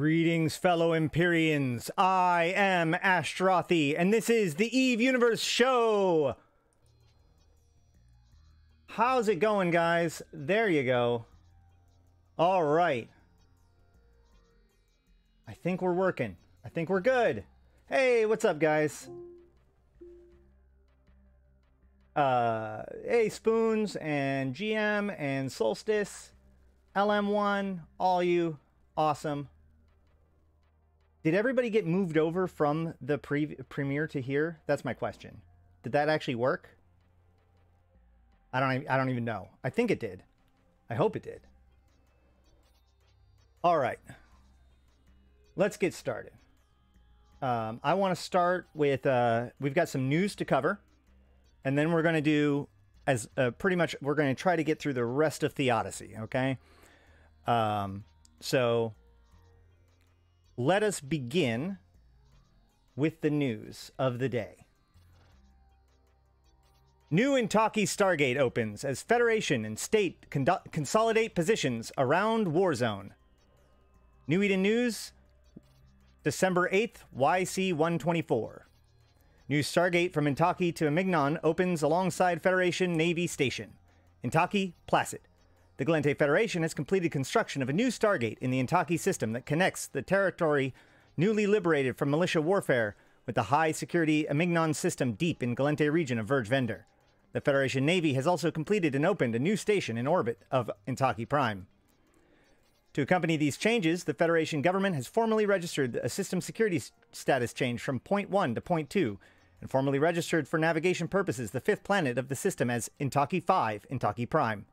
Greetings, fellow Empyreans. I am Ashtrothy, and this is the Eve Universe Show. How's it going, guys? There you go. All right. I think we're working. I think we're good. Hey, what's up, guys? Hey, Spoons and GM and Solstice, LM1, all you, awesome. Did everybody get moved over from the premiere to here? That's my question. Did that actually work? I don't even know. I think it did. I hope it did. All right. Let's get started. I want to start with, we've got some news to cover. And then we're going to do, as pretty much, we're going to try to get through the rest of Theodicy, okay? So, let us begin with the news of the day. New Intaki Stargate opens as Federation and State consolidate positions around Warzone. New Eden News, December 8th, YC 124. New Stargate from Intaki to Amignon opens alongside Federation Navy Station. Intaki, Placid. The Galente Federation has completed construction of a new Stargate in the Intaki system that connects the territory newly liberated from militia warfare with the high-security Amignon system deep in Galente region of Verge Vendor. The Federation Navy has also completed and opened a new station in orbit of Intaki Prime. To accompany these changes, the Federation government has formally registered a system security status change from Point 1 to Point 2, and formally registered for navigation purposes the fifth planet of the system as Intaki 5, Intaki Prime.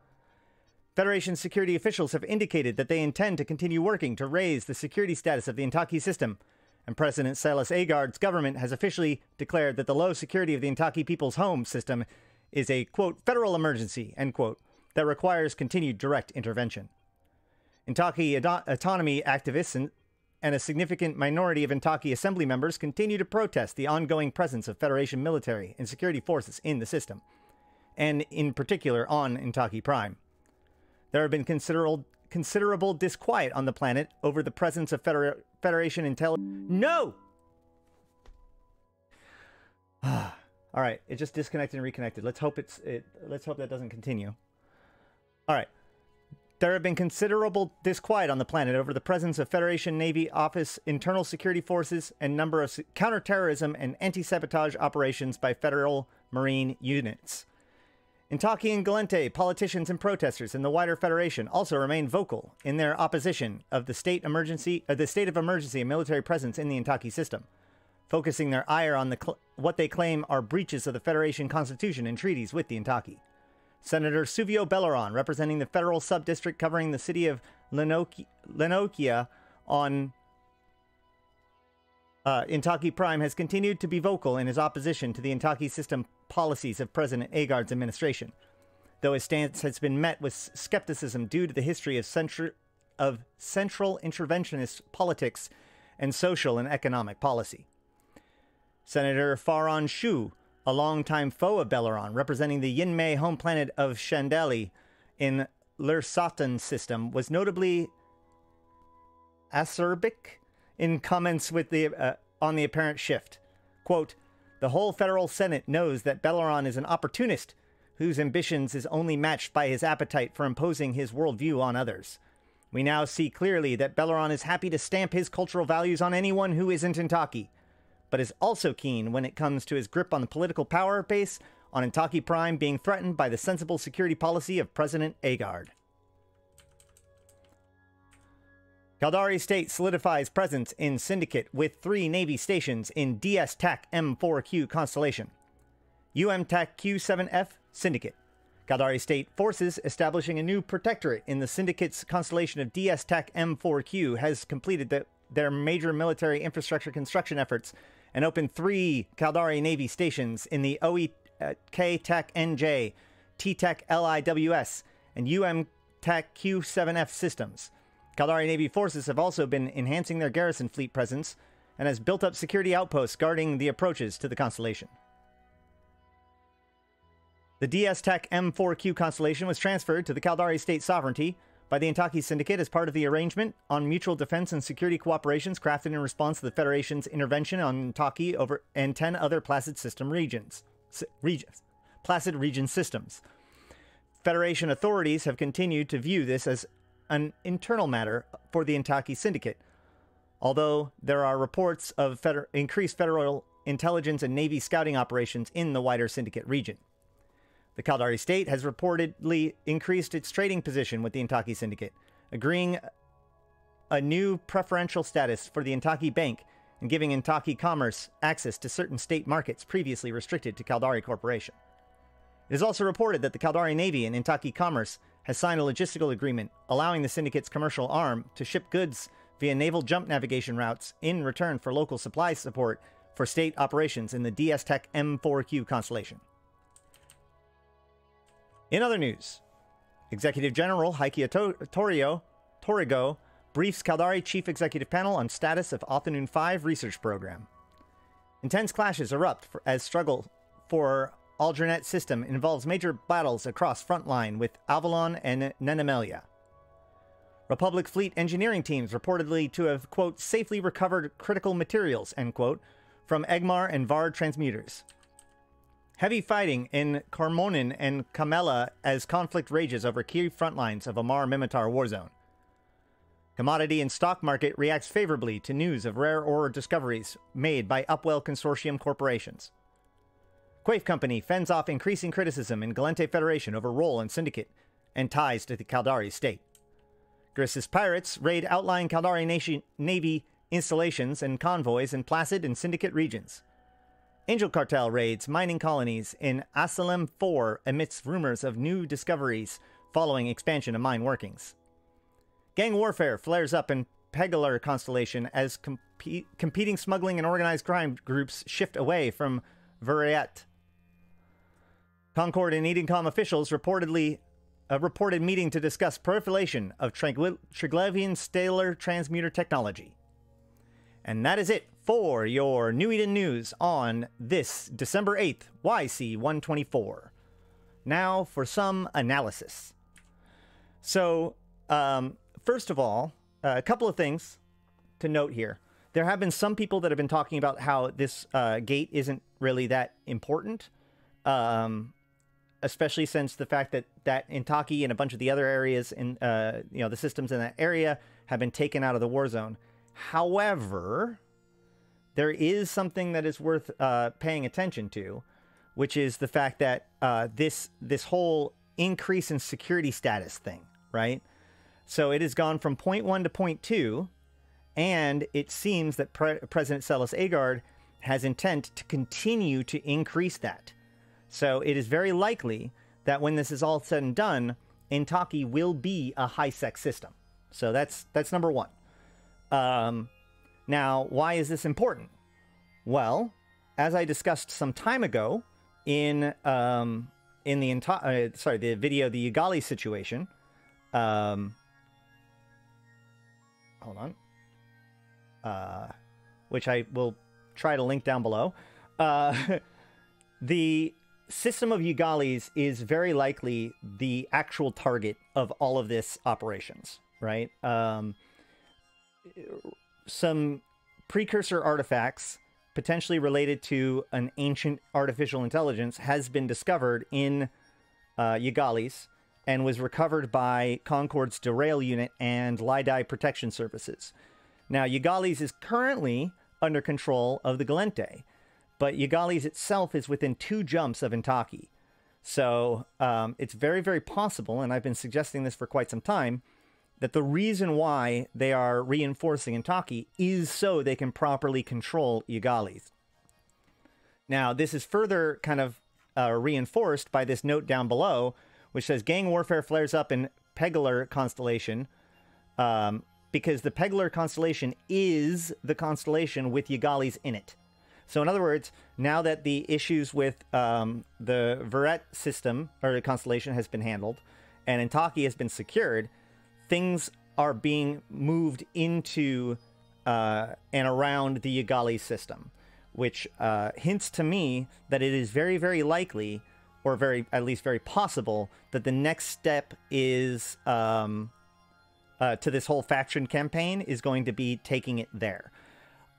Federation security officials have indicated that they intend to continue working to raise the security status of the Intaki system, and President Silas Agard's government has officially declared that the low security of the Intaki People's Home system is a, quote, federal emergency, end quote, that requires continued direct intervention. Intaki autonomy activists and a significant minority of Intaki assembly members continue to protest the ongoing presence of Federation military and security forces in the system, and in particular on Intaki Prime. There have been considerable disquiet on the planet over the presence of Federation intelligence. No! All right, it just disconnected and reconnected. Let's hope let's hope that doesn't continue. All right. There have been considerable disquiet on the planet over the presence of Federation Navy Office internal security forces and number of counterterrorism and anti-sabotage operations by federal marine units. Intaki and Galente politicians and protesters in the wider Federation also remain vocal in their opposition of the state of emergency and military presence in the Intaki system, focusing their ire on what they claim are breaches of the Federation Constitution and treaties with the Intaki. Senator Suvio Belleron, representing the federal sub-district covering the city of Lenokia on Intaki Prime, has continued to be vocal in his opposition to the Intaki system policies of President Agard's administration, though his stance has been met with skepticism due to the history of central interventionist politics and social and economic policy. Senator Faron Shu, a longtime foe of Belleron, representing the Yinmei home planet of Chandali in Lursatan system, was notably acerbic in comments with on the apparent shift. Quote, "The whole federal Senate knows that Belleron is an opportunist whose ambitions is only matched by his appetite for imposing his worldview on others. We now see clearly that Belleron is happy to stamp his cultural values on anyone who isn't Intaki, but is also keen when it comes to his grip on the political power base on Intaki Prime being threatened by the sensible security policy of President Agard." Caldari State solidifies presence in Syndicate with 3 Navy stations in DS-TAC M4Q constellation. UM-TAC Q7F Syndicate. Caldari State forces establishing a new protectorate in the Syndicate's constellation of DS-TAC M4Q has completed their major military infrastructure construction efforts and opened 3 Caldari Navy stations in the OE-K-TAC-NJ, T-TAC-LIWS, and UM-TAC Q7F systems. Caldari Navy forces have also been enhancing their garrison fleet presence and has built up security outposts guarding the approaches to the constellation. The DS-TAC M4Q constellation was transferred to the Caldari State Sovereignty by the Intaki Syndicate as part of the arrangement on mutual defense and security cooperations crafted in response to the Federation's intervention on Intaki over and 10 other Placid system regions. Placid region systems. Federation authorities have continued to view this as an internal matter for the Intaki Syndicate, although there are reports of increased federal intelligence and Navy scouting operations in the wider Syndicate region. The Caldari state has reportedly increased its trading position with the Intaki Syndicate, agreeing a new preferential status for the Intaki Bank and giving Intaki Commerce access to certain state markets previously restricted to Caldari Corporation. It is also reported that the Caldari Navy and Intaki Commerce has signed a logistical agreement allowing the Syndicate's commercial arm to ship goods via naval jump navigation routes in return for local supply support for state operations in the DS Tech M4Q constellation. In other news, Executive General Heikki Torigo briefs Caldari Chief Executive Panel on status of Othanoon 5 research program. Intense clashes erupt as struggle for Aldranet system involves major battles across frontline with Avalon and Nenemelia. Republic fleet engineering teams reportedly to have, quote, safely recovered critical materials, end quote, from Egmar and Vard transmuters. Heavy fighting in Carmonin and Kamela as conflict rages over key frontlines of Amar Mimitar warzone. Commodity and stock market reacts favorably to news of rare ore discoveries made by Upwell Consortium corporations. Quaife Company fends off increasing criticism in Galente Federation over role in Syndicate and ties to the Caldari state. Gris's pirates raid outlying Caldari Navy installations and convoys in Placid and Syndicate regions. Angel Cartel raids mining colonies in Asalem 4 amidst rumors of new discoveries following expansion of mine workings. Gang warfare flares up in Pegalar constellation as competing smuggling and organized crime groups shift away from Veriat. Concord and Edencom officials reported meeting to discuss proliferation of Triglavian stellar transmuter technology. And that is it for your New Eden news on this December 8th, YC124. Now for some analysis. So, first of all, a couple of things to note here. There have been some people that have been talking about how this gate isn't really that important, especially since the fact that Intaki and a bunch of the other areas in the systems in that area have been taken out of the war zone. However, there is something that is worth paying attention to, which is the fact that this whole increase in security status thing, right? So it has gone from 0.1 to 0.2, and it seems that President Celis Agard has intent to continue to increase that. So it is very likely that when this is all said and done, Intaki will be a high-sec system. So that's number one. Now, why is this important? Well, as I discussed some time ago in the video, the Ugali situation. Hold on. Which I will try to link down below. The system of Ugalis is very likely the actual target of all of this operations, right? Some precursor artifacts potentially related to an ancient artificial intelligence has been discovered in Ugalis and was recovered by Concord's Derail Unit and Lidai Protection Services. Now, Ugalis is currently under control of the Galente, but Ugalis itself is within 2 jumps of Intaki. So it's very, very possible, and I've been suggesting this for quite some time, that the reason why they are reinforcing Intaki is so they can properly control Ugalis. Now, this is further kind of reinforced by this note down below, which says gang warfare flares up in Pegalar constellation, because the Pegalar constellation is the constellation with Ugalis in it. So in other words, now that the issues with the Verret system, or the constellation, has been handled, and Intaki has been secured, things are being moved into and around the Ugali system, which hints to me that it is very, very likely, or at least very possible, that the next step is to this whole faction campaign is going to be taking it there.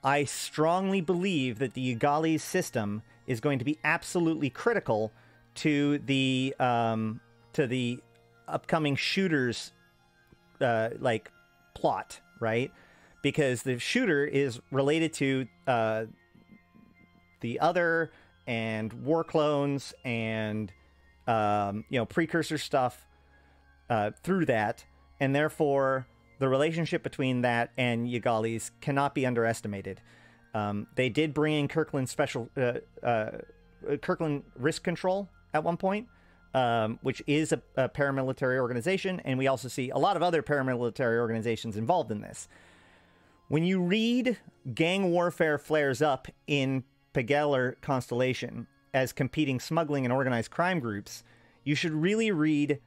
I strongly believe that the Ugali system is going to be absolutely critical to the upcoming shooters like plot, right? Because the shooter is related to the other and war clones and precursor stuff through that, and therefore the relationship between that and Ugalis cannot be underestimated. They did bring in Kirkland Kirkland Risk Control at one point, which is a paramilitary organization, and we also see a lot of other paramilitary organizations involved in this. When you read gang warfare flares up in Pegeller Constellation as competing smuggling and organized crime groups, you should really read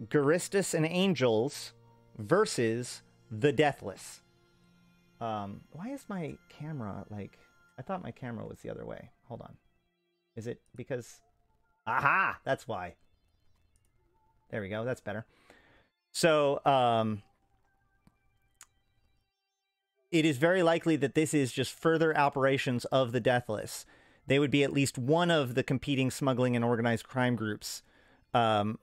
Guristas and Angels versus the Deathless. Why is my camera like... I thought my camera was the other way. Hold on. Is it because... Aha! That's why. There we go. That's better. So, it is very likely that this is just further operations of the Deathless. They would be at least one of the competing smuggling and organized crime groups. And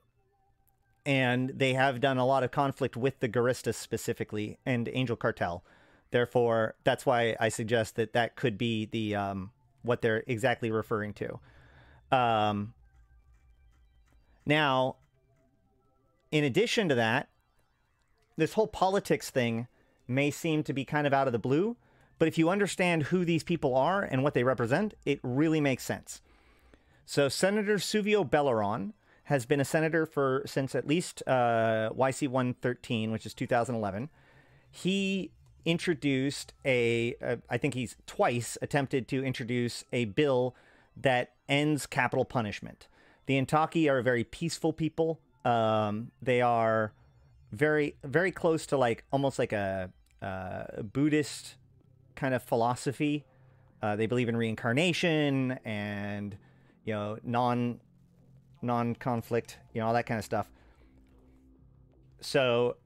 they have done a lot of conflict with the Guristas specifically and Angel Cartel. Therefore, that's why I suggest that that could be the what they're exactly referring to. Now, in addition to that, this whole politics thing may seem to be kind of out of the blue, but if you understand who these people are and what they represent, it really makes sense. So Senator Suvio Belleron has been a senator since at least YC 113, which is 2011. He introduced I think he's twice attempted to introduce a bill that ends capital punishment. The Intaki are a very peaceful people. They are very, very close to like almost like a Buddhist kind of philosophy. They believe in reincarnation and, non-conflict, all that kind of stuff. So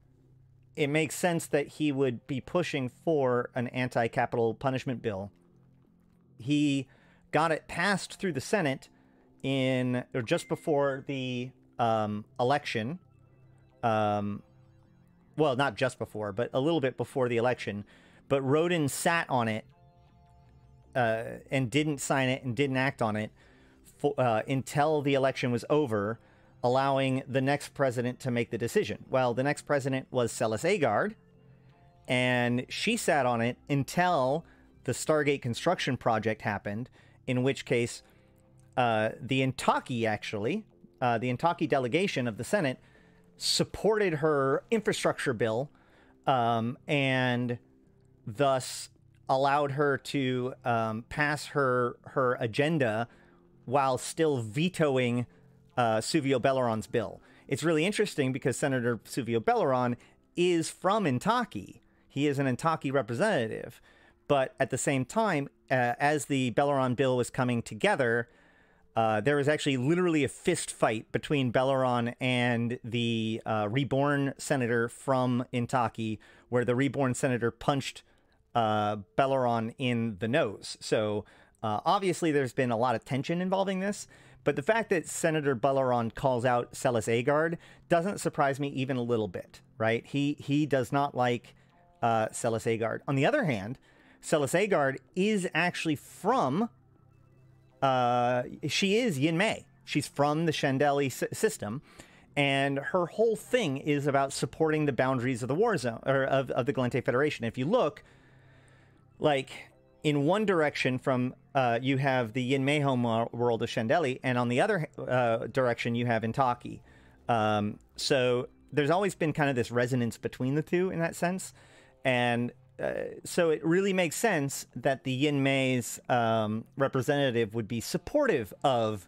it makes sense that he would be pushing for an anti-capital punishment bill. He got it passed through the Senate just before the election. Well, not just before, but a little bit before the election. But Rodin sat on it and didn't sign it and didn't act on it until the election was over, allowing the next president to make the decision. Well, the next president was Celis Agard, and she sat on it until the Stargate construction project happened, in which case the Intaki, actually, the Intaki delegation of the Senate supported her infrastructure bill and thus allowed her to pass her agenda while still vetoing Suvio Belleron's bill. It's really interesting because Senator Suvio Belleron is from Intaki. He is an Intaki representative. But at the same time, as the Belleron bill was coming together, there was actually literally a fist fight between Belleron and the reborn senator from Intaki, where the reborn senator punched Belleron in the nose. So obviously there's been a lot of tension involving this, but the fact that Senator Belleron calls out Celis Agard doesn't surprise me even a little bit, right? He does not like Celis Agard. On the other hand, Celis Agard is actually from... she is Yin Mei. She's from the Chandeli system, and her whole thing is about supporting the boundaries of the war zone, or of the Galente Federation. If you look, like, in one direction from, you have the Yin Mei home world of Chandeli, and on the other direction you have Intaki. So there's always been kind of this resonance between the two in that sense, and so it really makes sense that the Yin Mei's representative would be supportive of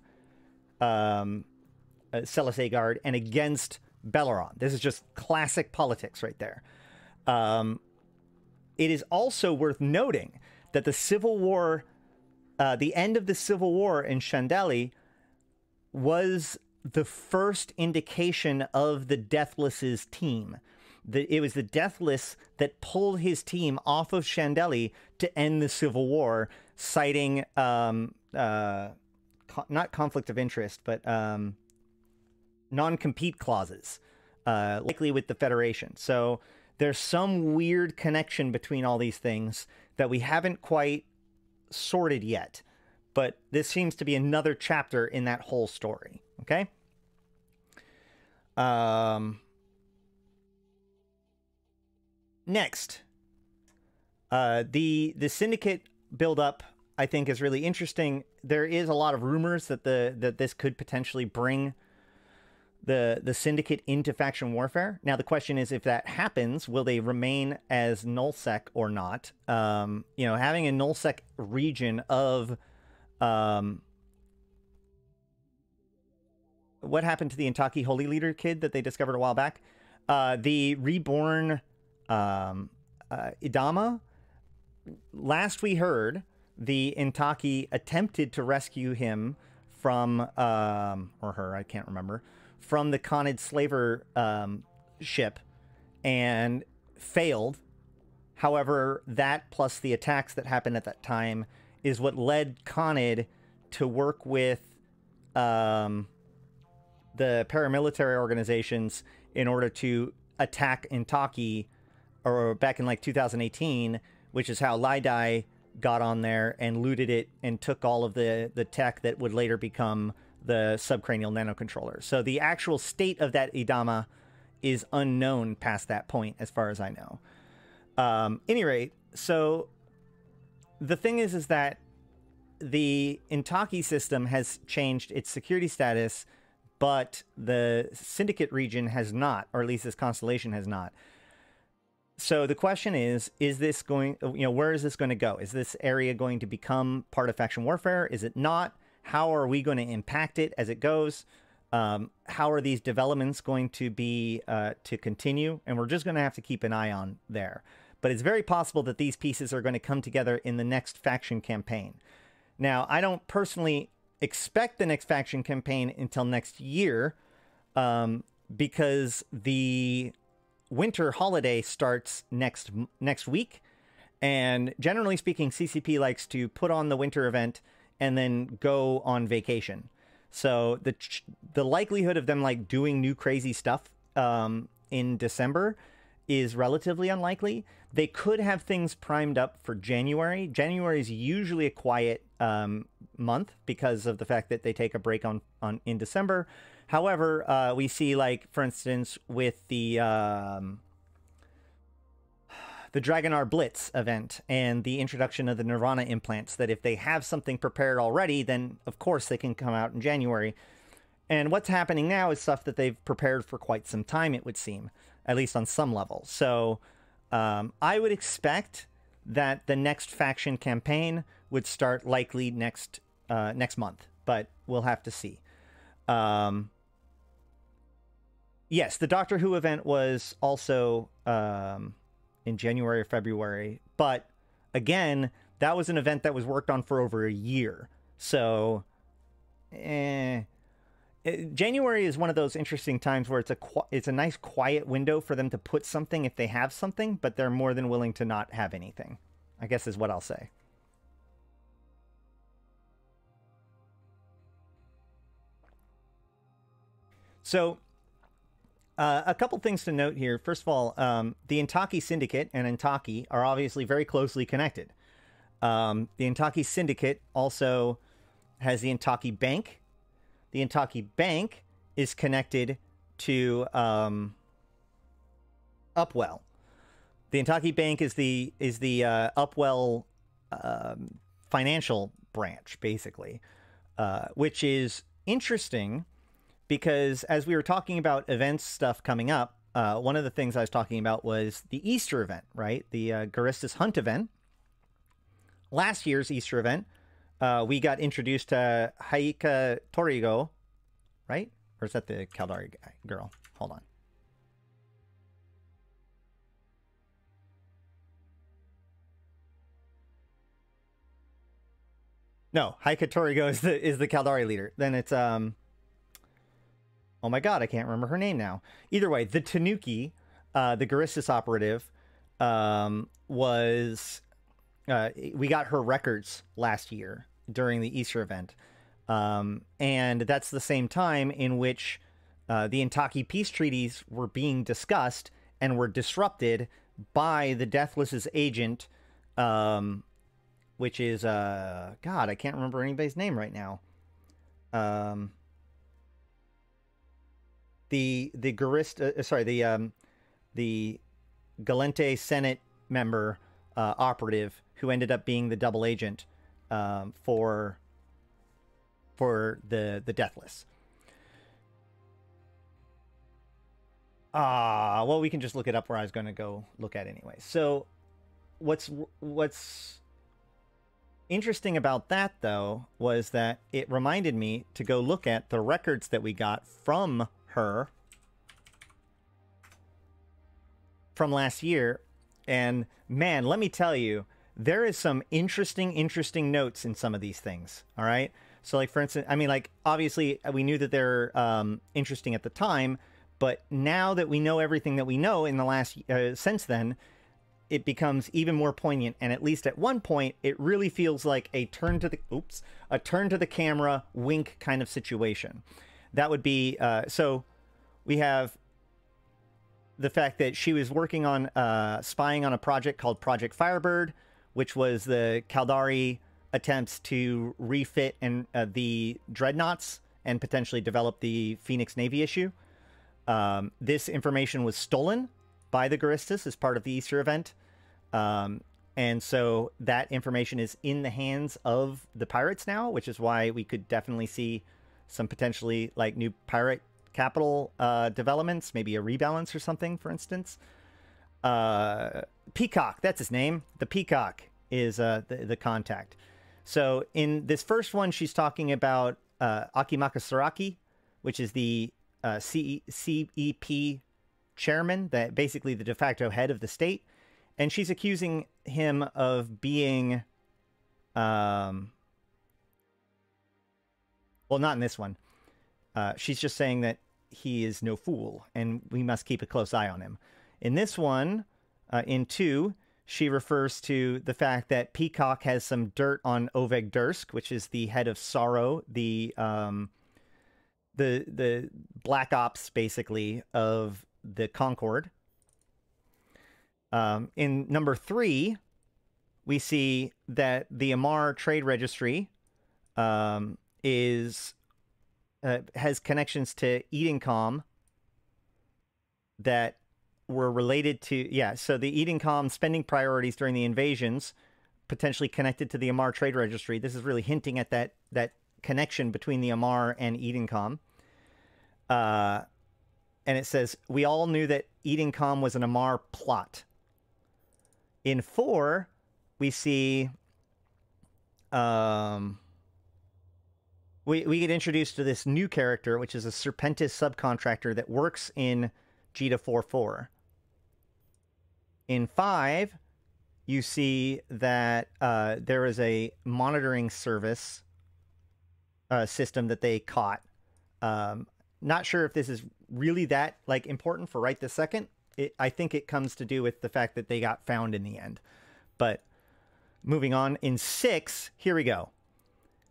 Celis Agard and against Belleron. This is just classic politics right there. It is also worth noting that the Civil War, the end of the Civil War in Chandeli, was the first indication of the Deathless's team. It was the Deathless that pulled his team off of Chandeli to end the Civil War, citing not conflict of interest, but non-compete clauses, likely with the Federation. So there's some weird connection between all these things that we haven't quite sorted yet. But this seems to be another chapter in that whole story. Okay? Next. The syndicate buildup, I think, is really interesting. There is a lot of rumors that that this could potentially bring the syndicate into faction warfare. Now, the question is, if that happens, will they remain as nullsec or not? You know, having a nullsec region of what happened to the Intaki Holy Leader kid that they discovered a while back? The reborn Idama. Last we heard, the Intaki attempted to rescue him from, or her, I can't remember, from the Khanid slaver ship and failed. However, that plus the attacks that happened at that time is what led Khanid to work with the paramilitary organizations in order to attack Intaki, or back in like 2018, which is how Laidai got on there and looted it and took all of the tech that would later become the subcranial nanocontroller. So the actual state of that Idama is unknown past that point, as far as I know. Any rate, so the thing is that the Intaki system has changed its security status, but the Syndicate region has not, or at least this constellation has not. So the question is this going, you know, where is this going to go? Is this area going to become part of faction warfare? Is it not? How are we going to impact it as it goes? How are these developments going to be to continue? And we're just going to have to keep an eye on there. But it's very possible that these pieces are going to come together in the next faction campaign. Now, I don't personally expect the next faction campaign until next year, because the winter holiday starts next week. And generally speaking, CCP likes to put on the winter event and then go on vacation. So the likelihood of them like doing new crazy stuff in December is relatively unlikely. They could have things primed up for January. January is usually a quiet month because of the fact that they take a break in December. However, we see, like, for instance, with the Dragonar Blitz event and the introduction of the Nirvana implants, that if they have something prepared already, then of course they can come out in January. And what's happening now is stuff that they've prepared for quite some time, it would seem, at least on some level. So I would expect that the next faction campaign would start likely next month, but we'll have to see. Yes, the Doctor Who event was also in January or February, but again, that was an event that was worked on for over a year. So, January is one of those interesting times where it's a nice quiet window for them to put something if they have something, but they're more than willing to not have anything, I guess is what I'll say. So, a couple things to note here. First of all, the Intaki Syndicate and Intaki are obviously very closely connected. The Intaki Syndicate also has the Intaki Bank. The Intaki Bank is connected to Upwell. The Intaki Bank is the Upwell financial branch, basically, which is interesting. Because as we were talking about events stuff coming up, one of the things I was talking about was the Easter event, right? The Garistas Hunt event. Last year's Easter event, we got introduced to Haika Torigo, right? Or is that the Caldari girl? Hold on. No, Haika Torigo is the Caldari leader. Then it's oh my god, I can't remember her name now. Either way, the Tanuki the Garistis operative, was we got her records last year during the Easter event, and that's the same time in which the Intaki peace treaties were being discussed and were disrupted by the Deathless's agent, which is God, I can't remember anybody's name right now. The Garist, sorry, the Galente Senate member operative who ended up being the double agent for the Deathless. Well, we can just look it up where I was going to go look at anyway. So what's interesting about that, though, was that it reminded me to go look at the records that we got from her from last year. And man, let me tell you, there is some interesting notes in some of these things. All right. So like, for instance, I mean, like, obviously we knew that they're interesting at the time, but now that we know everything that we know in the last since then, it becomes even more poignant. And at least at one point, it really feels like a turn to the camera wink kind of situation. That would be so we have the fact that she was working on spying on a project called Project Firebird, which was the Caldari attempts to refit and the dreadnoughts and potentially develop the Phoenix Navy issue. This information was stolen by the Garistis as part of the Easter event. And so that information is in the hands of the pirates now, which is why we could definitely see some potentially like new pirate capital developments, maybe a rebalance or something, for instance. Peacock, that's his name. The Peacock is the contact. So in this first one, she's talking about Akimaka Saraki, which is the CEP chairman, that basically the de facto head of the state. And she's accusing him of being, well, not in this one. She's just saying that he is no fool and we must keep a close eye on him. In this one, in 2, she refers to the fact that Peacock has some dirt on Oveg Dursk, which is the head of Sorrow, the black ops, basically, of the Concord. In number 3, we see that the Amar Trade Registry has connections to Edencom that were related to, so the Edencom spending priorities during the invasions potentially connected to the Amar Trade Registry. This is really hinting at that connection between the Amar and Edencom. And it says, we all knew that Edencom was an Amar plot. In 4, we see we get introduced to this new character, which is a Serpentis subcontractor that works in Jita 4.4. In 5, you see that there is a monitoring service system that they caught. Not sure if this is really that like important for right this second. I think it comes to do with the fact that they got found in the end. But moving on, in 6, here we go.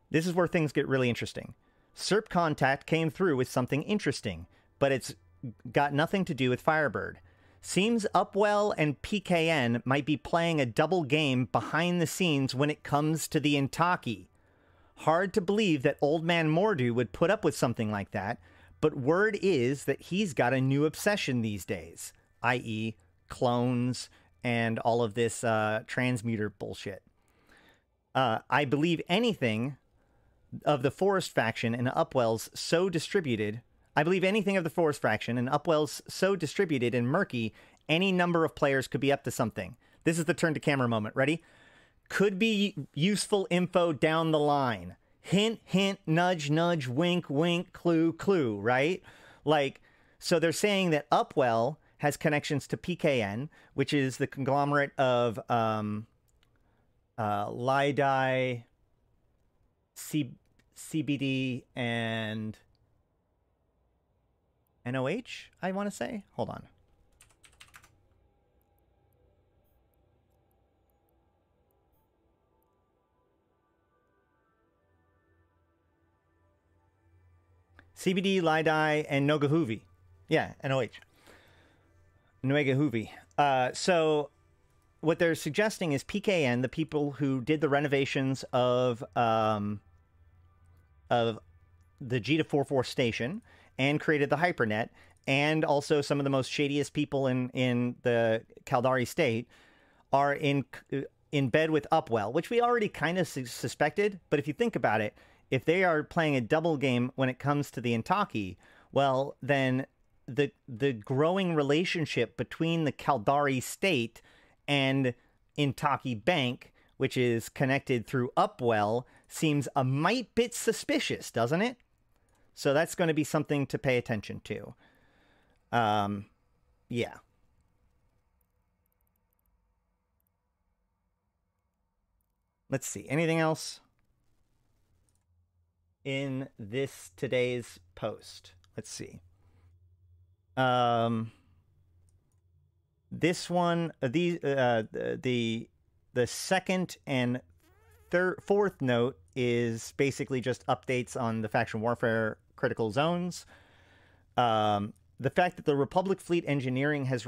This is where things get really interesting. SERP Contact came through with something interesting, but it's got nothing to do with Firebird. Seems Upwell and PKN might be playing a double game behind the scenes when it comes to the Intaki. Hard to believe that Old Man Mordu would put up with something like that, but word is that he's got a new obsession these days, i.e. clones and all of this transmuter bullshit. I believe anything of the Forest faction and Upwell's so distributed. I believe anything of the Forest faction and Upwell's so distributed and murky, any number of players could be up to something. This is the turn to camera moment. Ready? Could be useful info down the line. Hint, hint, nudge, nudge, wink, wink, clue, clue, right? Like, so they're saying that Upwell has connections to PKN, which is the conglomerate of Lidai, CBD, and NOH, I want to say. Hold on. CBD, Lidai, and Nogahuvi. Yeah, NOH. Nogahuvi. So what they're suggesting is PKN, the people who did the renovations of the G244 station and created the Hypernet, and also some of the most shadiest people in the Caldari state, are in bed with Upwell, which we already kind of suspected. But if you think about it, if they are playing a double game when it comes to the Intaki, well, then the growing relationship between the Caldari state and Intaki Bank, which is connected through Upwell, seems a mite bit suspicious, doesn't it? So that's going to be something to pay attention to. Yeah. Let's see. Anything else in today's post? Let's see. This one, the second and fourth note is basically just updates on the faction warfare critical zones. The fact that the Republic Fleet Engineering has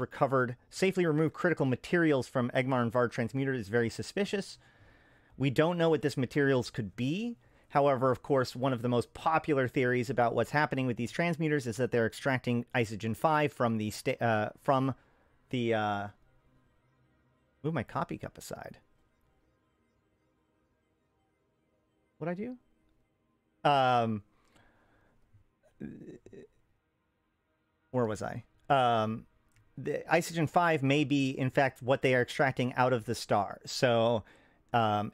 safely removed critical materials from Egmar and Vard transmuter is very suspicious. We don't know what this materials could be. However, of course, one of the most popular theories about what's happening with these transmuters is that they're extracting Isogen 5 from the move my coffee cup aside. What'd I do? Where was I? The Isogen 5 may be, in fact, what they are extracting out of the star. So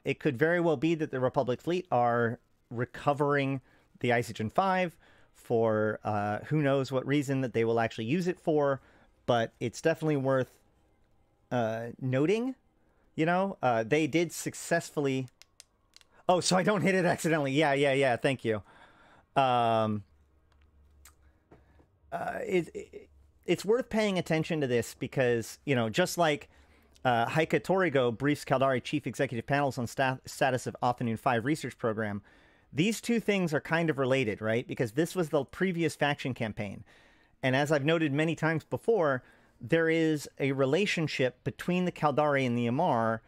it could very well be that the Republic Fleet are recovering the Isogen 5 for who knows what reason that they will actually use it for, but it's definitely worth noting. You know, they did successfully... Oh, so I don't hit it accidentally. Yeah, thank you. It's worth paying attention to this because, you know, just like Heike Torigo briefs Caldari chief executive panels on status of Afternoon 5 research program, these two things are kind of related, right? Because this was the previous faction campaign. And as I've noted many times before, there is a relationship between the Caldari and the Amar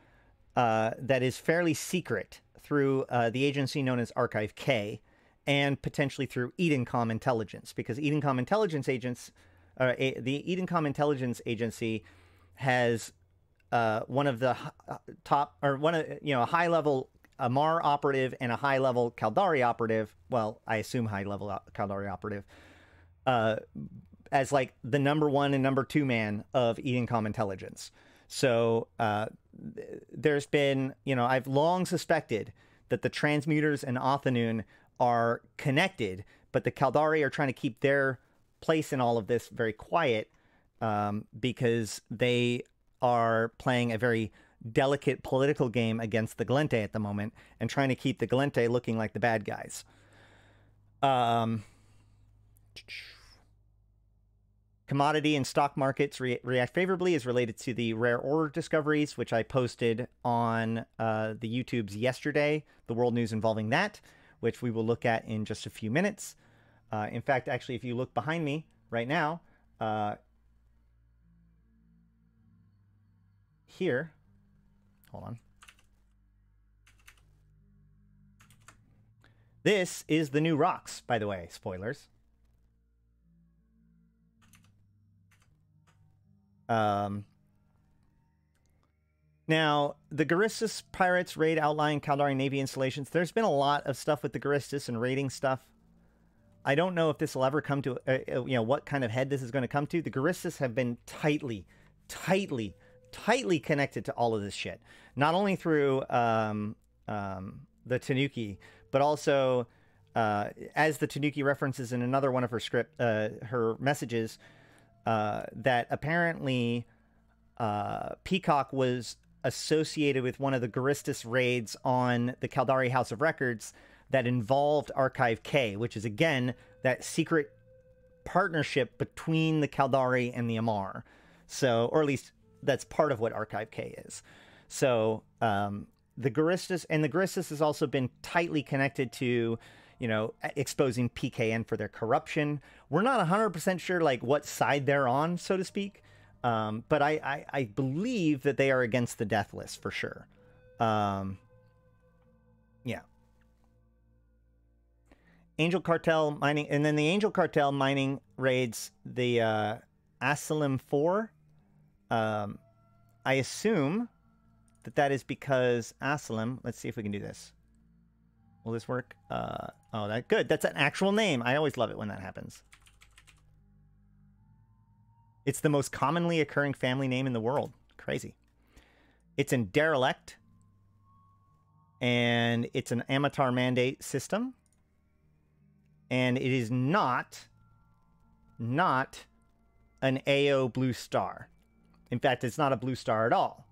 that is fairly secret through the agency known as Archive K, and potentially through Edencom Intelligence, because Edencom Intelligence agents, the Edencom Intelligence Agency has one of the top, or one of, you know, a high-level Amar operative and a high-level Caldari operative, well, I assume high-level Caldari operative, as like the number 1 and number 2 man of Edencom Intelligence. So there's been, you know, I've long suspected that the transmuters and Othanoon are connected, but the Caldari are trying to keep their place in all of this very quiet because they are playing a very delicate political game against the Galente at the moment and trying to keep the Galente looking like the bad guys. Commodity and stock markets react favorably is related to the rare order discoveries, which I posted on the YouTubes yesterday, the world news involving that, which we will look at in just a few minutes. In fact, actually, if you look behind me right now, here, hold on. This is the new rocks, by the way, spoilers. Now, the Garistas pirates raid outlying Caldari Navy installations. There's been a lot of stuff with the Garistas and raiding stuff. I don't know if this will ever come to, you know, what kind of head this is going to come to. The Garistas have been tightly connected to all of this shit. Not only through the Tanuki, but also, as the Tanuki references in another one of her messages, that apparently Peacock was associated with one of the Garistas raids on the Caldari House of Records that involved Archive K, which is, again, that secret partnership between the Caldari and the Amar. So, or at least that's part of what Archive K is. So, the Garistas, and the Garistas has also been tightly connected to you know, exposing PKN for their corruption. We're not 100% sure like what side they're on, so to speak. But I believe that they are against the death list for sure. Yeah. Angel Cartel mining, and then the Angel Cartel mining raids the Asylum 4. I assume that is because Asylum, let's see if we can do this. Will this work? Oh, that good. That's an actual name. I always love it when that happens. It's the most commonly occurring family name in the world. Crazy. It's in Derelict. And it's an Amatar mandate system. And it is not an AO blue star. In fact, it's not a blue star at all.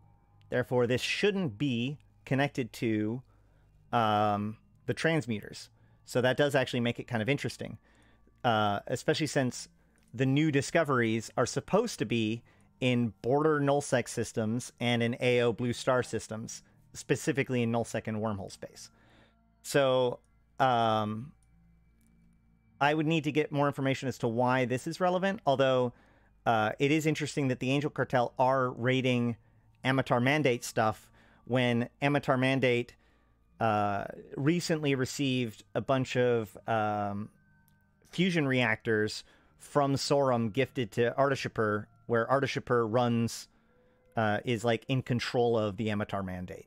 Therefore, this shouldn't be connected to the transmuters. So that does actually make it kind of interesting. Especially since the new discoveries are supposed to be in border nullsec systems and in AO blue star systems, specifically in nullsec and wormhole space. So I would need to get more information as to why this is relevant, although it is interesting that the Angel Cartel are raiding Amatar Mandate stuff when Amatar Mandate recently received a bunch of fusion reactors from Sorum gifted to Artichaper, where Artichaper runs, is like in control of the Amatar Mandate.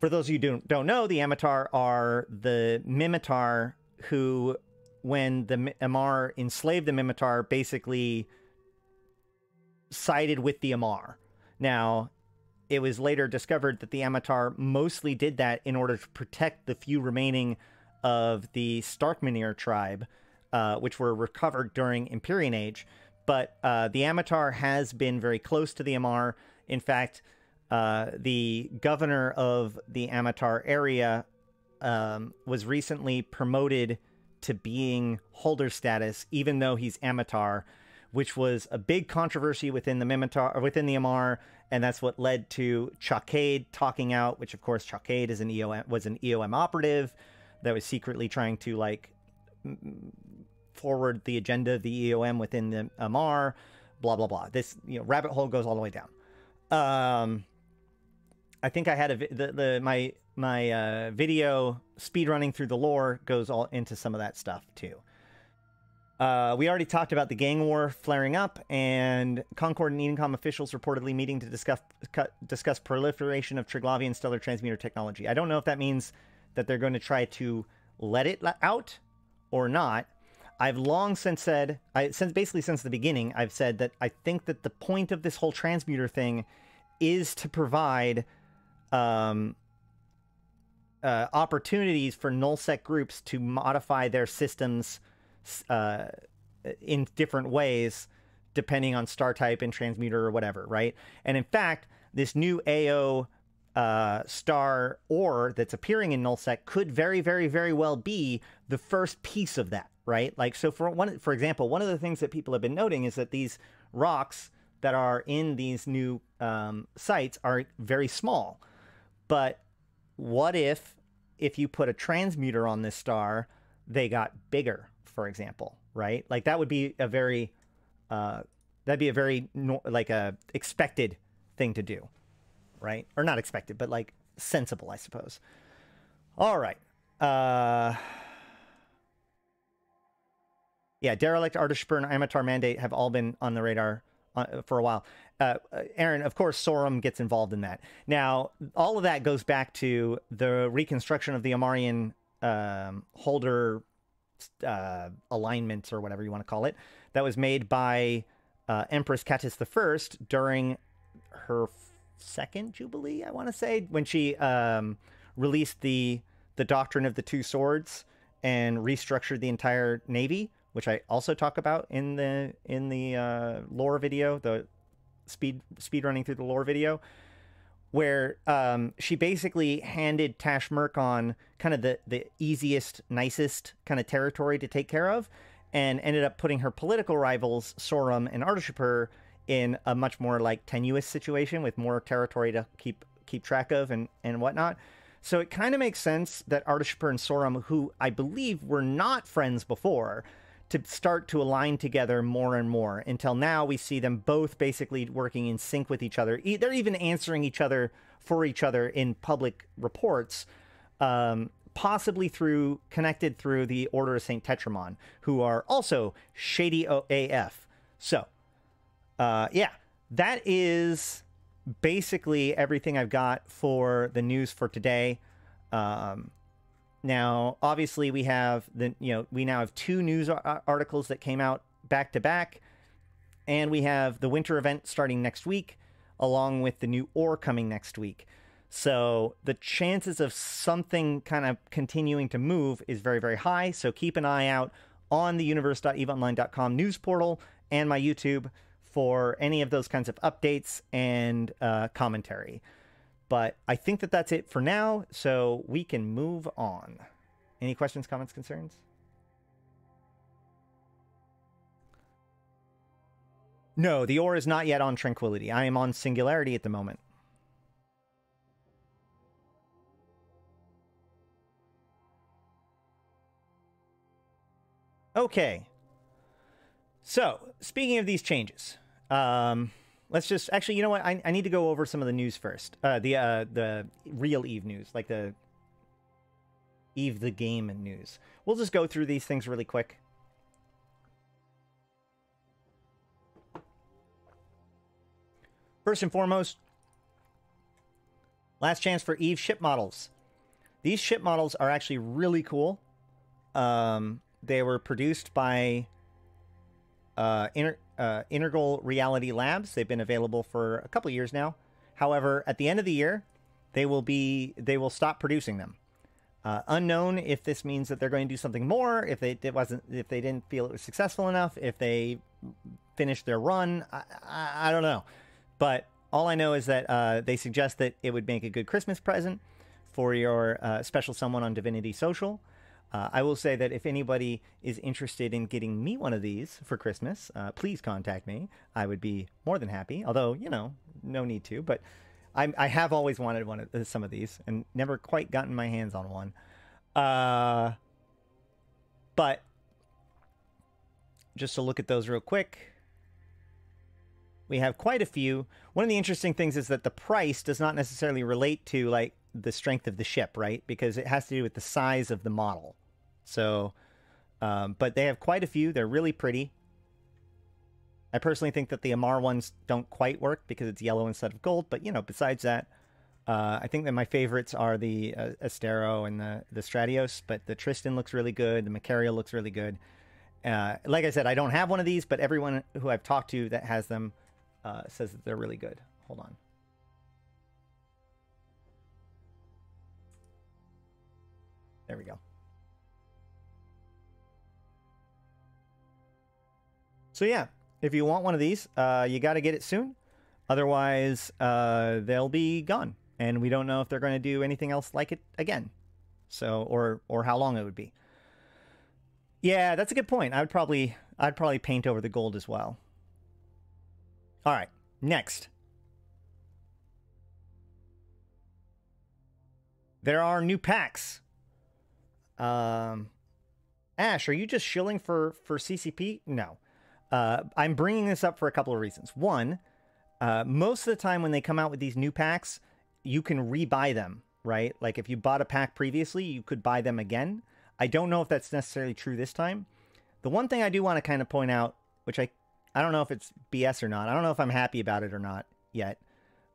For those of you who don't know, the Amatar are the Mimitar who, when the Amar enslaved the Mimitar, basically sided with the Amar. Now, it was later discovered that the Amatar mostly did that in order to protect the few remaining of the Starkmanir tribe, which were recovered during Empyrean Age. But the Amatar has been very close to the Amar. In fact, the governor of the Amatar area was recently promoted to being holder status, even though he's Amatar, which was a big controversy within the Mimitar, or within the Amar, and that's what led to Chakade talking out, which of course Chakade is was an EOM operative that was secretly trying to like forward the agenda of the EOM within the Amar, blah blah blah. This, you know, rabbit hole goes all the way down. I think I had my video speedrunning through the lore goes all into some of that stuff too. We already talked about the gang war flaring up, and Concord and Edencom officials reportedly meeting to discuss proliferation of Triglavian stellar transmuter technology. I don't know if that means that they're going to try to let it out or not. I've long since said, basically since the beginning, I've said that I think that the point of this whole transmuter thing is to provide opportunities for nullsec groups to modify their systems in different ways depending on star type and transmuter or whatever, right? And in fact, this new AO star ore that's appearing in nullsec could very, very, very well be the first piece of that, right? Like, so for example, one of the things that people have been noting is that these rocks that are in these new sites are very small. But what if you put a transmuter on this star, they got bigger, for example, right? Like that would be a very, expected thing to do, right? Or not expected, but like sensible, I suppose. All right. Yeah, Derelict, Artichaper, and Amatar Mandate have all been on the radar for a while. Aaron, of course, Sorum gets involved in that. Now, all of that goes back to the reconstruction of the Amarian holder alignments, or whatever you want to call it, that was made by Empress Catus I during her second Jubilee, I want to say, when she released the Doctrine of the Two Swords and restructured the entire Navy, which I also talk about in the lore video, the speed running through the lore video, where she basically handed Tash Murkon kind of the easiest, nicest kind of territory to take care of, and ended up putting her political rivals, Sorum and Artichaper, in a much more like tenuous situation with more territory to keep track of and whatnot. So it kind of makes sense that Artichoper and Sorum, who I believe were not friends before, to start to align together more and more, until now we see them both basically working in sync with each other. They're even answering each other for each other in public reports, possibly connected through the Order of St. Tetramon, who are also shady AF. So, yeah, that is basically everything I've got for the news for today. Now, obviously, we have we now have 2 news articles that came out back to back, and we have the winter event starting next week, along with the new ore coming next week. So the chances of something kind of continuing to move is very, very high. So keep an eye out on the universe.eveonline.com news portal and my YouTube for any of those kinds of updates and commentary. But I think that that's it for now, so we can move on. Any questions, comments, concerns? No, the ore is not yet on Tranquility. I am on Singularity at the moment. Okay. So, speaking of these changes, let's just... Actually, you know what? I need to go over some of the news first. The real EVE news, like the EVE the game news. We'll just go through these things really quick. First and foremost, last chance for EVE ship models. These ship models are actually really cool. They were produced by Integral Reality Labs. They've been available for a couple years now. However, at the end of the year, they will stop producing them. Unknown if this means that they're going to do something more, if they didn't feel it was successful enough, if they finished their run. I don't know. But all I know is that they suggest that it would make a good Christmas present for your special someone on Divinity Social. I will say that if anybody is interested in getting me one of these for Christmas, please contact me. I would be more than happy, although, no need to. But I have always wanted some of these and never quite gotten my hands on one. But just to look at those real quick, we have quite a few. One of the interesting things is that the price does not necessarily relate to, like, the strength of the ship, right? Because it has to do with the size of the model. So, but they have quite a few. They're really pretty. I personally think that the Amar ones don't quite work because it's yellow instead of gold. But, besides that, I think that my favorites are the Astero and the Stratios. But the Tristan looks really good. The Macario looks really good. Like I said, I don't have one of these, but everyone who I've talked to that has them says that they're really good. Hold on. There we go. So yeah, if you want one of these, you got to get it soon. Otherwise, they'll be gone. And we don't know if they're going to do anything else like it again. So, or how long it would be. Yeah, that's a good point. I'd probably paint over the gold as well. All right, next. There are new packs. Ash, are you just shilling for CCP? No. I'm bringing this up for a couple of reasons. One, most of the time when they come out with these new packs, you can rebuy them, right? Like if you bought a pack previously, you could buy them again. I don't know if that's necessarily true this time. The one thing I do want to kind of point out, which I don't know if it's BS or not. I don't know if I'm happy about it or not yet.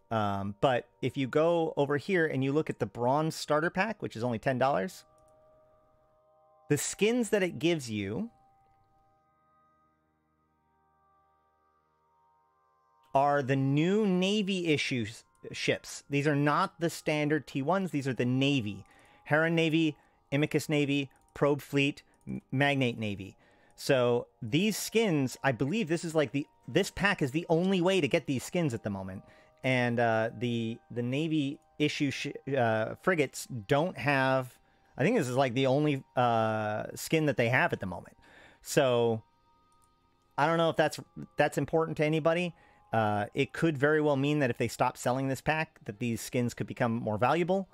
But if you go over here and you look at the bronze starter pack, which is only $10, the skins that it gives you are the new Navy issue ships. These are not the standard T1s. These are the Navy. Heron Navy, Imicus Navy, Probe Fleet, Magnate Navy. So these skins, I believe this is like this pack is the only way to get these skins at the moment. And the Navy issue frigates don't have... I think this is like the only skin that they have at the moment. So I don't know if that's important to anybody. It could very well mean that if they stop selling this pack, that these skins could become more valuable.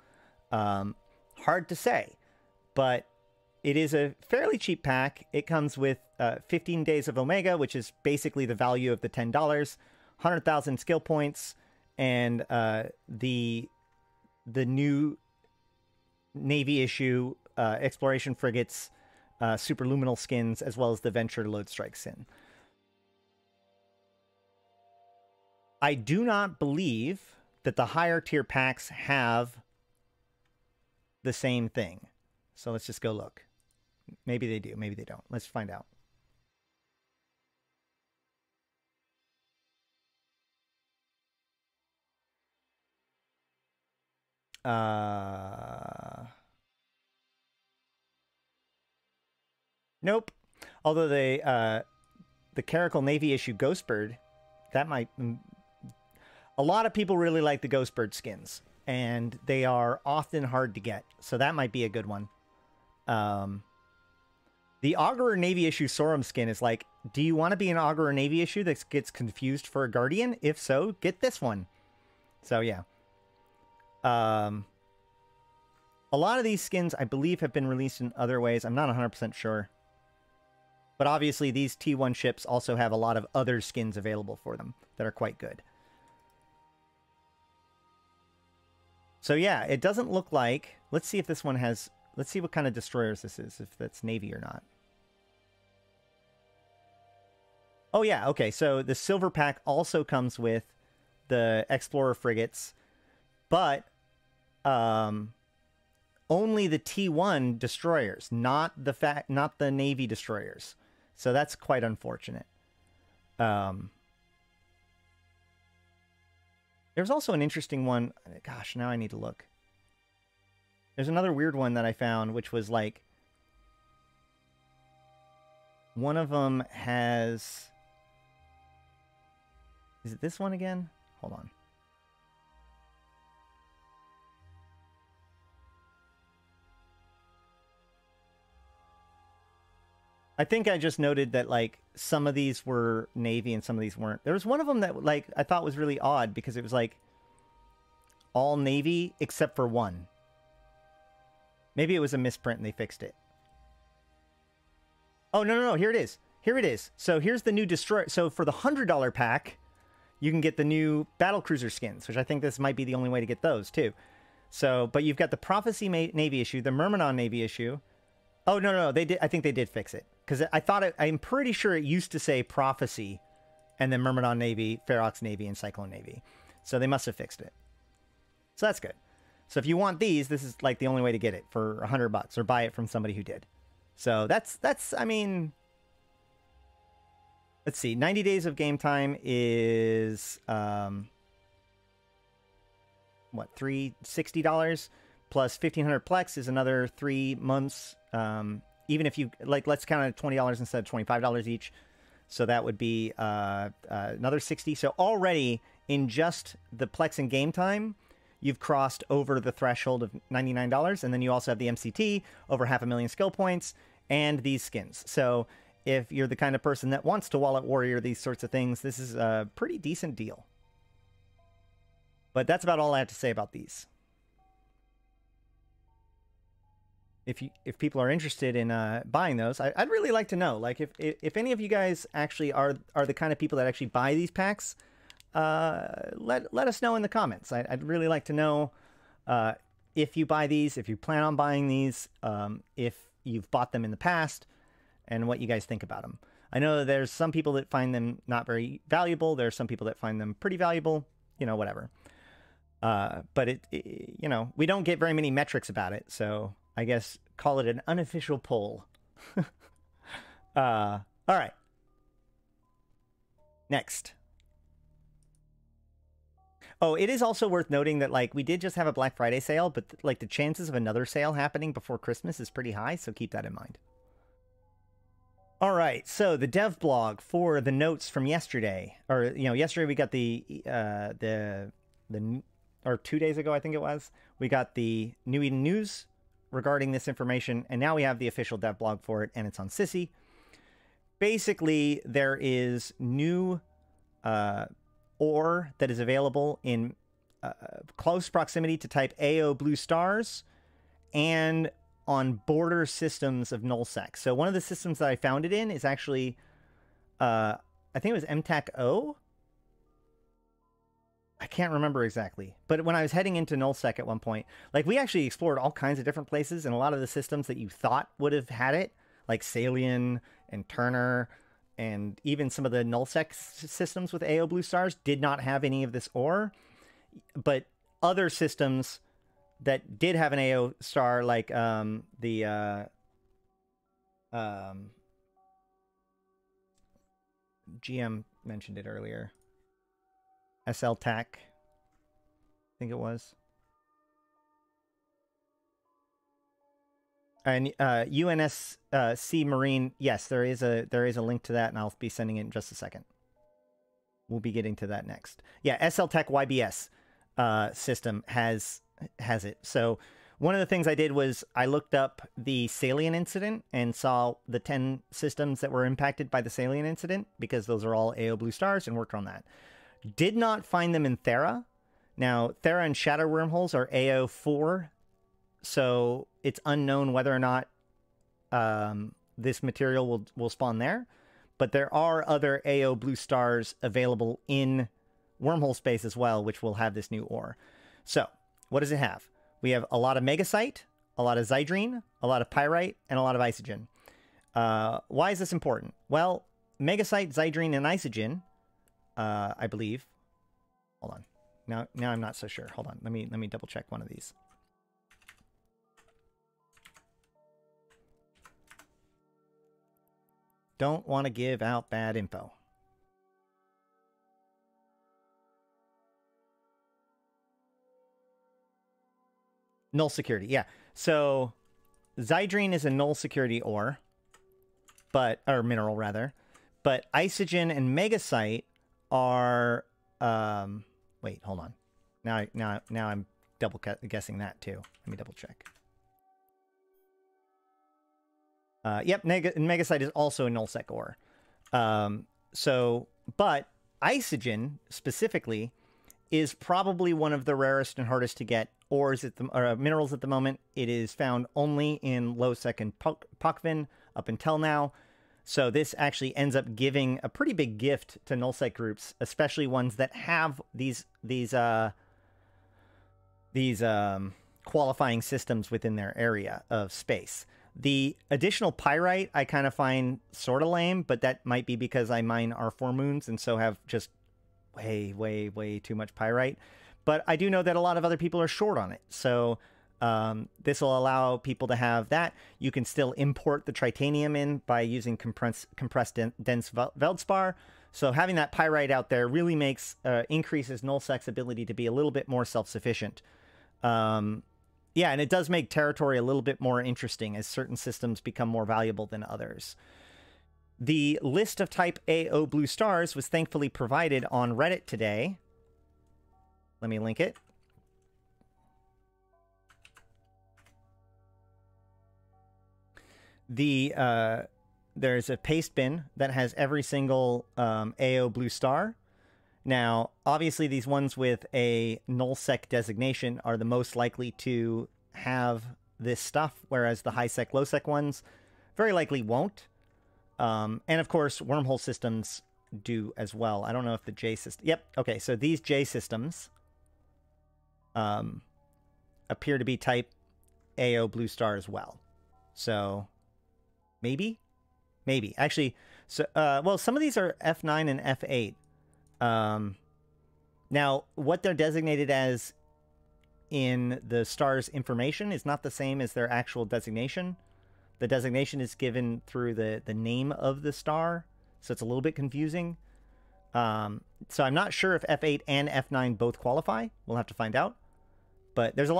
Hard to say, but it is a fairly cheap pack. It comes with 15 days of Omega, which is basically the value of the $10, 100,000 skill points, and the new Navy issue exploration frigates, superluminal skins, as well as the Venture Load Strike skin. I do not believe that the higher tier packs have the same thing. So let's just go look. Maybe they do, maybe they don't. Let's find out. Nope. Although the Caracal Navy issue Ghostbird, that might... A lot of people really like the Ghostbird skins, and they are often hard to get, so that might be a good one. The Augurer Navy issue Sorum skin is like, do you want to be an Augurer Navy issue that gets confused for a Guardian? If so, get this one. So yeah. A lot of these skins, I believe, have been released in other ways. I'm not 100% sure. But obviously, these T1 ships also have a lot of other skins available for them that are quite good. So yeah, it doesn't look like... Let's see if this one has... Let's see what kind of destroyers this is, if that's Navy or not. Oh yeah, okay, so the silver pack also comes with the Explorer frigates, but only the T1 destroyers, not the Navy destroyers. So that's quite unfortunate. There's also an interesting one. Gosh, now I need to look. There's another weird one that I found, which was like... One of them has... Is it this one again? Hold on. I think I just noted that, like, some of these were Navy and some of these weren't. There was one of them that, like, I thought was really odd because it was, like, all Navy except for one. Maybe it was a misprint and they fixed it. Oh, no. Here it is. Here it is. So here's the new destroyer. So for the $100 pack, you can get the new battlecruiser skins, which I think this might be the only way to get those, too. So, but you've got the Prophecy Navy issue, the Myrmidon Navy issue. Oh, no. They did. I think they did fix it. Because I thought I'm pretty sure it used to say Prophecy and then Myrmidon Navy, Ferox Navy, and Cyclone Navy. So they must have fixed it. So that's good. So if you want these, this is like the only way to get it for $100 or buy it from somebody who did. So that's I mean, let's see. 90 days of game time is what, $360 plus 1,500 Plex is another 3 months. Even if you, like, let's count it $20 instead of $25 each. So that would be another 60. So already in just the Plex and game time, you've crossed over the threshold of $99. And then you also have the MCT, over 500,000 skill points, and these skins. So if you're the kind of person that wants to Wallet Warrior these sorts of things, this is a pretty decent deal. But that's about all I have to say about these. If people are interested in buying those, I'd really like to know. Like, if any of you guys actually are the kind of people that actually buy these packs, let us know in the comments. I'd really like to know if you buy these, if you plan on buying these, if you've bought them in the past, and what you guys think about them. I know there's some people that find them not very valuable. There's some people that find them pretty valuable. You know, whatever. But you know, we don't get very many metrics about it, so I guess call it an unofficial poll. All right. Next. Oh, it is also worth noting that, like, we did just have a Black Friday sale, but like the chances of another sale happening before Christmas is pretty high, so keep that in mind. All right, so the dev blog for the notes from yesterday, or, you know, yesterday we got or 2 days ago, I think it was, we got the New Eden news regarding this information, and now we have the official dev blog for it, and it's on Sissy. Basically, there is new ore that is available in close proximity to type AO blue stars and on border systems of nullsec. So one of the systems that I found it in is actually, I think it was MTAC-O. I can't remember exactly. But when I was heading into nullsec at one point, like we actually explored all kinds of different places, and a lot of the systems that you thought would have had it, like Salian and Turner, and even some of the nullsec systems with AO blue stars did not have any of this ore. But other systems that did have an AO star, like GM mentioned it earlier. SL Tech, I think it was. And UNSC Marine, yes, there is a link to that, and I'll be sending it in just a second. We'll be getting to that next. Yeah, SL Tech YBS system has it. So one of the things I did was I looked up the Salian incident and saw the 10 systems that were impacted by the Salian incident, because those are all AO blue stars, and worked on that. Did not find them in Thera. Now, Thera and Shadow Wormholes are AO4, so it's unknown whether or not this material will spawn there. But there are other AO blue stars available in wormhole space as well, which will have this new ore. So, what does it have? We have a lot of Megasite, a lot of Zydrine, a lot of Pyrite, and a lot of Isogen. Why is this important? Well, Megasite, Zydrine, and Isogen, I believe. Hold on. Now I'm not so sure. Hold on. Let me double check one of these. Don't want to give out bad info. Null security, yeah. So Zydrine is a null security ore, or mineral rather. But Isogen and Megasite are wait, hold on. Now I'm double guessing that too. Let me double check. Yep, Megasite is also a nullsec ore. But Isogen specifically is probably one of the rarest and hardest to get ores or minerals at the moment. It is found only in low-sec and Pokvin up until now. So this actually ends up giving a pretty big gift to nullsec groups, especially ones that have these qualifying systems within their area of space. The additional Pyrite I kind of find sort of lame, but that might be because I mine R4 moons and so have just way too much Pyrite. But I do know that a lot of other people are short on it. So this will allow people to have that. You can still import the Tritanium in by using compressed dense Veldspar. So having that Pyrite out there really increases nullsec's ability to be a little bit more self-sufficient. Yeah, and it does make territory a little bit more interesting as certain systems become more valuable than others. The list of type AO blue stars was thankfully provided on Reddit today. Let me link it. There's a paste bin that has every single AO blue star. Now, obviously, these ones with a nullsec designation are the most likely to have this stuff, whereas the high-sec, low-sec ones very likely won't. And, of course, wormhole systems do as well. I don't know if the J system... Yep, okay, so these J systems appear to be type AO blue star as well. So, maybe? Maybe. Actually, so well, some of these are F9 and F8. Now, what they're designated as in the star's information is not the same as their actual designation. The designation is given through the name of the star, so it's a little bit confusing. So I'm not sure if F8 and F9 both qualify. We'll have to find out. But there's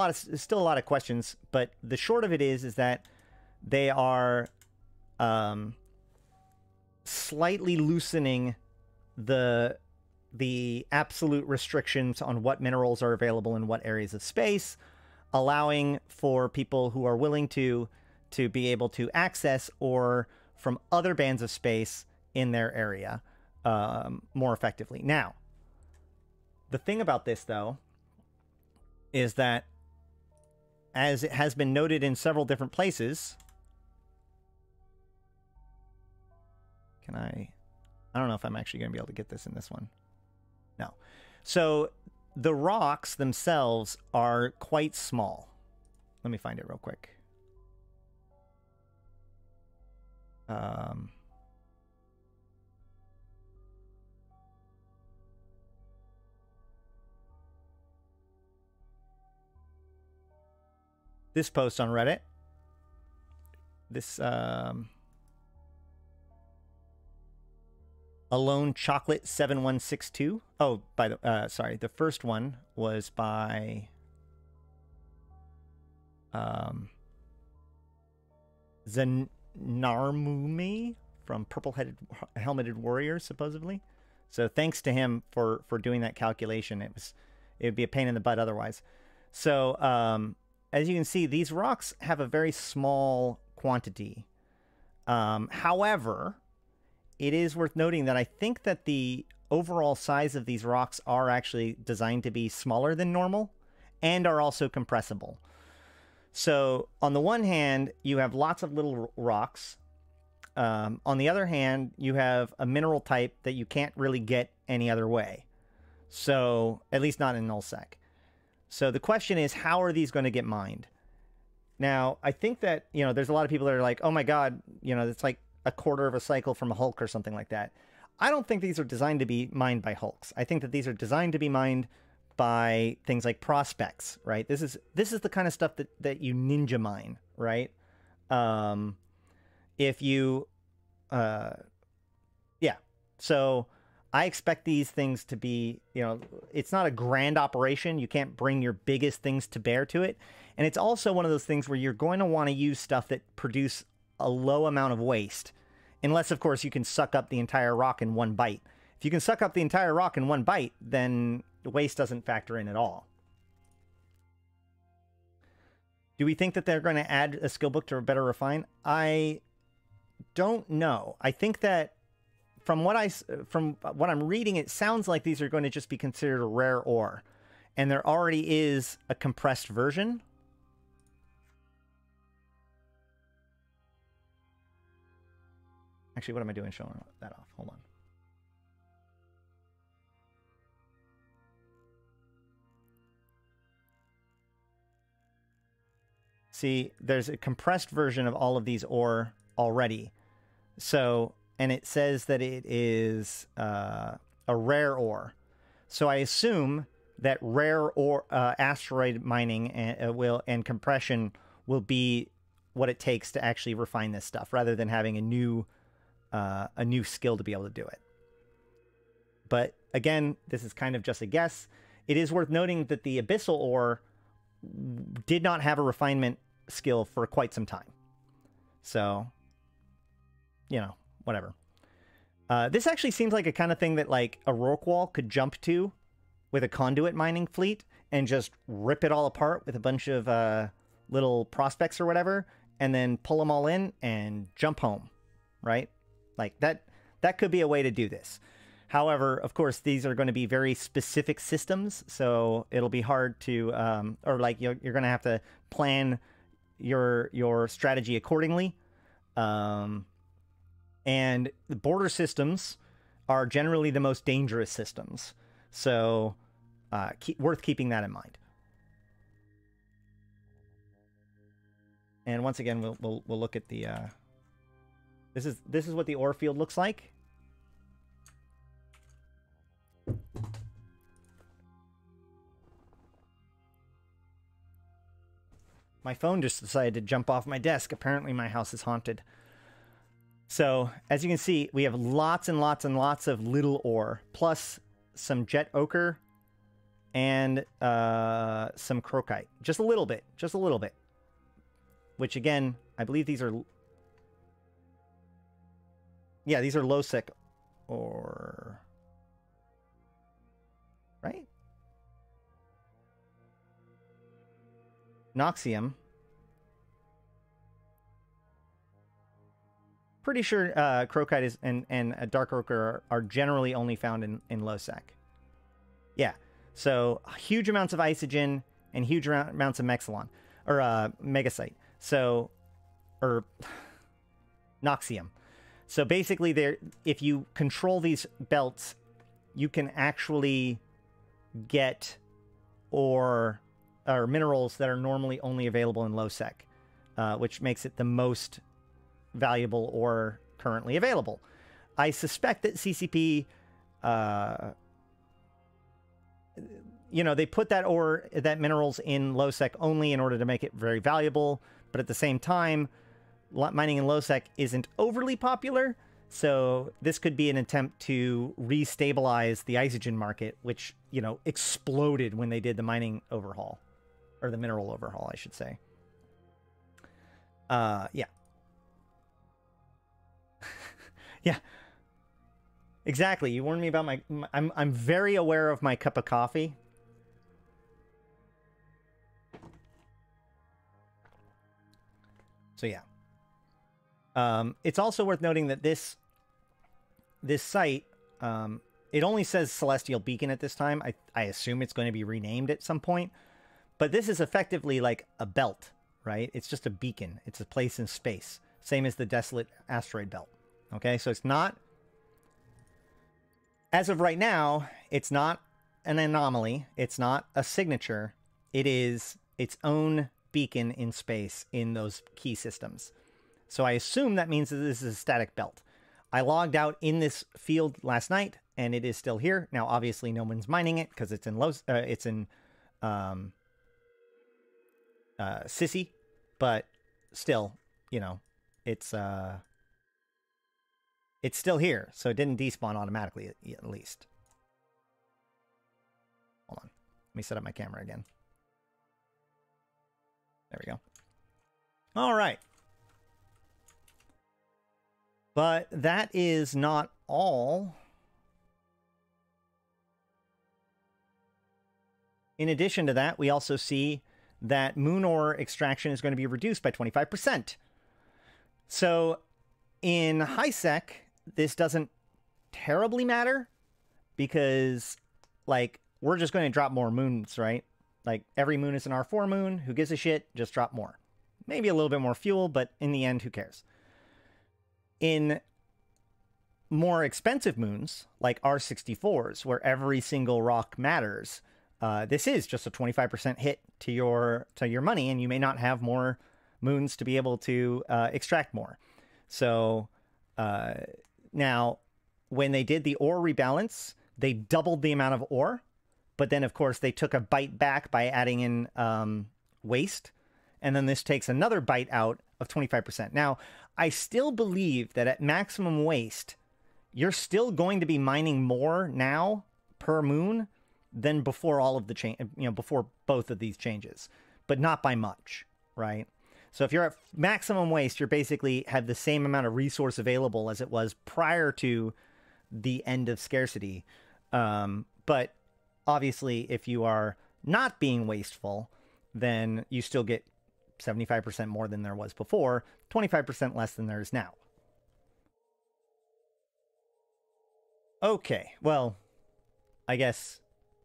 still a lot of questions. But the short of it is that they are slightly loosening the absolute restrictions on what minerals are available in what areas of space, allowing for people who are willing to be able to access ore from other bands of space in their area more effectively. Now, the thing about this, though, is that, as it has been noted in several different places, I don't know if I'm actually going to be able to get this in this one. No. So the rocks themselves are quite small. Let me find it real quick. This post on Reddit. This Alone Chocolate 7162. Oh, by the sorry, the first one was by Zanarmumi from Purple Helmeted Warrior, supposedly. So thanks to him for doing that calculation. It would be a pain in the butt otherwise. So as you can see, these rocks have a very small quantity. However, it is worth noting that I think that the overall size of these rocks are actually designed to be smaller than normal and are also compressible. So on the one hand, you have lots of little rocks. On the other hand, you have a mineral type that you can't really get any other way. So, at least not in nullsec. So the question is, how are these going to get mined? Now, I think that, there's a lot of people that are like, oh my God, it's like a quarter of a cycle from a Hulk or something like that. I don't think these are designed to be mined by Hulks. I think that these are designed to be mined by things like prospects, right? This is the kind of stuff that you ninja mine, right? If you, yeah. So I expect these things to be, it's not a grand operation. You can't bring your biggest things to bear to it. And it's also one of those things where you're going to want to use stuff that produce a low amount of waste. Unless, of course, you can suck up the entire rock in one bite. If you can suck up the entire rock in one bite, then the waste doesn't factor in at all. Do we think that they're going to add a skill book to better refine? I don't know. I think that from what I'm reading, it sounds like these are going to just be considered a rare ore. And there already is a compressed version. Actually, what am I doing showing that off? Hold on. See, there's a compressed version of all of these ore already. So, and it says that it is a rare ore. So I assume that rare ore asteroid mining and compression will be what it takes to actually refine this stuff, rather than having a new skill to be able to do it. But again, this is kind of just a guess. It is worth noting that the abyssal ore did not have a refinement skill for quite some time. So, whatever. This actually seems like a kind of thing that like a Rorqual could jump to with a conduit mining fleet and just rip it all apart with a bunch of little prospects or whatever, and then pull them all in and jump home, right? Like that could be a way to do this. However, of course, these are going to be very specific systems, so it'll be hard to, or like you're going to have to plan your strategy accordingly. And the border systems are generally the most dangerous systems, so worth keeping that in mind. And once again, we'll look at the. This is what the ore field looks like. My phone just decided to jump off my desk. Apparently my house is haunted. So, as you can see, we have lots and lots and lots of little ore, plus some jet ochre and some crocite. Just a little bit. Which, again, I believe these are... Yeah, these are low-sec ore. Right? Noxium. Pretty sure crocite is and dark ochre are generally only found in low-sec. Yeah, so huge amounts of isogen and huge amounts of Mexilon, or Megasite. So, or Noxium. So basically, if you control these belts, you can actually get ore or minerals that are normally only available in low sec, which makes it the most valuable ore currently available. I suspect that CCP, they put that minerals in low sec only in order to make it very valuable, but at the same time, mining in low sec isn't overly popular, so this could be an attempt to restabilize the isogen market, which, exploded when they did the mining overhaul, or the mineral overhaul, I should say. Yeah. Yeah. Exactly. You warned me about I'm very aware of my cup of coffee. So yeah. It's also worth noting that this site, it only says Celestial Beacon at this time. I assume it's going to be renamed at some point. But this is effectively like a belt, right? It's just a beacon. It's a place in space. Same as the Desolate Asteroid Belt. Okay, so it's not... As of right now, it's not an anomaly. It's not a signature. It is its own beacon in space in those key systems. So I assume that means that this is a static belt. I logged out in this field last night, and it is still here. Now, obviously, no one's mining it because it's in Sissy, but still, it's still here, so it didn't despawn automatically, at least. Hold on. Let me set up my camera again. There we go. All right. But that is not all. In addition to that, we also see that moon ore extraction is going to be reduced by 25%. So in high sec, this doesn't terribly matter because, we're just going to drop more moons, right? Every moon is an R4 moon. Who gives a shit? Just drop more. Maybe a little bit more fuel, but in the end, who cares? In more expensive moons, like R64s, where every single rock matters, this is just a 25% hit to your money, and you may not have more moons to be able to extract more. So now, when they did the ore rebalance, they doubled the amount of ore, but then, of course, they took a bite back by adding in waste, and then this takes another bite out of 25%. Now, I still believe that at maximum waste, you're still going to be mining more now per moon than before all of the before both of these changes, but not by much, right? So if you're at maximum waste, you're basically have the same amount of resource available as it was prior to the end of scarcity. But obviously, if you are not being wasteful, then you still get 75% more than there was before, 25% less than there is now. Okay, well, I guess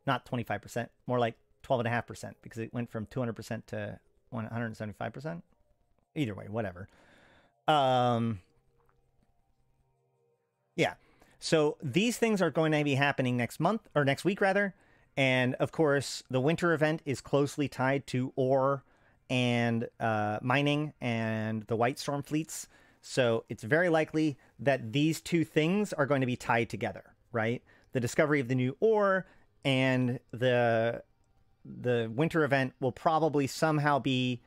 not 25%, more like 12.5%, because it went from 200% to 175%. Either way, whatever. Yeah. So these things are going to be happening next month, or next week rather. And of course, the winter event is closely tied to ore and mining and the White Storm fleets. So it's very likely that these two things are going to be tied together, right? The discovery of the new ore and the winter event will probably somehow be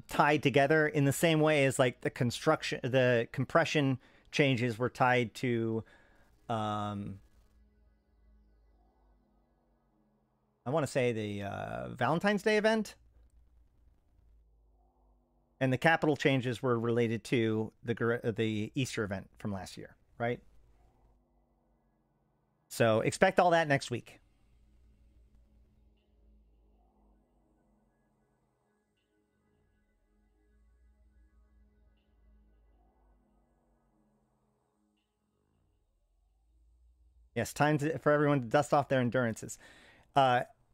tied together in the same way as the compression changes were tied to I want to say the Valentine's Day event, and the capital changes were related to the Easter event from last year, right? So expect all that next week. Yes, time for everyone to dust off their endurances.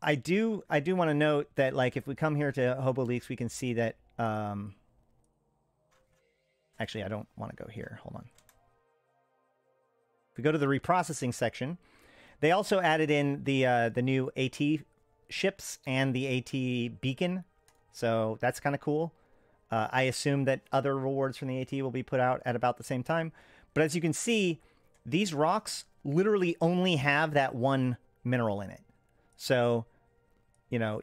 I do want to note that, like, if we come here to Hobo Leaks, we can see that. Actually, I don't want to go here. Hold on. If we go to the reprocessing section, they also added in the new AT ships and the AT beacon, so that's kind of cool. I assume that other rewards from the AT will be put out at about the same time. But as you can see, these rocks literally only have that one mineral in it. So, you know,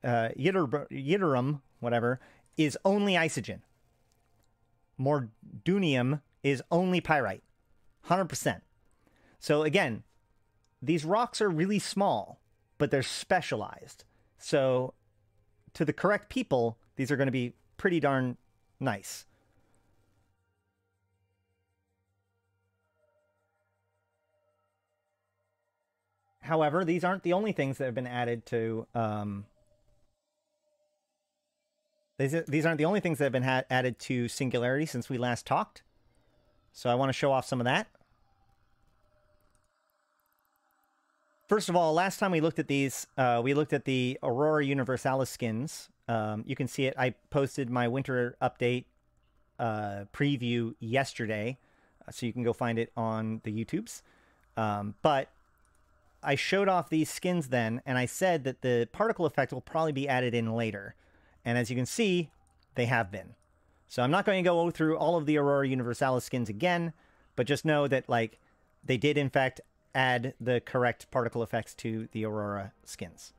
ytterbium, whatever, is only isogen. Mordunium is only pyrite. 100%. So again, these rocks are really small, but they're specialized. So to the correct people, these are going to be pretty darn nice. However, these aren't the only things that have been added to... These aren't the only things that have been added to Singularity since we last talked. So I want to show off some of that. First of all, last time we looked at these, we looked at the Aurora Universalis skins. You can see it. I posted my winter update preview yesterday, so you can go find it on the YouTubes. But I showed off these skins then, and I said that the particle effect will probably be added in later. And as you can see, they have been. So I'm not going to go through all of the Aurora Universalis skins again, but just know that, like, they did in fact add the correct particle effects to the Aurora skins.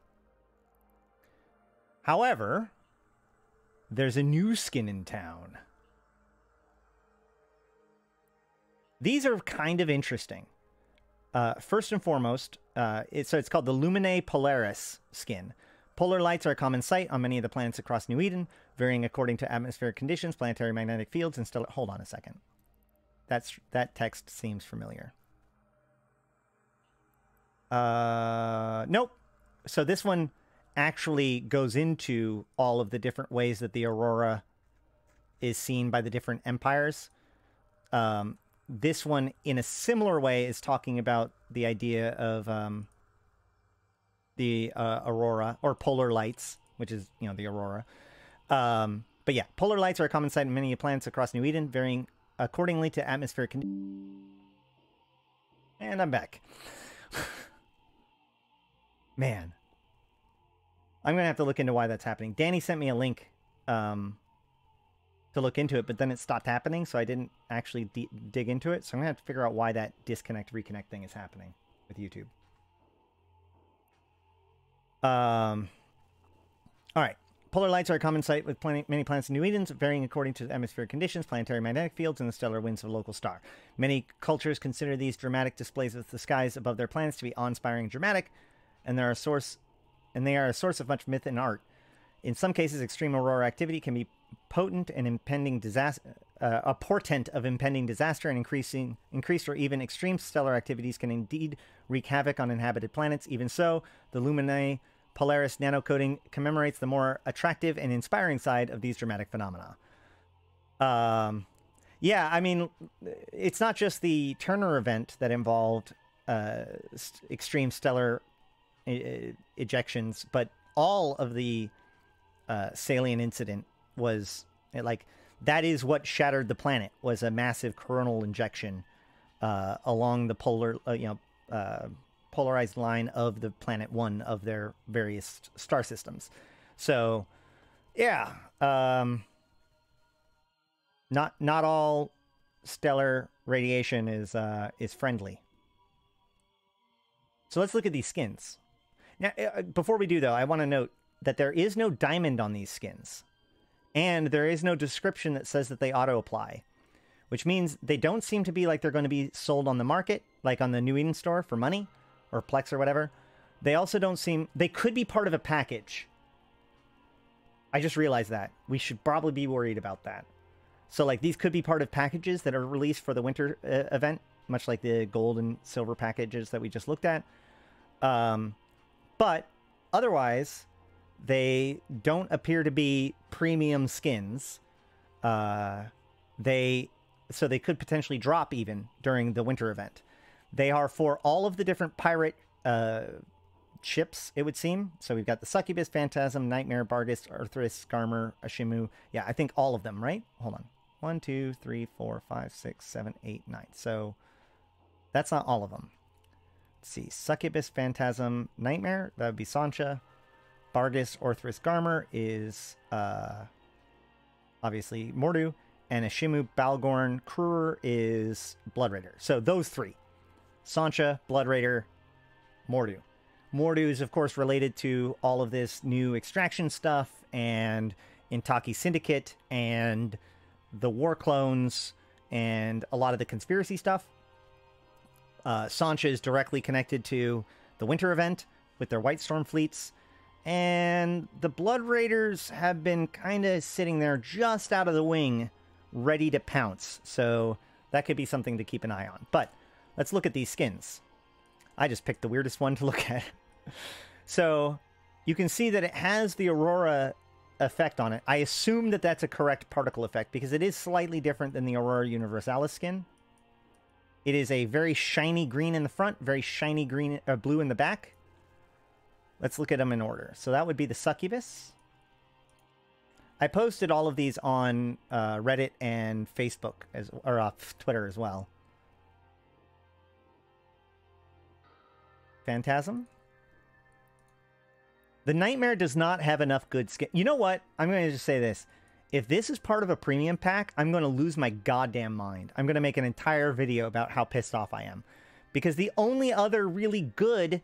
However, there's a new skin in town. These are kind of interesting. First and foremost, it's called the Luminae Polaris skin. Polar lights are a common sight on many of the planets across New Eden, varying according to atmospheric conditions, planetary magnetic fields, and stellar... Hold on a second. That text seems familiar. Nope. So this one actually goes into all of the different ways that the aurora is seen by the different empires. This one, in a similar way, is talking about the idea of the aurora, or polar lights, which is, you know, the aurora. But yeah, polar lights are a common sight in many planets across New Eden, varying accordingly to atmospheric conditions. And I'm back. Man. I'm going to have to look into why that's happening. Danny sent me a link to look into it, but then it stopped happening, so I didn't actually dig into it. So I'm going to have to figure out why that disconnect, reconnect thing is happening with YouTube. All right. Polar lights are a common sight with many planets in New Eden, varying according to atmospheric conditions, planetary magnetic fields, and the stellar winds of a local star. Many cultures consider these dramatic displays of the skies above their planets to be awe-inspiring and dramatic, and they are a source of much myth and art. In some cases, extreme aurora activity can be potent and impending disaster, a portent of impending disaster, and increased or even extreme stellar activities can indeed wreak havoc on inhabited planets. Even so, the Luminae Polaris nanocoating commemorates the more attractive and inspiring side of these dramatic phenomena. Yeah, I mean, it's not just the Turner event that involved extreme stellar ejections, but all of the Salian incident was, like, that is what shattered the planet, was a massive coronal injection along the polar, polarized line of the planet one of their various star systems. So, yeah, not all stellar radiation is friendly. So let's look at these skins. Now, before we do, though, I want to note that there is no diamond on these skins, and there is no description that says that they auto-apply, which means they don't seem to be like they're going to be sold on the market, like on the New Eden store for money, or Plex or whatever. They also don't seem... They could be part of a package. I just realized that. We should probably be worried about that. So, like, these could be part of packages that are released for the winter event, much like the gold and silver packages that we just looked at. But otherwise, they don't appear to be premium skins. So they could potentially drop even during the winter event. They are for all of the different pirate ships, it would seem. So we've got the Succubus, Phantasm, Nightmare, Barghest, Arthris, Garmer, Ashimu. Yeah, I think all of them, right? Hold on. 1, 2, 3, 4, 5, 6, 7, 8, 9. So that's not all of them. Let's see. Succubus, Phantasm, Nightmare. That would be Sancha. Barghest, Arthris, Garmer is obviously Mordu. And Ashimu, Balgorn, Kruer is Blood Raider. So those three. Sancha, Blood Raider, Mordu. Mordu is, of course, related to all of this new extraction stuff and Intaki Syndicate and the War Clones and a lot of the conspiracy stuff. Sancha is directly connected to the Winter event with their White Storm fleets. And the Blood Raiders have been kind of sitting there just out of the wing, ready to pounce. So that could be something to keep an eye on. But let's look at these skins. I just picked the weirdest one to look at. So you can see that it has the Aurora effect on it. I assume that that's a correct particle effect because it is slightly different than the Aurora Universalis skin. It is a very shiny green in the front, very shiny green, blue in the back. Let's look at them in order. So that would be the Succubus. I posted all of these on Reddit and Facebook, or Twitter as well. Phantasm. The Nightmare does not have enough good skin. You know what? I'm going to just say this. If this is part of a premium pack, I'm going to lose my goddamn mind. I'm going to make an entire video about how pissed off I am. Because the only other really good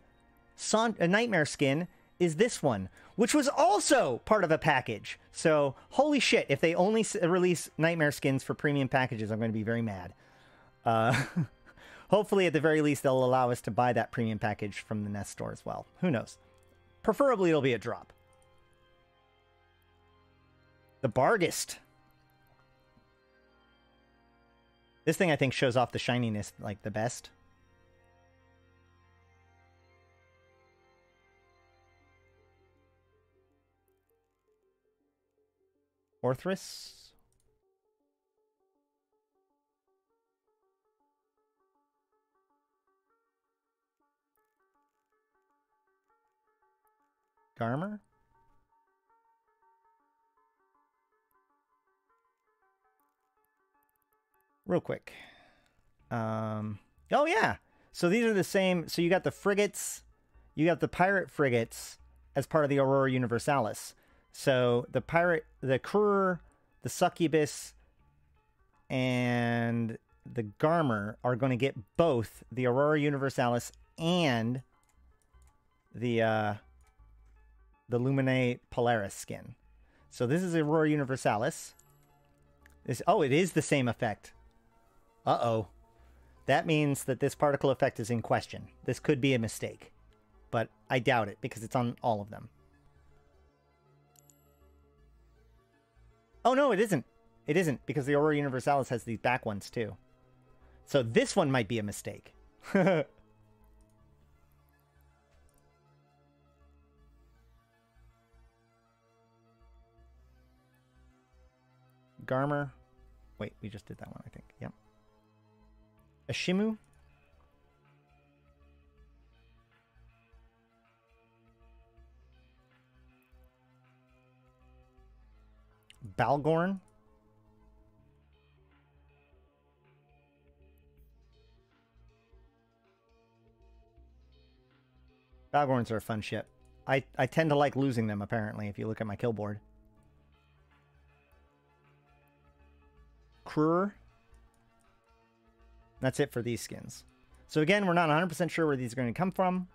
Nightmare skin is this one, which was also part of a package. So, holy shit, if they only release Nightmare skins for premium packages, I'm going to be very mad. Hopefully, at the very least, they'll allow us to buy that premium package from the Nest store as well. Who knows? Preferably, it'll be a drop. The Barghest. This thing, I think, shows off the shininess like the best. Arthris. Garmer. Real quick. Oh, yeah. So these are the same. So you got the frigates. You got the pirate frigates as part of the Aurora Universalis. So the pirate, the Kruer, the Succubus, and the Garmer are going to get both the Aurora Universalis and the Lumine Polaris skin. So this is Aurora Universalis. Oh, it is the same effect. Uh-oh. That means that this particle effect is in question. This could be a mistake. But I doubt it because it's on all of them. Oh, no, it isn't. It isn't because the Aurora Universalis has these back ones too. So this one might be a mistake. Garmer. Wait, we just did that one, I think. Yep. Ashimu. Balgorn. Balgorns are a fun ship. I tend to like losing them, apparently, if you look at my kill board. Kruer. That's it for these skins. So again, we're not 100% sure where these are going to come from,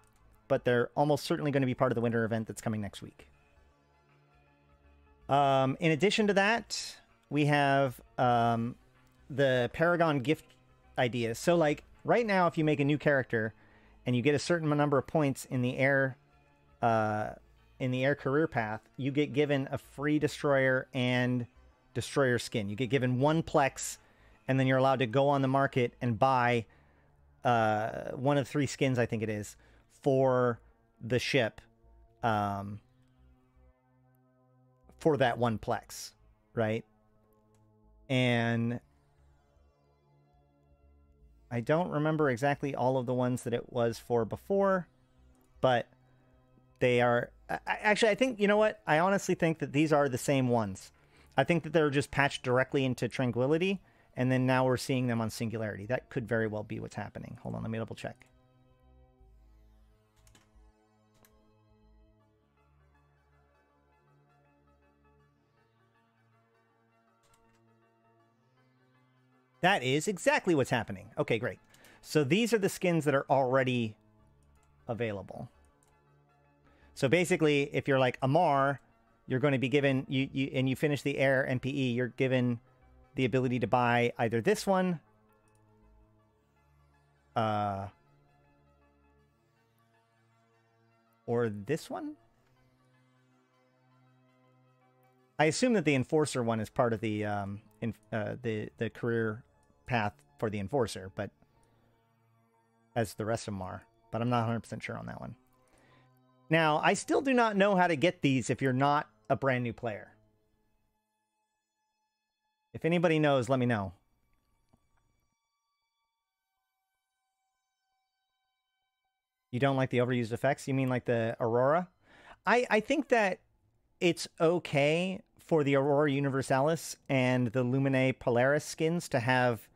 but they're almost certainly going to be part of the winter event that's coming next week. In addition to that, we have the Paragon gift ideas. So like right now, if you make a new character and you get a certain number of points in the air career path, you get given a free destroyer and destroyer skin. You get given one Plex, and then you're allowed to go on the market and buy one of 3 skins, I think it is, for the ship for that one Plex, right? And I don't remember exactly all of the ones that it was for before, but They are... Actually, I think, you know what? I honestly think that these are the same ones. I think that they're just patched directly into Tranquility, and then now we're seeing them on Singularity. That could very well be what's happening. Hold on, let me double check. That is exactly what's happening. Okay, great. So these are the skins that are already available. So basically, if you're like Amar, you're going to be given, and you finish the Air MPE, you're given the ability to buy either this one, or this one. I assume that the Enforcer one is part of the the career path for the Enforcer, but as the rest of them are. But I'm not 100% sure on that one. Now, I still do not know how to get these if you're not a brand new player. If anybody knows, let me know. You don't like the overused effects? You mean like the Aurora? I think that it's okay for the Aurora Universalis and the Lumine Polaris skins to have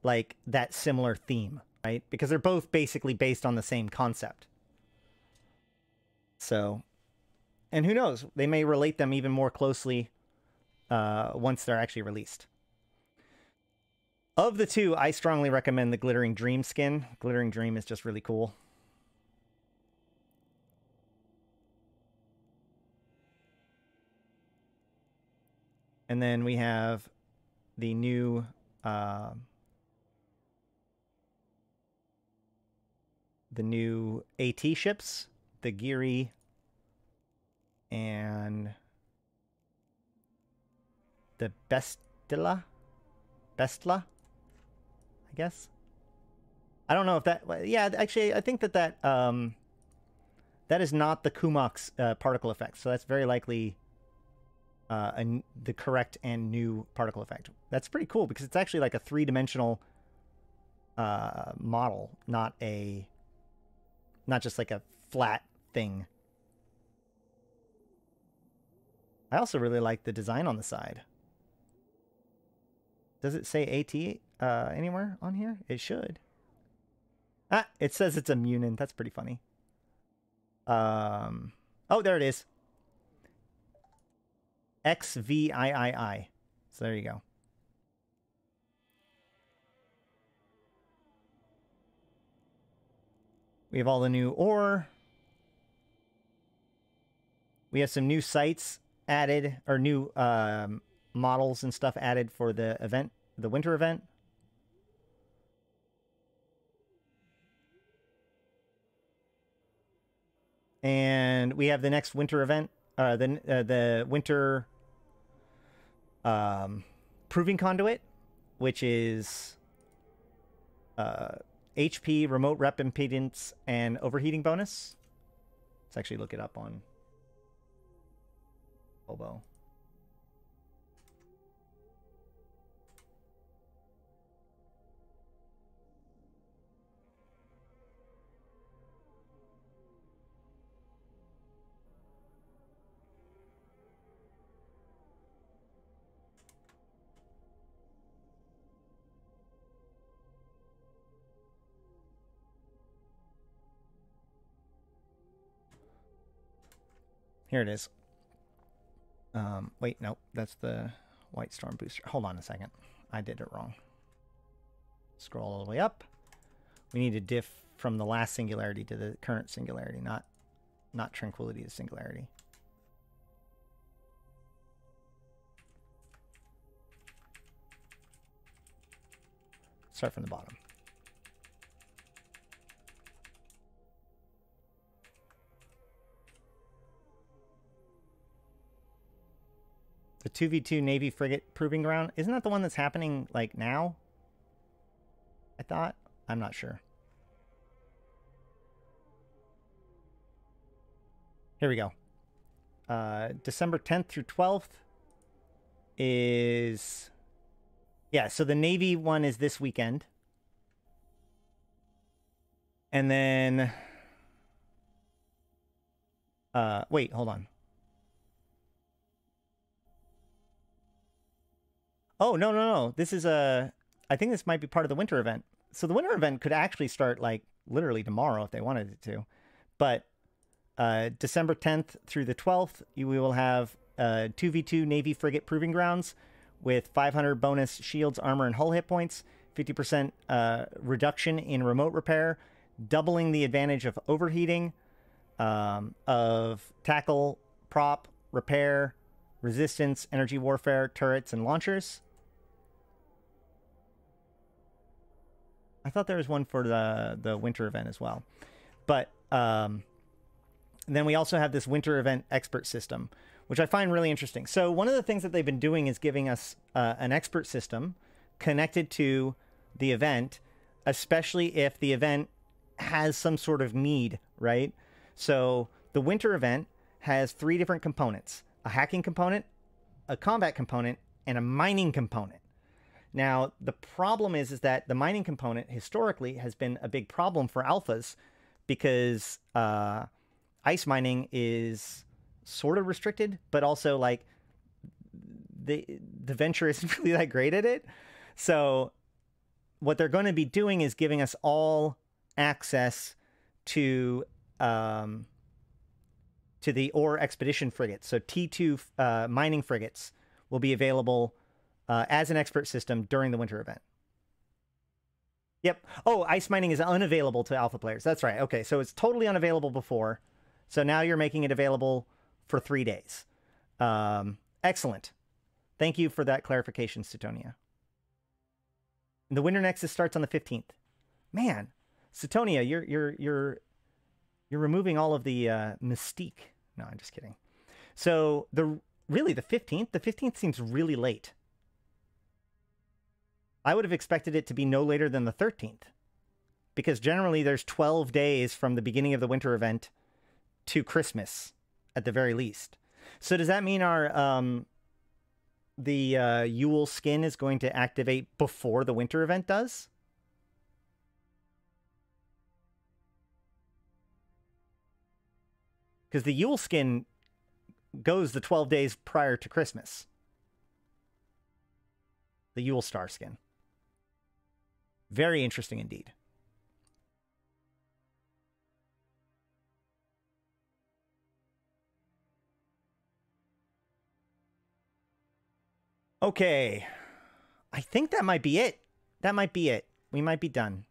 like that similar theme, right? Because they're both basically based on the same concept. So, and who knows? They may relate them even more closely once they're actually released. Of the two, I strongly recommend the Glittering Dream skin. Glittering Dream is just really cool. And then we have the new AT ships, the Geary and the Bestla, I guess. I don't know if that, yeah, actually, I think that that is not the Kumok's particle effect, so that's very likely the correct and new particle effect. That's pretty cool because it's actually like a three-dimensional model, not just like a flat thing. I also really like the design on the side. Does it say AT anywhere on here? It should. Ah, it says it's a Munin. That's pretty funny. Oh, there it is. XVIII. So there you go. We have all the new ore. We have some new sites added, or new models and stuff added for the event, the winter event. And we have the next winter event, the winter proving conduit, which is HP, remote rep impedance, and overheating bonus. Let's actually look it up on Oboe. Here it is. Wait, nope, that's the White Storm booster. Hold on a second. I did it wrong. Scroll all the way up. We need to diff from the last singularity to the current singularity, not Tranquility to Singularity. Start from the bottom. The 2v2 Navy frigate proving ground. Isn't that the one that's happening, like, now? I thought. I'm not sure. Here we go. December 10th through 12th is... Yeah, so the Navy one is this weekend. And then... Wait, hold on. Oh, no, no, no. This is I think this might be part of the winter event. So the winter event could actually start like literally tomorrow if they wanted it to. But December 10th through the 12th, we will have 2v2 Navy Frigate Proving Grounds with 500 bonus shields, armor, and hull hit points, 50% reduction in remote repair, doubling the advantage of overheating, of tackle, prop, repair, resistance, energy warfare, turrets, and launchers. I thought there was one for the winter event as well. But then we also have this winter event expert system, which I find really interesting. So one of the things that they've been doing is giving us an expert system connected to the event, especially if the event has some sort of need, right? So the winter event has 3 different components: a hacking component, a combat component, and a mining component. Now, the problem is that the mining component historically has been a big problem for alphas because ice mining is sort of restricted, but also like the venture isn't really that great at it. So what they're going to be doing is giving us all access to the ore expedition frigates. So T2 mining frigates will be available as an expert system during the winter event. Yep. Oh, ice mining is unavailable to alpha players. That's right. Okay, so it's totally unavailable before. So now you're making it available for 3 days. Excellent. Thank you for that clarification, Sutonia. The Winter Nexus starts on the 15th. Man, Sutonia, you're removing all of the mystique. No, I'm just kidding. So the 15th? The 15th seems really late. I would have expected it to be no later than the 13th, because generally there's 12 days from the beginning of the winter event to Christmas, at the very least. So does that mean our the Yule skin is going to activate before the winter event does? Because the Yule skin goes the 12 days prior to Christmas. The Yule Star skin. Very interesting indeed. Okay. I think that might be it. That might be it. We might be done.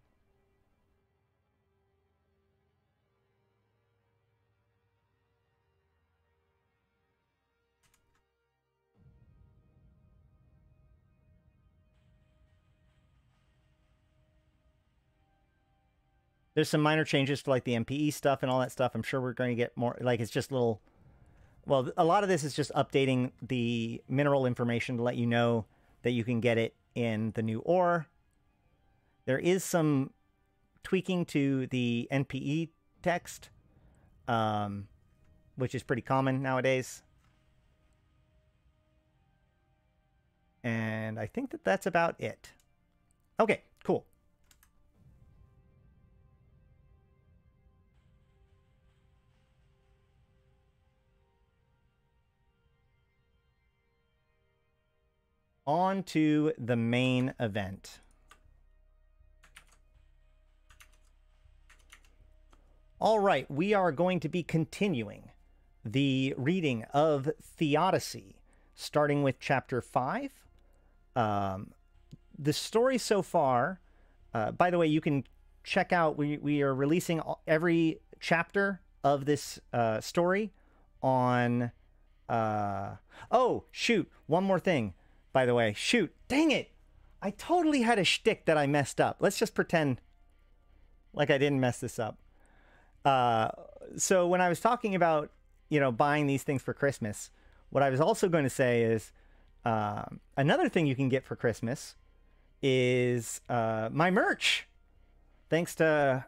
There's some minor changes for like the MPE stuff and all that stuff. I'm sure we're going to get more, like it's just little, well, a lot of this is just updating the mineral information to let you know that you can get it in the new ore. There is some tweaking to the NPE text, which is pretty common nowadays. And I think that that's about it. Okay, cool. On to the main event. All right, we are going to be continuing the reading of Theodicy, starting with chapter 5. The story so far, by the way, you can check out, we are releasing every chapter of this story on... oh, shoot, one more thing. By the way, shoot, dang it. I totally had a shtick that I messed up. Let's just pretend like I didn't mess this up. So when I was talking about, buying these things for Christmas, what I was also going to say is another thing you can get for Christmas is my merch. Thanks to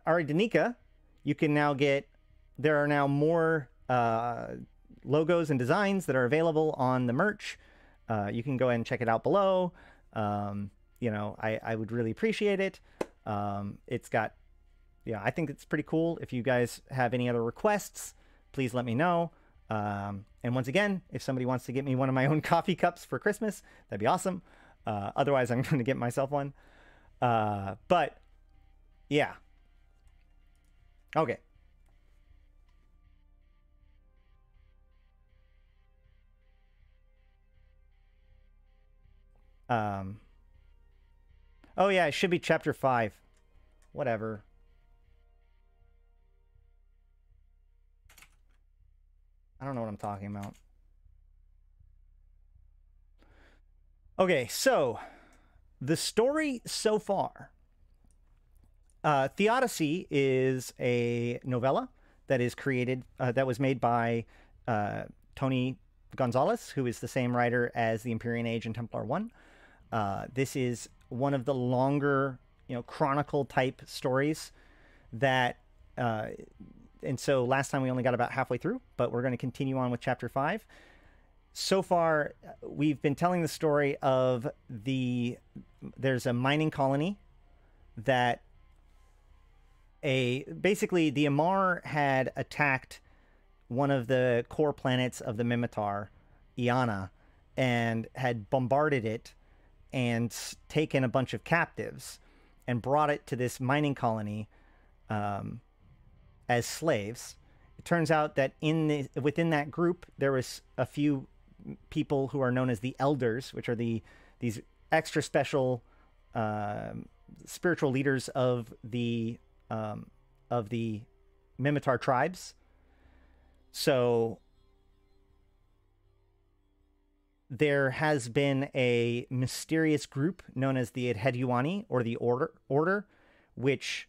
Ari Danica, you can now get, there are now more logos and designs that are available on the merch. You can go ahead and check it out below. I would really appreciate it. It's got, I think it's pretty cool. If you guys have any other requests, please let me know. And once again, if somebody wants to get me one of my own coffee cups for Christmas, that'd be awesome. Otherwise, I'm going to get myself one. But yeah. Okay. Oh yeah, it should be chapter 5. Whatever. I don't know what I'm talking about. Okay, so the story so far. Theodicy is a novella that is created, that was made by Tony Gonzalez, who is the same writer as The Empyrean Age and Templar 1. This is one of the longer, chronicle type stories that, and so last time we only got about halfway through, but we're going to continue on with chapter 5. So far, we've been telling the story of there's a mining colony that basically the Amar had attacked one of the core planets of the Mimitar, Iana, and had bombarded it and taken a bunch of captives and brought it to this mining colony as slaves. It turns out that within that group there was a few people who are known as the elders, which are these extra special spiritual leaders of the Mimitar tribes. So there has been a mysterious group known as the Adheduani, or the Order, which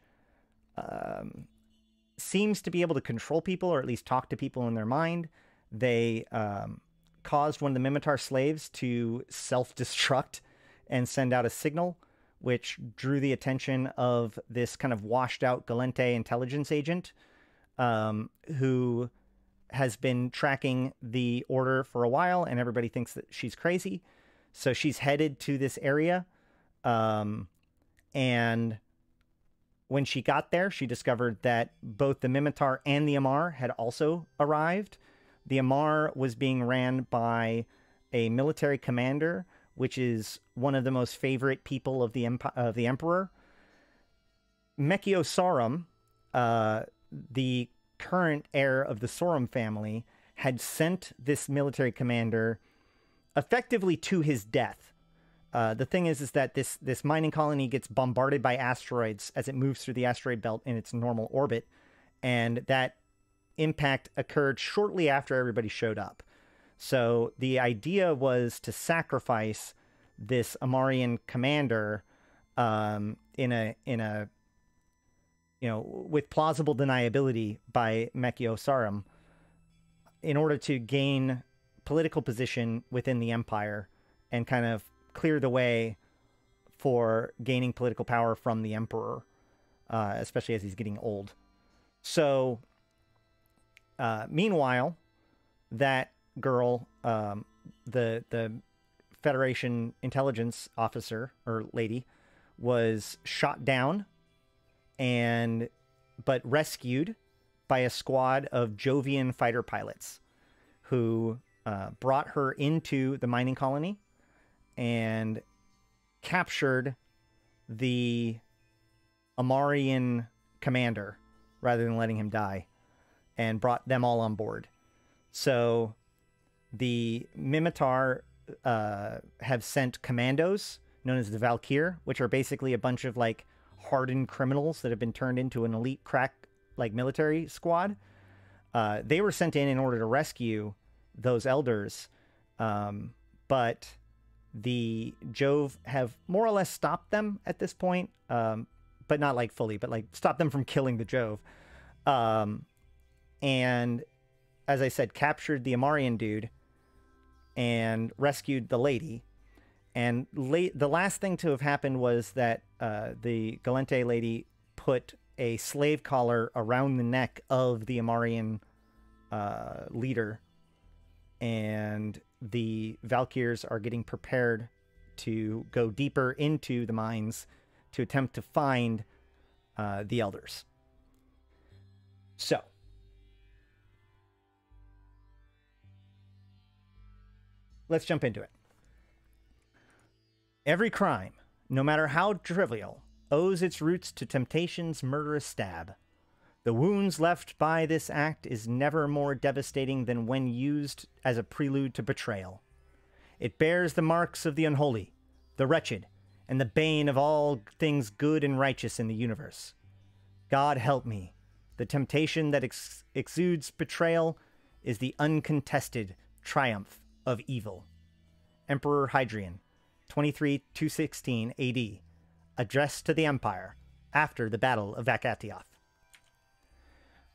seems to be able to control people, or at least talk to people in their mind. They caused one of the Mimitar slaves to self-destruct and send out a signal, which drew the attention of this kind of washed-out Galente intelligence agent who has been tracking the Order for a while, and everybody thinks that she's crazy. So she's headed to this area, and when she got there, she discovered that both the Mimitar and the Amar had also arrived. The Amar was being ran by a military commander, which is one of the most favorite people of the Emperor. Mechio Sorum, the current heir of the Sorum family, had sent this military commander effectively to his death. The thing is that this mining colony gets bombarded by asteroids as it moves through the asteroid belt in its normal orbit, and that impact occurred shortly after everybody showed up. So the idea was to sacrifice this Amarian commander in a with plausible deniability by Mechio Sorum in order to gain political position within the empire and kind of clear the way for gaining political power from the emperor, especially as he's getting old. So meanwhile, that girl, the Federation intelligence officer or lady, was shot down but rescued by a squad of Jovian fighter pilots who brought her into the mining colony and captured the Amarian commander rather than letting him die, and brought them all on board. So the Mimitar have sent commandos known as the Valkyr, which are basically a bunch of hardened criminals that have been turned into an elite crack military squad. They were sent in order to rescue those elders, but the Jove have more or less stopped them at this point, but not fully, but stopped them from killing the Jove. And as I said, captured the Amarian dude and rescued the lady. And the last thing to have happened was that the Galente lady put a slave collar around the neck of the Amarian leader, and the Valkyrs are getting prepared to go deeper into the mines to attempt to find the elders. So let's jump into it. Every crime, no matter how trivial, owes its roots to temptation's murderous stab. The wounds left by this act is never more devastating than when used as a prelude to betrayal. It bears the marks of the unholy, the wretched, and the bane of all things good and righteous in the universe. God help me. The temptation that exudes betrayal is the uncontested triumph of evil. Emperor Hadrian, 23-216 AD, addressed to the empire after the Battle of Vakatioth.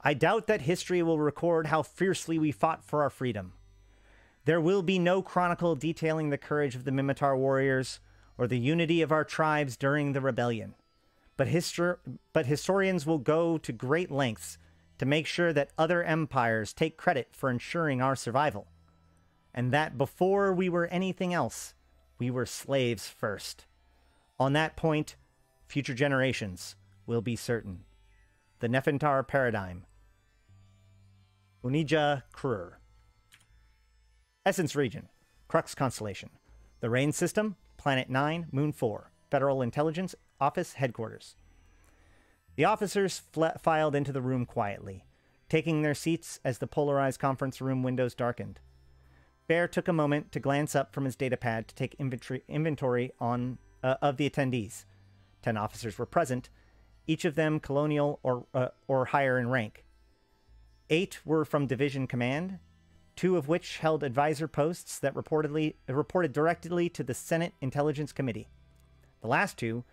I doubt that history will record how fiercely we fought for our freedom. There will be no chronicle detailing the courage of the Minotaur warriors or the unity of our tribes during the rebellion. But historians will go to great lengths to make sure that other empires take credit for ensuring our survival, and that before we were anything else, we were slaves first. On that point, future generations will be certain. The Nefintar Paradigm. Unija Krur. Essence Region. Crux Constellation. The Rain System. Planet 9, Moon 4. Federal Intelligence Office Headquarters. The officers filed into the room quietly, taking their seats as the polarized conference room windows darkened. Bear took a moment to glance up from his datapad to take inventory of the attendees. 10 officers were present, each of them colonial or higher in rank. 8 were from Division Command, 2 of which held advisor posts that reported directly to the Senate Intelligence Committee. The last 2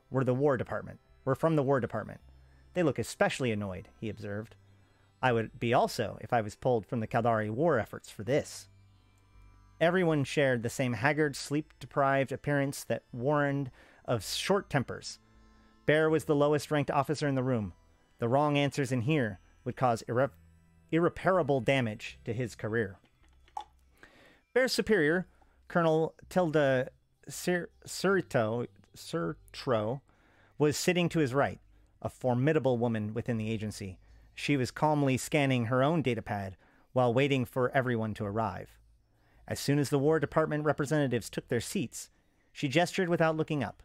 were from the War Department. They look especially annoyed, he observed. I would be also if I was pulled from the Caldari war efforts for this. Everyone shared the same haggard, sleep-deprived appearance that warned of short tempers. Bear was the lowest-ranked officer in the room. The wrong answers in here would cause irreparable damage to his career. Bear's superior, Colonel Tilda Sertro, was sitting to his right, a formidable woman within the agency. She was calmly scanning her own datapad while waiting for everyone to arrive. As soon as the War Department representatives took their seats, she gestured without looking up.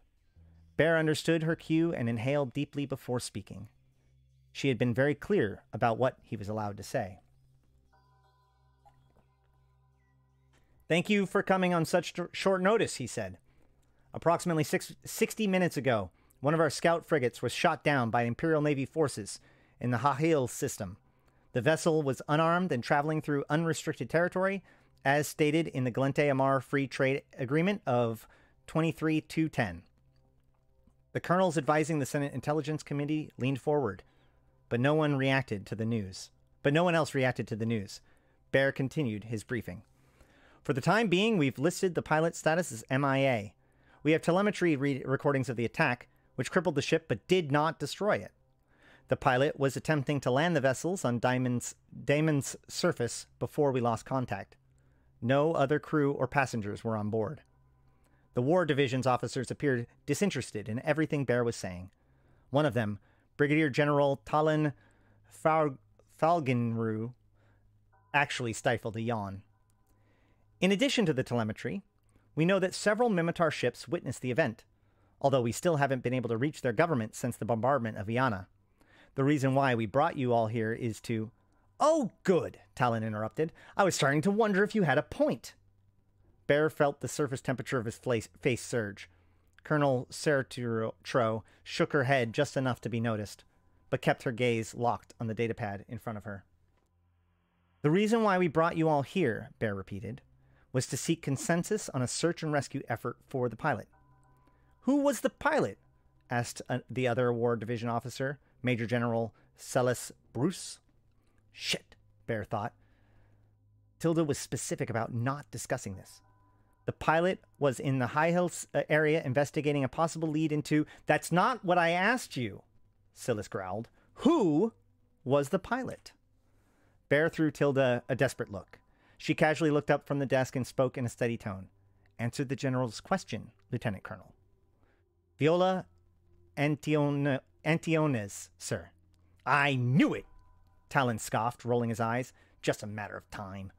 Bear understood her cue and inhaled deeply before speaking. She had been very clear about what he was allowed to say. Thank you for coming on such short notice, he said. Approximately 60 minutes ago, one of our scout frigates was shot down by Imperial Navy forces in the Hahil system. The vessel was unarmed and traveling through unrestricted territory, as stated in the Glente Amar Free Trade Agreement of 23-210. The colonels advising the Senate Intelligence Committee leaned forward, but no one else reacted to the news. Bear continued his briefing. For the time being, we've listed the pilot's status as MIA. We have telemetry recordings of the attack, which crippled the ship but did not destroy it. The pilot was attempting to land the vessels on Damon's surface before we lost contact. No other crew or passengers were on board. The War Division's officers appeared disinterested in everything Bear was saying. One of them, Brigadier General Talon Falgenru, actually stifled a yawn. In addition to the telemetry, we know that several Minotaur ships witnessed the event, although we still haven't been able to reach their government since the bombardment of Viana. The reason why we brought you all here is to... Oh, good, Talon interrupted. I was starting to wonder if you had a point. Bear felt the surface temperature of his face surge. Colonel Sertro shook her head just enough to be noticed, but kept her gaze locked on the datapad in front of her. The reason why we brought you all here, Bear repeated, was to seek consensus on a search and rescue effort for the pilot. Who was the pilot? Asked the other War Division officer, Major General Celis Bruce. Shit, Bear thought. Tilda was specific about not discussing this. The pilot was in the High Hills area investigating a possible lead into... That's not what I asked you, Silas growled. Who was the pilot? Bear threw Tilda a desperate look. She casually looked up from the desk and spoke in a steady tone. Answered the general's question, Lieutenant Colonel. Viola Antiones, sir. I knew it! Talon scoffed, rolling his eyes. Just a matter of time.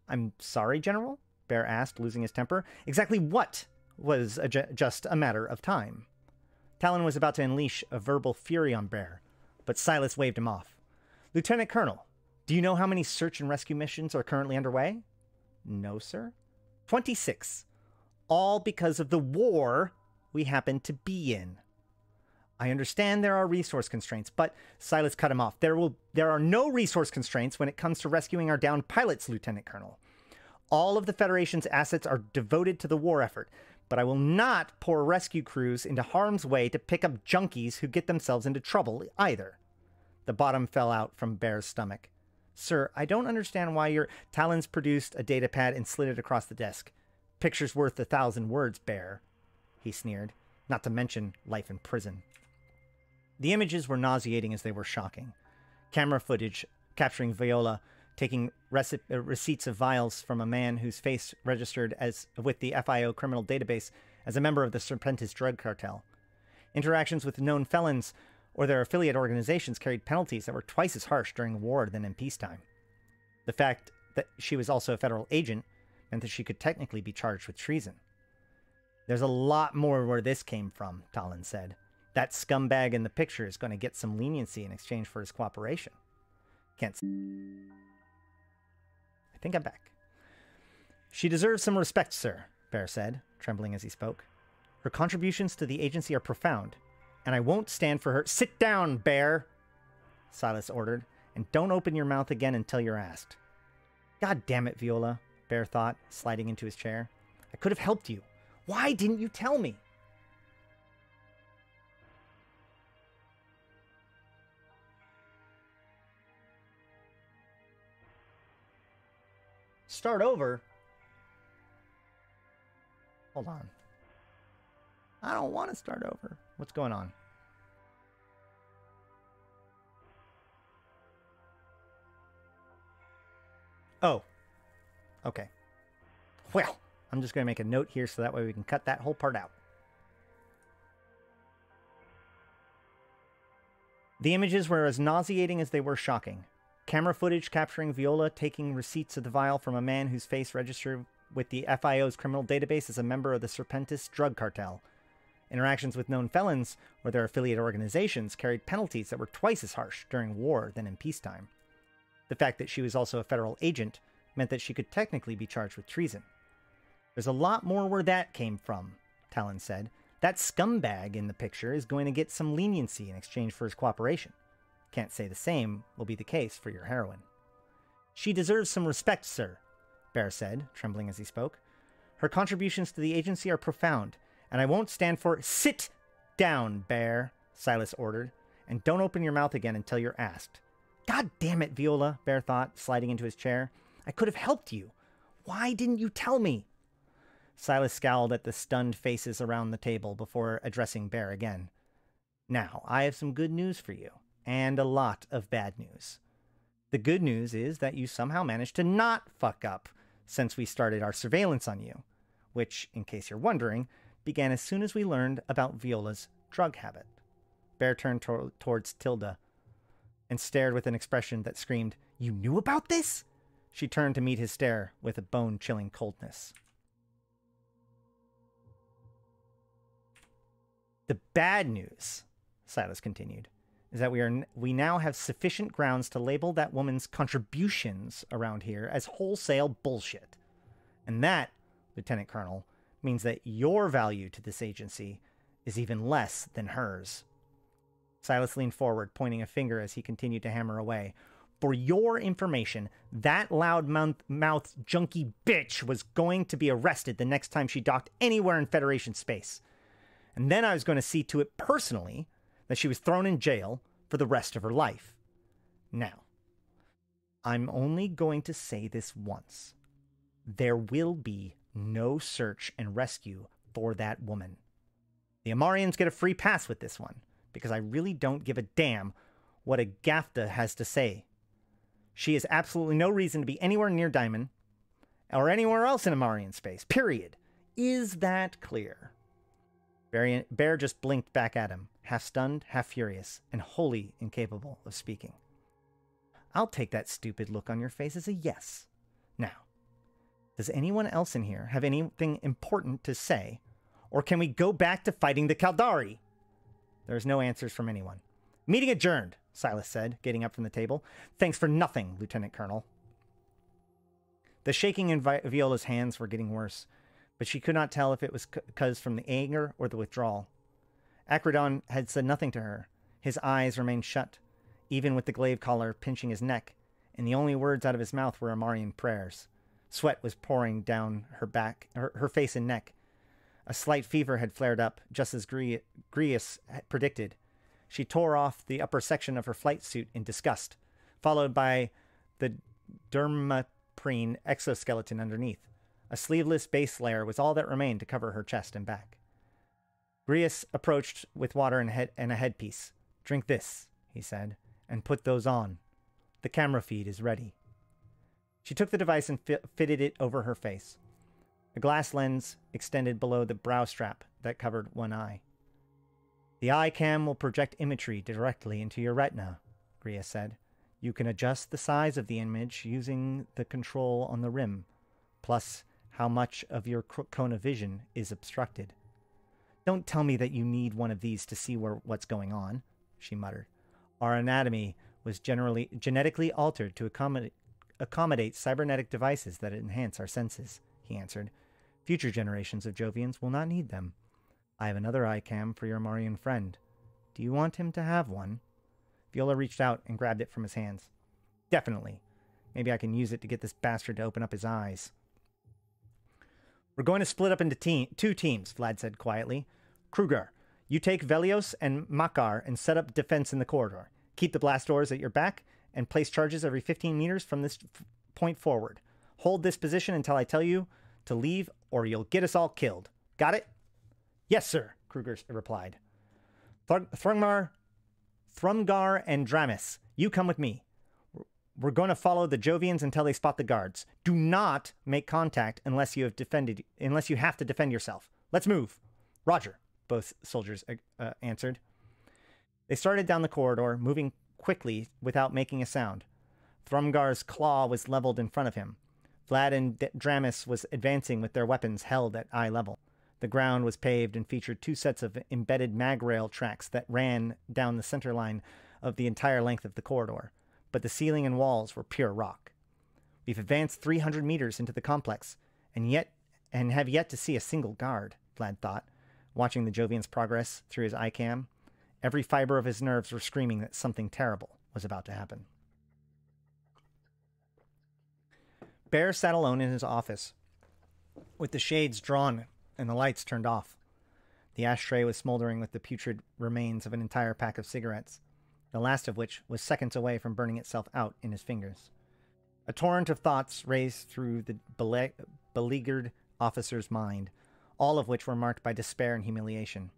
I'm sorry, General? Bear asked, losing his temper. Exactly what was just a matter of time? Talon was about to unleash a verbal fury on Bear, but Silas waved him off. Lieutenant Colonel, do you know how many search and rescue missions are currently underway? No, sir. 26. All because of the war we happen to be in. I understand there are resource constraints, but Silas cut him off. There are no resource constraints when it comes to rescuing our downed pilots, Lieutenant Colonel. All of the Federation's assets are devoted to the war effort, but I will not pour rescue crews into harm's way to pick up junkies who get themselves into trouble either. The bottom fell out from Bear's stomach. Sir, I don't understand why your Talons produced a data pad and slid it across the desk. Picture's worth 1,000 words, Bear, he sneered, not to mention life in prison. The images were nauseating as they were shocking. Camera footage capturing Viola taking receipts of vials from a man whose face registered as with the FIO criminal database as a member of the Serpentis drug cartel. Interactions with known felons or their affiliate organizations carried penalties that were twice as harsh during war than in peacetime. The fact that she was also a federal agent meant that she could technically be charged with treason. There's a lot more where this came from, Talon said. That scumbag in the picture is going to get some leniency in exchange for his cooperation. Can't... I think I'm back. She deserves some respect, sir, Bear said, trembling as he spoke. Her contributions to the agency are profound, and I won't stand for her... Sit down, Bear, Silas ordered, and don't open your mouth again until you're asked. God damn it, Viola, Bear thought, sliding into his chair. I could have helped you. Why didn't you tell me? Start over? Hold on. I don't want to start over. What's going on? Oh. Okay. Well, I'm just going to make a note here so that way we can cut that whole part out. The images were as nauseating as they were shocking. Camera footage capturing Viola taking receipts of the vial from a man whose face registered with the FIO's criminal database as a member of the Serpentis drug cartel. Interactions with known felons or their affiliate organizations carried penalties that were twice as harsh during war than in peacetime. The fact that she was also a federal agent meant that she could technically be charged with treason. There's a lot more where that came from, Talon said. That scumbag in the picture is going to get some leniency in exchange for his cooperation. Can't say the same will be the case for your heroine. She deserves some respect, sir, Bear said, trembling as he spoke. Her contributions to the agency are profound, and I won't stand for... Sit down, Bear, Silas ordered, and don't open your mouth again until you're asked. God damn it, Viola, Bear thought, sliding into his chair. I could have helped you. Why didn't you tell me? Silas scowled at the stunned faces around the table before addressing Bear again. Now, I have some good news for you. And a lot of bad news. The good news is that you somehow managed to not fuck up since we started our surveillance on you, which, in case you're wondering, began as soon as we learned about Viola's drug habit. Bear turned towards Tilda and stared with an expression that screamed, You knew about this? She turned to meet his stare with a bone-chilling coldness. The bad news, Silas continued, is that we now have sufficient grounds to label that woman's contributions around here as wholesale bullshit. And that, Lieutenant Colonel, means that your value to this agency is even less than hers. Silas leaned forward, pointing a finger as he continued to hammer away. For your information, that loud-mouthed junkie bitch was going to be arrested the next time she docked anywhere in Federation space. And then I was going to see to it personally that she was thrown in jail for the rest of her life. Now, I'm only going to say this once. There will be no search and rescue for that woman. The Amarians get a free pass with this one, because I really don't give a damn what a GAFTA has to say. She has absolutely no reason to be anywhere near Diamond, or anywhere else in Amarian space, period. Is that clear? Bear just blinked back at him, half stunned, half furious, and wholly incapable of speaking. I'll take that stupid look on your face as a yes. Now, Does anyone else in here have anything important to say? Or can we go back to fighting the Caldari? There's no answers from anyone. Meeting adjourned, Silas said, getting up from the table. Thanks for nothing, Lieutenant Colonel. The shaking in Viola's hands were getting worse, but she could not tell if it was because from the anger or the withdrawal. Acridon had said nothing to her. His eyes remained shut, even with the glaive collar pinching his neck, and the only words out of his mouth were Amarian prayers. Sweat was pouring down her back, her face and neck. A slight fever had flared up, just as Grius had predicted. She tore off the upper section of her flight suit in disgust, followed by the dermaprene exoskeleton underneath. A sleeveless base layer was all that remained to cover her chest and back. Grius approached with water and a headpiece. Drink this, he said, and put those on. The camera feed is ready. She took the device and fitted it over her face. A glass lens extended below the brow strap that covered one eye. The eye cam will project imagery directly into your retina, Grius said. You can adjust the size of the image using the control on the rim, plus how much of your cone of vision is obstructed. Don't tell me that you need one of these to see what's going on, she muttered. Our anatomy was genetically altered to accommodate cybernetic devices that enhance our senses, he answered. Future generations of Jovians will not need them. I have another eye cam for your Amarian friend. Do you want him to have one? Viola reached out and grabbed it from his hands. Definitely. Maybe I can use it to get this bastard to open up his eyes. We're going to split up into two teams, Vlad said quietly. Kruger, you take Velios and Makar and set up defense in the corridor. Keep the blast doors at your back and place charges every 15 meters from this point forward. Hold this position until I tell you to leave or you'll get us all killed. Got it? Yes, sir, Kruger replied. Thrumgar and Dramis, you come with me. We're going to follow the Jovians until they spot the guards. Do not make contact unless you have to defend yourself. Let's move. Roger, both soldiers answered. They started down the corridor, moving quickly without making a sound. Thrumgar's claw was leveled in front of him. Vlad and Dramis was advancing with their weapons held at eye level. The ground was paved and featured two sets of embedded mag rail tracks that ran down the center line of the entire length of the corridor, but the ceiling and walls were pure rock. We've advanced 300 meters into the complex, and have yet to see a single guard, Vlad thought, watching the Jovian's progress through his eye cam. Every fiber of his nerves were screaming that something terrible was about to happen. Bear sat alone in his office, with the shades drawn and the lights turned off. The ashtray was smoldering with the putrid remains of an entire pack of cigarettes, the last of which was seconds away from burning itself out in his fingers. A torrent of thoughts raced through the beleaguered officer's mind, all of which were marked by despair and humiliation.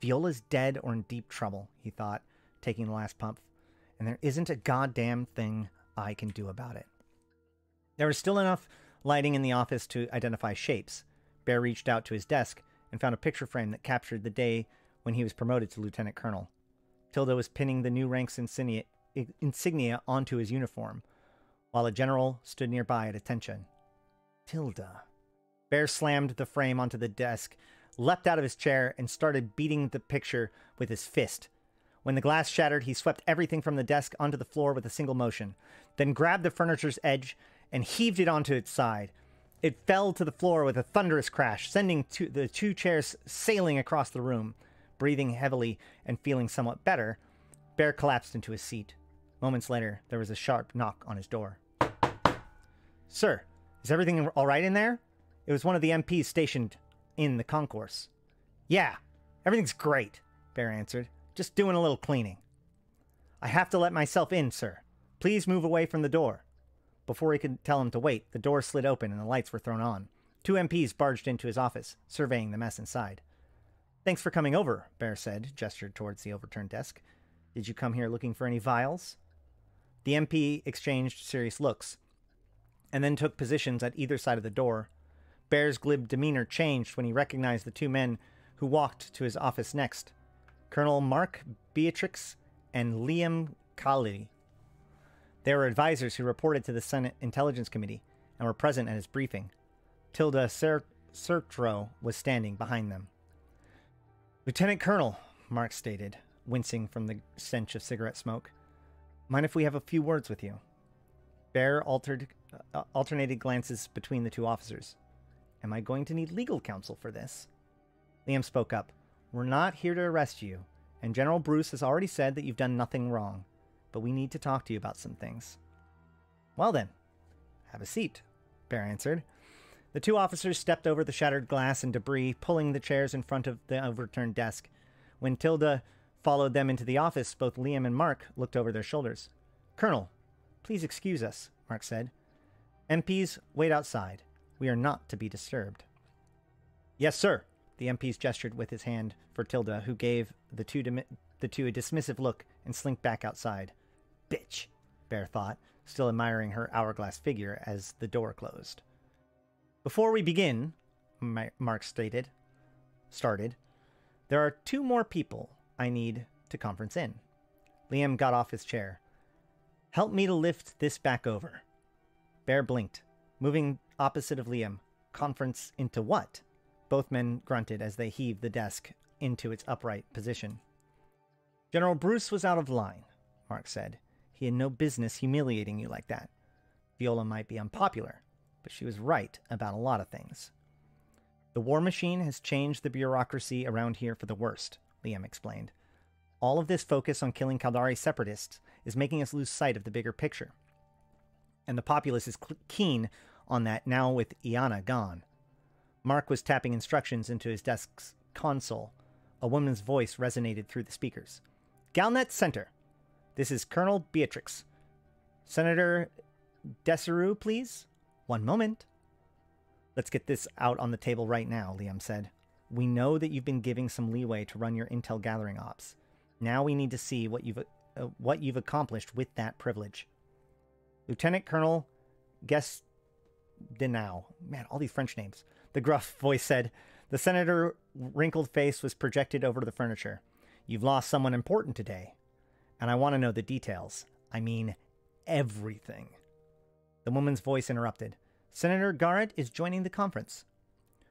Viola's dead or in deep trouble, he thought, taking the last puff, and there isn't a goddamn thing I can do about it. There was still enough lighting in the office to identify shapes. Bear reached out to his desk and found a picture frame that captured the day when he was promoted to lieutenant colonel. Tilda was pinning the new rank's insignia onto his uniform, while a general stood nearby at attention. Tilda. Bear slammed the frame onto the desk, leapt out of his chair, and started beating the picture with his fist. When the glass shattered, he swept everything from the desk onto the floor with a single motion, then grabbed the furniture's edge and heaved it onto its side. It fell to the floor with a thunderous crash, sending the two chairs sailing across the room. Breathing heavily and feeling somewhat better, Bear collapsed into his seat. Moments later, there was a sharp knock on his door. Sir, is everything all right in there? It was one of the MPs stationed in the concourse. Yeah, everything's great, Bear answered. Just doing a little cleaning. I have to let myself in, sir. Please move away from the door. Before he could tell him to wait, the door slid open and the lights were thrown on. Two MPs barged into his office, surveying the mess inside. Thanks for coming over, Bear said, gestured towards the overturned desk. Did you come here looking for any vials? The MP exchanged serious looks, and then took positions at either side of the door. Bear's glib demeanor changed when he recognized the two men who walked to his office next. Colonel Mark Beatrix and Liam Khalidi. They were advisors who reported to the Senate Intelligence Committee and were present at his briefing. Tilda Sertro was standing behind them. Lieutenant Colonel, Mark stated, wincing from the stench of cigarette smoke. Mind if we have a few words with you? Bear alternated glances between the two officers. Am I going to need legal counsel for this? Liam spoke up. We're not here to arrest you, and General Bruce has already said that you've done nothing wrong, but we need to talk to you about some things. Well then, have a seat, Bear answered. The two officers stepped over the shattered glass and debris, pulling the chairs in front of the overturned desk. When Tilda followed them into the office, both Liam and Mark looked over their shoulders. Colonel, please excuse us, Mark said. MPs, wait outside. We are not to be disturbed. Yes, sir. The MPs gestured with his hand for Tilda, who gave the two a dismissive look and slinked back outside. Bitch, Bear thought, still admiring her hourglass figure as the door closed. Before we begin, Mark started, there are 2 more people I need to conference in. Liam got off his chair. Help me to lift this back over. Bear blinked, moving opposite of Liam. Conference into what? Both men grunted as they heaved the desk into its upright position. General Bruce was out of line, Mark said. He had no business humiliating you like that. Viola might be unpopular, but she was right about a lot of things. The war machine has changed the bureaucracy around here for the worst, Liam explained. All of this focus on killing Caldari separatists is making us lose sight of the bigger picture. And the populace is keen on that now with Iana gone. Mark was tapping instructions into his desk's console. A woman's voice resonated through the speakers. Galnet Center. This is Colonel Beatrix. Senator Deseru, please? One moment. Let's get this out on the table right now, Liam said. We know that you've been giving some leeway to run your intel gathering ops. Now we need to see what you've accomplished with that privilege. Lieutenant Colonel Guesdenau. Man, all these French names. The gruff voice said. The senator's wrinkled face was projected over the furniture. You've lost someone important today, and I want to know the details. I mean, everything. The woman's voice interrupted. Senator Garrett is joining the conference.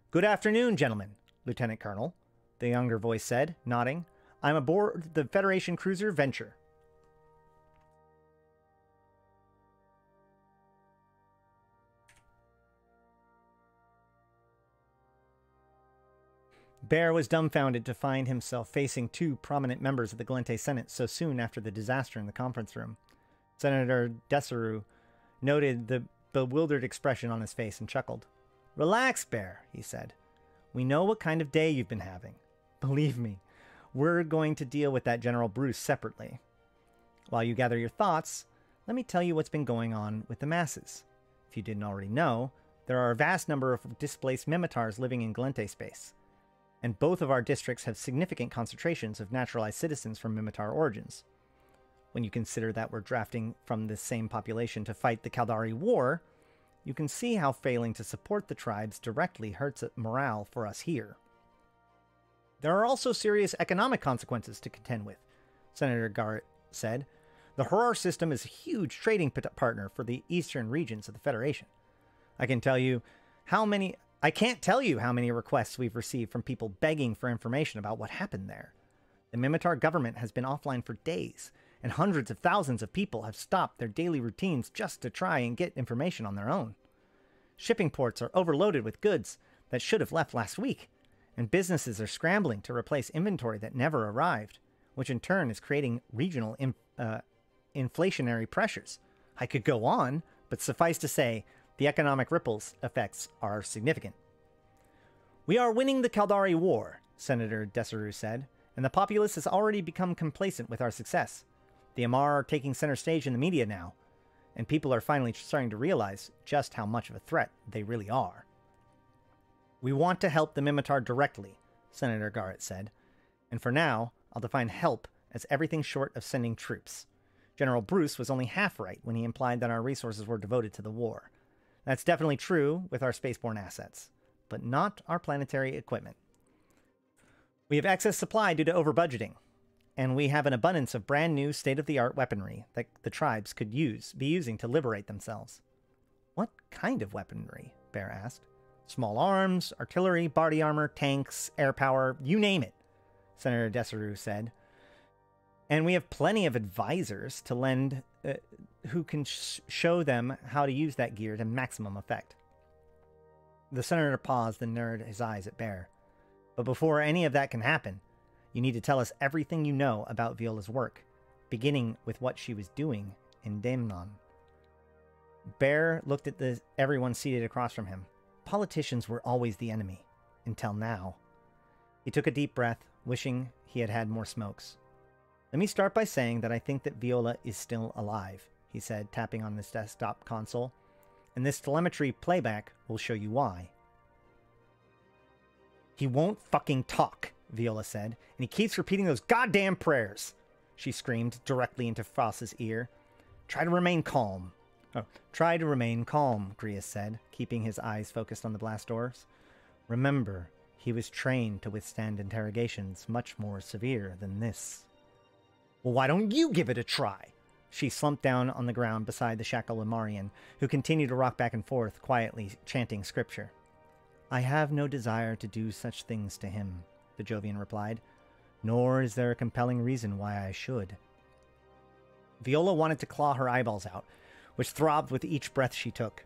Good afternoon, gentlemen, Lieutenant Colonel, the younger voice said, nodding. I'm aboard the Federation cruiser Venture. Bear was dumbfounded to find himself facing 2 prominent members of the Galente Senate so soon after the disaster in the conference room. Senator Deseru noted the bewildered expression on his face and chuckled. Relax, Bear, he said. We know what kind of day you've been having. Believe me, we're going to deal with that General Bruce separately. While you gather your thoughts, let me tell you what's been going on with the masses. If you didn't already know, there are a vast number of displaced Mimitars living in Galente space, and both of our districts have significant concentrations of naturalized citizens from Mimitar origins. When you consider that we're drafting from this same population to fight the Caldari War, you can see how failing to support the tribes directly hurts morale for us here. There are also serious economic consequences to contend with, Senator Garrett said. The Horror system is a huge trading partner for the eastern regions of the Federation. I can't tell you how many requests we've received from people begging for information about what happened there. The Mimitar government has been offline for days, and hundreds of thousands of people have stopped their daily routines just to try and get information on their own. Shipping ports are overloaded with goods that should have left last week, and businesses are scrambling to replace inventory that never arrived, which in turn is creating regional inflationary pressures. I could go on, but suffice to say, the economic ripples effects are significant. We are winning the Caldari War, Senator Deseru said, and the populace has already become complacent with our success. The Amar are taking center stage in the media now, and people are finally starting to realize just how much of a threat they really are. We want to help the Mimitar directly, Senator Garrett said, and for now, I'll define help as everything short of sending troops. General Bruce was only half right when he implied that our resources were devoted to the war. That's definitely true with our spaceborne assets, but not our planetary equipment. We have excess supply due to over-budgeting, and we have an abundance of brand new state-of-the-art weaponry that the tribes could be using to liberate themselves. What kind of weaponry? Bear asked. Small arms, artillery, body armor, tanks, air power, you name it, Senator Desaru said. And we have plenty of advisors to lend who can show them how to use that gear to maximum effect. The senator paused and narrowed his eyes at Bear. But before any of that can happen, you need to tell us everything you know about Viola's work, beginning with what she was doing in Demnon. Bear looked at everyone seated across from him. Politicians were always the enemy, until now. He took a deep breath, wishing he had had more smokes. Let me start by saying that I think that Viola is still alive, he said, tapping on his desktop console. And this telemetry playback will show you why. He won't fucking talk, Viola said, and he keeps repeating those goddamn prayers, she screamed directly into Foss's ear. Try to remain calm. Oh, try to remain calm, Grius said, keeping his eyes focused on the blast doors. Remember, he was trained to withstand interrogations much more severe than this. Well, why don't you give it a try? She slumped down on the ground beside the Shakalamarian, who continued to rock back and forth, quietly chanting scripture. I have no desire to do such things to him, the Jovian replied, nor is there a compelling reason why I should. Viola wanted to claw her eyeballs out, which throbbed with each breath she took.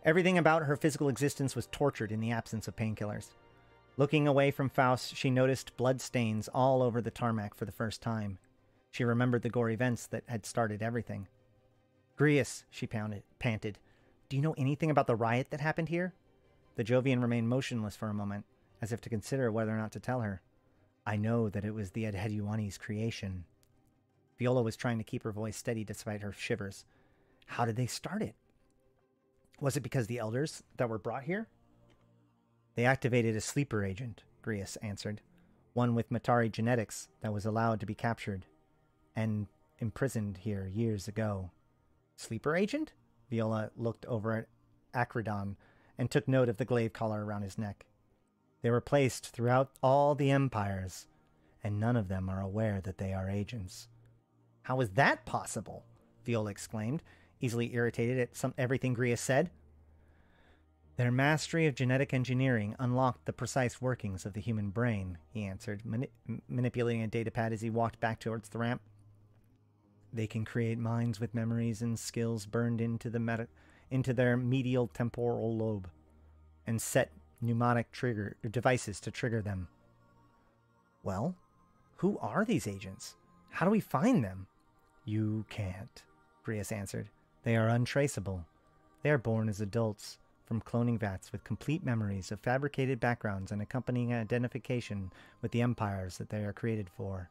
Everything about her physical existence was tortured in the absence of painkillers. Looking away from Faust, she noticed blood stains all over the tarmac for the first time. She remembered the gore events that had started everything. Grius, she panted. Do you know anything about the riot that happened here? The Jovian remained motionless for a moment, as if to consider whether or not to tell her. I know that it was the Adheduani's creation. Viola was trying to keep her voice steady despite her shivers. How did they start it? Was it because the elders that were brought here? They activated a sleeper agent, Grius answered. One with Matari genetics that was allowed to be captured and imprisoned here years ago. Sleeper agent? Viola looked over at Acridon and took note of the glaive collar around his neck. They were placed throughout all the empires, and none of them are aware that they are agents. How is that possible? Viola exclaimed, easily irritated at everything Grius said. Their mastery of genetic engineering unlocked the precise workings of the human brain, he answered, manipulating a datapad as he walked back towards the ramp. They can create minds with memories and skills burned into their medial temporal lobe, and set mnemonic devices to trigger them. Well, who are these agents? How do we find them? You can't, Grius answered. They are untraceable. They are born as adults, from cloning vats with complete memories of fabricated backgrounds and accompanying identification with the empires that they are created for.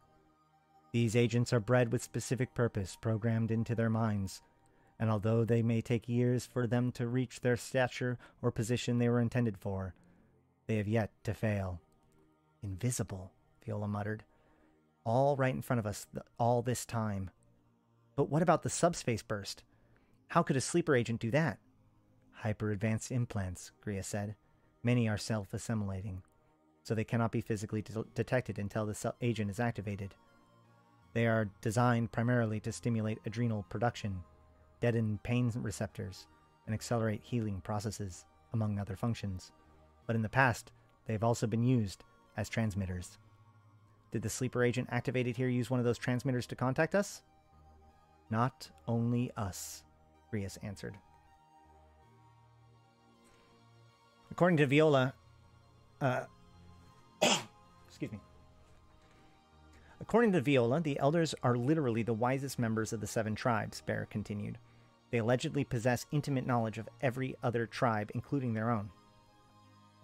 These agents are bred with specific purpose programmed into their minds, and although they may take years for them to reach their stature or position they were intended for, they have yet to fail. Invisible, Viola muttered. All right in front of us all this time. But what about the subspace burst? How could a sleeper agent do that? Hyper-advanced implants, Grius said. Many are self-assimilating, so they cannot be physically detected until the agent is activated. They are designed primarily to stimulate adrenal production, deaden pain receptors, and accelerate healing processes, among other functions. But in the past, they have also been used as transmitters. Did the sleeper agent activated here use one of those transmitters to contact us? Not only us, Grius answered. According to Viola, excuse me. According to Viola, the elders are literally the wisest members of the 7 tribes, Bear continued. They allegedly possess intimate knowledge of every other tribe, including their own.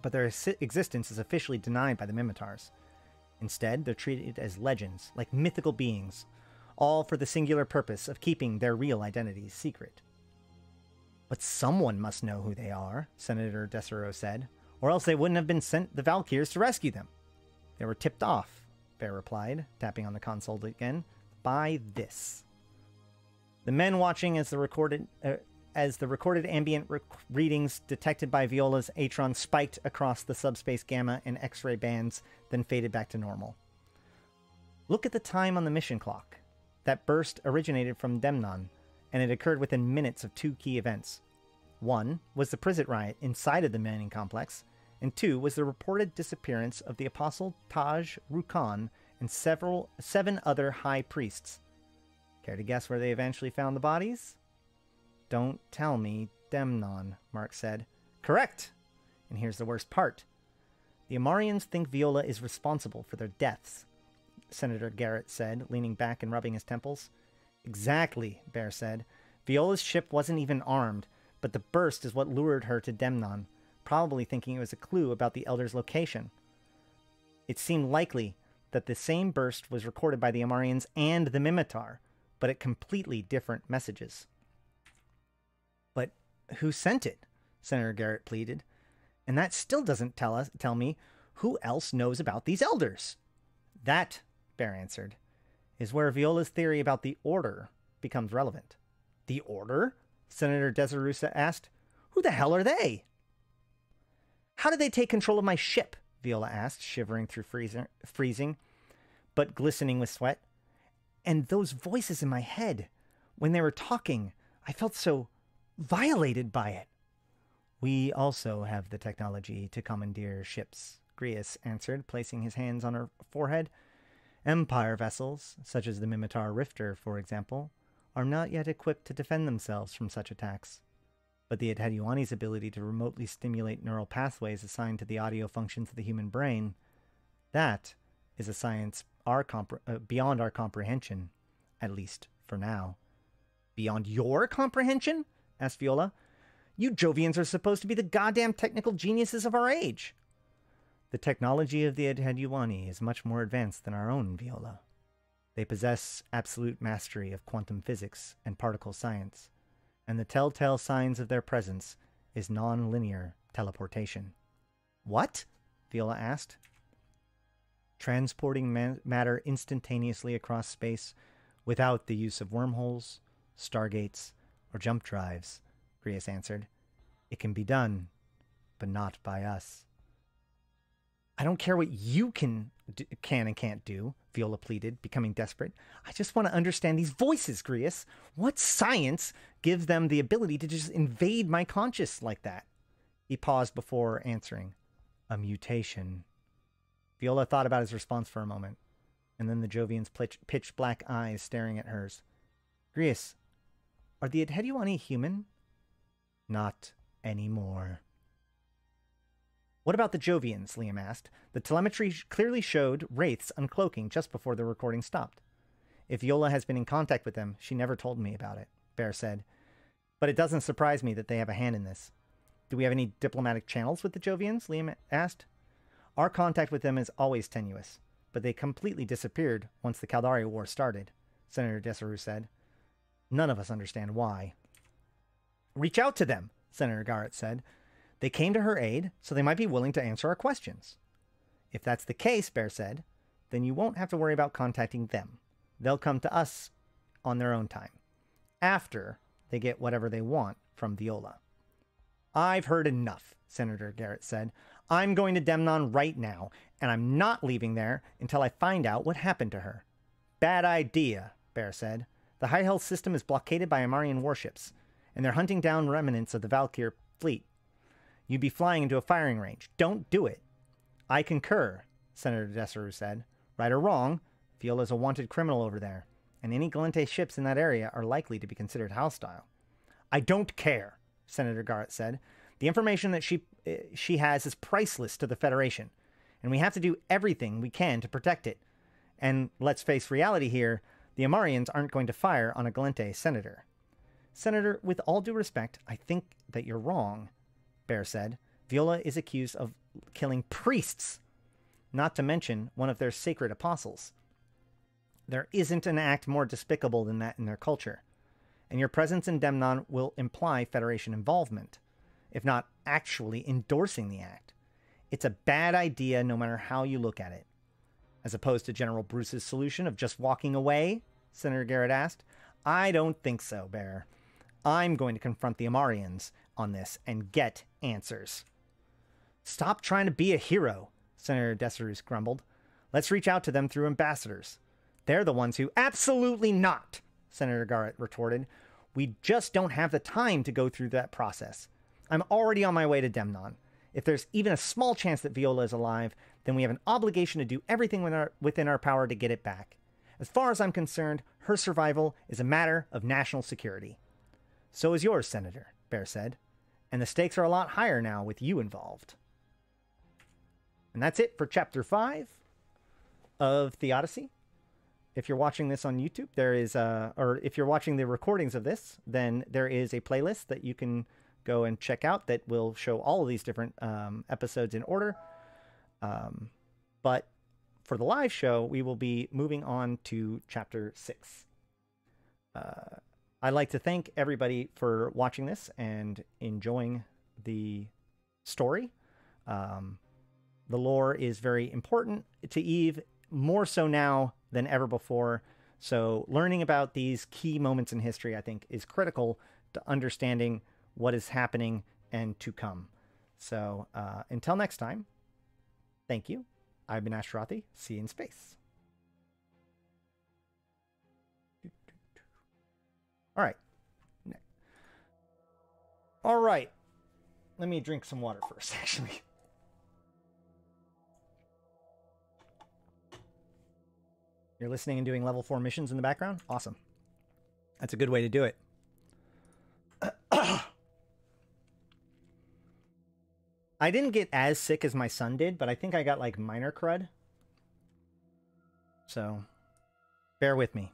But their existence is officially denied by the Minotaurs. Instead, they're treated as legends, like mythical beings, all for the singular purpose of keeping their real identities secret. But someone must know who they are, Senator Desero said, or else they wouldn't have been sent the Valkyrs to rescue them. They were tipped off, Bear replied, tapping on the console again, by this. The men watching as the recorded ambient readings detected by Viola's Atron spiked across the subspace gamma and X-ray bands, then faded back to normal. Look at the time on the mission clock. That burst originated from Demnon, and it occurred within minutes of 2 key events. One was the prison riot inside of the mining complex, and two was the reported disappearance of the Apostle Taj Rukan and seven other high priests. Care to guess where they eventually found the bodies? Don't tell me Demnon, Mark said. Correct! And here's the worst part. The Amarians think Viola is responsible for their deaths, Senator Garrett said, leaning back and rubbing his temples. Exactly, Bear said. Viola's ship wasn't even armed, but the burst is what lured her to Demnon, probably thinking it was a clue about the Elder's location. It seemed likely that the same burst was recorded by the Amarians and the Mimitar, but at completely different messages. But who sent it? Senator Garrett pleaded. And that still doesn't tell me who else knows about these Elders. That, Bear answered, is where Viola's theory about the Order becomes relevant. The Order? Senator Desarusa asked. Who the hell are they? How did they take control of my ship? Viola asked, shivering through freezing, but glistening with sweat. And those voices in my head, when they were talking, I felt so violated by it. We also have the technology to commandeer ships, Grius answered, placing his hands on her forehead. Empire vessels, such as the Mimitar Rifter, for example, are not yet equipped to defend themselves from such attacks. But the Adheduani's ability to remotely stimulate neural pathways assigned to the audio functions of the human brain, that is a science beyond our comprehension, at least for now. Beyond your comprehension? Asked Viola. You Jovians are supposed to be the goddamn technical geniuses of our age. The technology of the Adheduani is much more advanced than our own, Viola. They possess absolute mastery of quantum physics and particle science, and the telltale signs of their presence is non-linear teleportation. What? Viola asked. Transporting matter instantaneously across space without the use of wormholes, stargates, or jump drives, Grius answered. It can be done, but not by us. I don't care what you can and can't do, Viola pleaded, becoming desperate. I just want to understand these voices, Grius. What science gives them the ability to just invade my conscious like that? He paused before answering. A mutation. Viola thought about his response for a moment, and then the Jovian's pitch black eyes staring at hers. Grius, are the Adheduani human? Not anymore. What about the Jovians? Liam asked. The telemetry clearly showed wraiths uncloaking just before the recording stopped. If Viola has been in contact with them, she never told me about it, Bear said. But it doesn't surprise me that they have a hand in this. Do we have any diplomatic channels with the Jovians? Liam asked. Our contact with them is always tenuous, but they completely disappeared once the Caldari War started, Senator Desaru said. None of us understand why. Reach out to them, Senator Garrett said. They came to her aid, so they might be willing to answer our questions. If that's the case, Bear said, then you won't have to worry about contacting them. They'll come to us on their own time, after they get whatever they want from Viola. I've heard enough, Senator Garrett said. I'm going to Demnon right now, and I'm not leaving there until I find out what happened to her. Bad idea, Bear said. The High Health system is blockaded by Amarian warships, and they're hunting down remnants of the Valkyr fleet. You'd be flying into a firing range. Don't do it. I concur, Senator Desaru said. Right or wrong, Viola's a wanted criminal over there, and any Galente ships in that area are likely to be considered hostile. I don't care, Senator Garrett said. The information that she has is priceless to the Federation, and we have to do everything we can to protect it. And let's face reality here, the Amarians aren't going to fire on a Galente senator. Senator, with all due respect, I think that you're wrong, Bear said. Viola is accused of killing priests, not to mention one of their sacred apostles. There isn't an act more despicable than that in their culture, and your presence in Demnon will imply Federation involvement, if not actually endorsing the act. It's a bad idea no matter how you look at it. As opposed to General Bruce's solution of just walking away, Senator Garrett asked. I don't think so, Bear. I'm going to confront the Amarians on this and get answers. Stop trying to be a hero, Senator Desaru grumbled. Let's reach out to them through ambassadors. They're the ones who... Absolutely not, Senator Garrett retorted. We just don't have the time to go through that process. I'm already on my way to Demnon. If there's even a small chance that Viola is alive, then we have an obligation to do everything within our power to get it back. As far as I'm concerned, her survival is a matter of national security. So is yours, Senator, Bear said. And the stakes are a lot higher now with you involved. And that's it for Chapter 5 of Theodicy. If you're watching this on YouTube, there is or if you're watching the recordings of this, then there is a playlist that you can go and check out that will show all of these different episodes in order. But for the live show, we will be moving on to Chapter 6. I'd like to thank everybody for watching this and enjoying the story. The lore is very important to Eve, more so now than ever before. So learning about these key moments in history, I think, is critical to understanding what is happening and to come. So until next time, thank you. I've been Ashrathi. See you in space. All right. All right. Let me drink some water first, actually. You're listening and doing level 4 missions in the background? Awesome. That's a good way to do it. I didn't get as sick as my son did, but I think I got like minor crud. So, bear with me.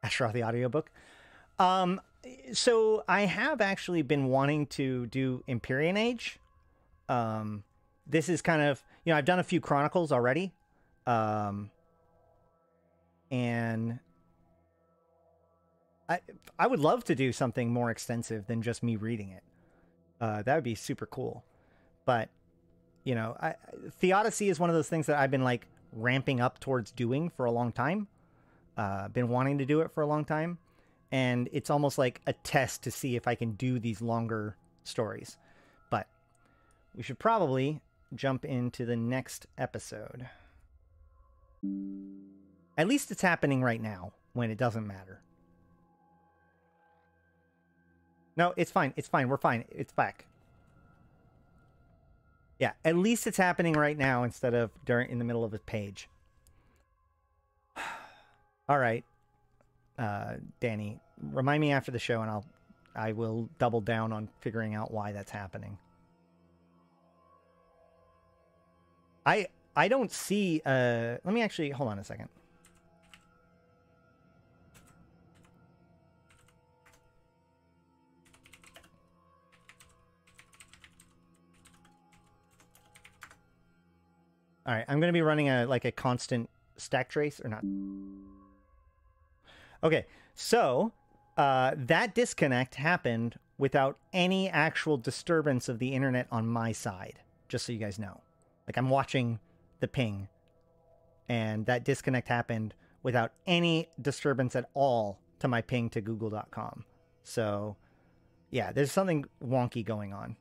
Ashrathi audiobook. So I have actually been wanting to do Empyrean Age. This is kind of, you know, I've done a few Chronicles already. And I would love to do something more extensive than just me reading it. That would be super cool. But, you know, Theodicy is one of those things that I've been like ramping up towards doing for a long time. Been wanting to do it for a long time. And it's almost like a test to see if I can do these longer stories. But we should probably jump into the next episode. At least it's happening right now, when it doesn't matter. No, it's fine. It's fine. We're fine. It's back. Yeah, at least it's happening right now instead of in the middle of a page. All right. Danny, remind me after the show and I will double down on figuring out why that's happening. I don't see let me actually hold on a second. All right, I'm going to be running a constant stack trace or not. Okay, so that disconnect happened without any actual disturbance of the internet on my side, just so you guys know. Like, I'm watching the ping, and that disconnect happened without any disturbance at all to my ping to google.com. So, yeah, there's something wonky going on.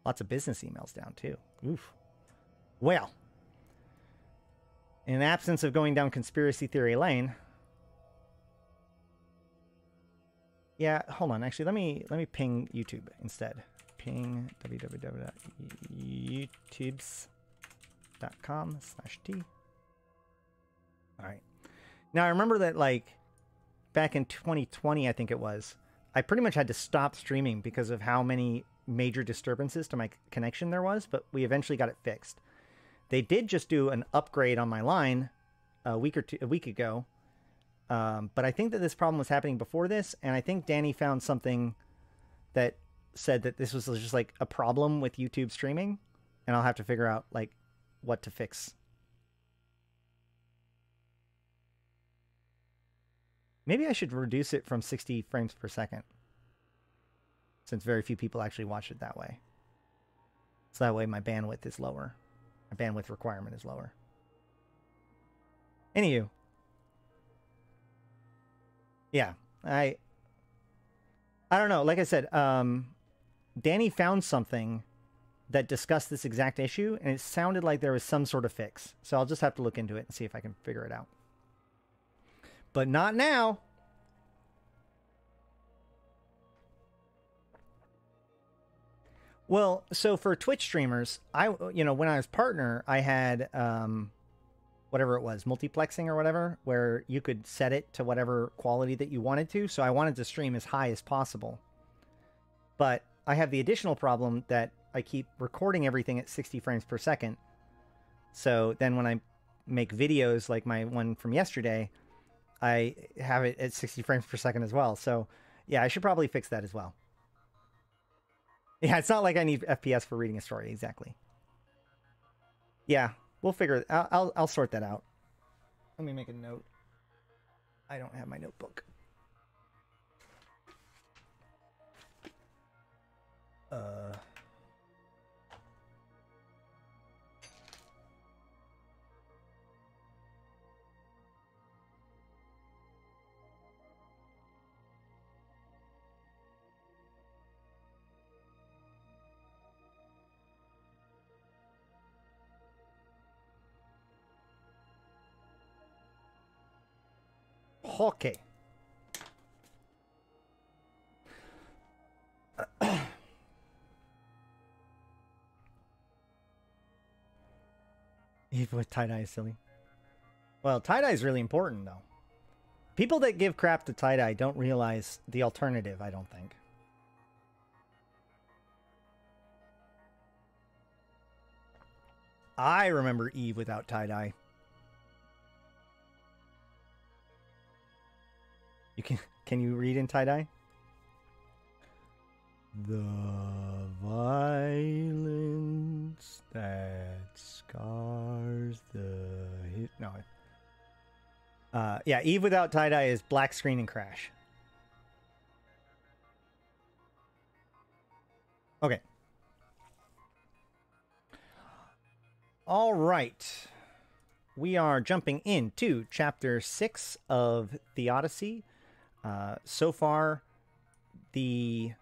Lots of business emails down, too. Oof. Well, in an absence of going down conspiracy theory lane, yeah, hold on. Actually, let me ping YouTube instead. Ping www.youtubes.com/t. All right. Now I remember that like back in 2020, I think it was, I pretty much had to stop streaming because of how many major disturbances to my connection there was, but we eventually got it fixed. They did just do an upgrade on my line a week ago. But I think that this problem was happening before this, and I think Danny found something that said that this was just like a problem with YouTube streaming, and I'll have to figure out like what to fix. Maybe I should reduce it from 60 frames per second, since very few people actually watch it that way. So that way my bandwidth is lower. My bandwidth requirement is lower. Anywho. Yeah, I don't know. Like I said, Danny found something that discussed this exact issue, and it sounded like there was some sort of fix. So I'll just have to look into it and see if I can figure it out. But not now. Well, so for Twitch streamers, when I was partner, I had whatever it was, multiplexing or whatever, where you could set it to whatever quality that you wanted to. So I wanted to stream as high as possible. But I have the additional problem that I keep recording everything at 60 frames per second. So then when I make videos like my one from yesterday, I have it at 60 frames per second as well. So yeah, I should probably fix that as well. Yeah, it's not like I need FPS for reading a story. Exactly. Yeah, we'll figure it out. I'll sort that out. Let me make a note. I don't have my notebook. Okay. Even with tie-dye is silly. Well, tie-dye is really important, though. People that give crap to tie-dye don't realize the alternative, I don't think. I remember Eve without tie-dye. Can you read in tie-dye? The violence that scars the no. Yeah, Eve without tie-dye is black screen and crash. Okay. All right. We are jumping into chapter 6 of Theodicy. So far, this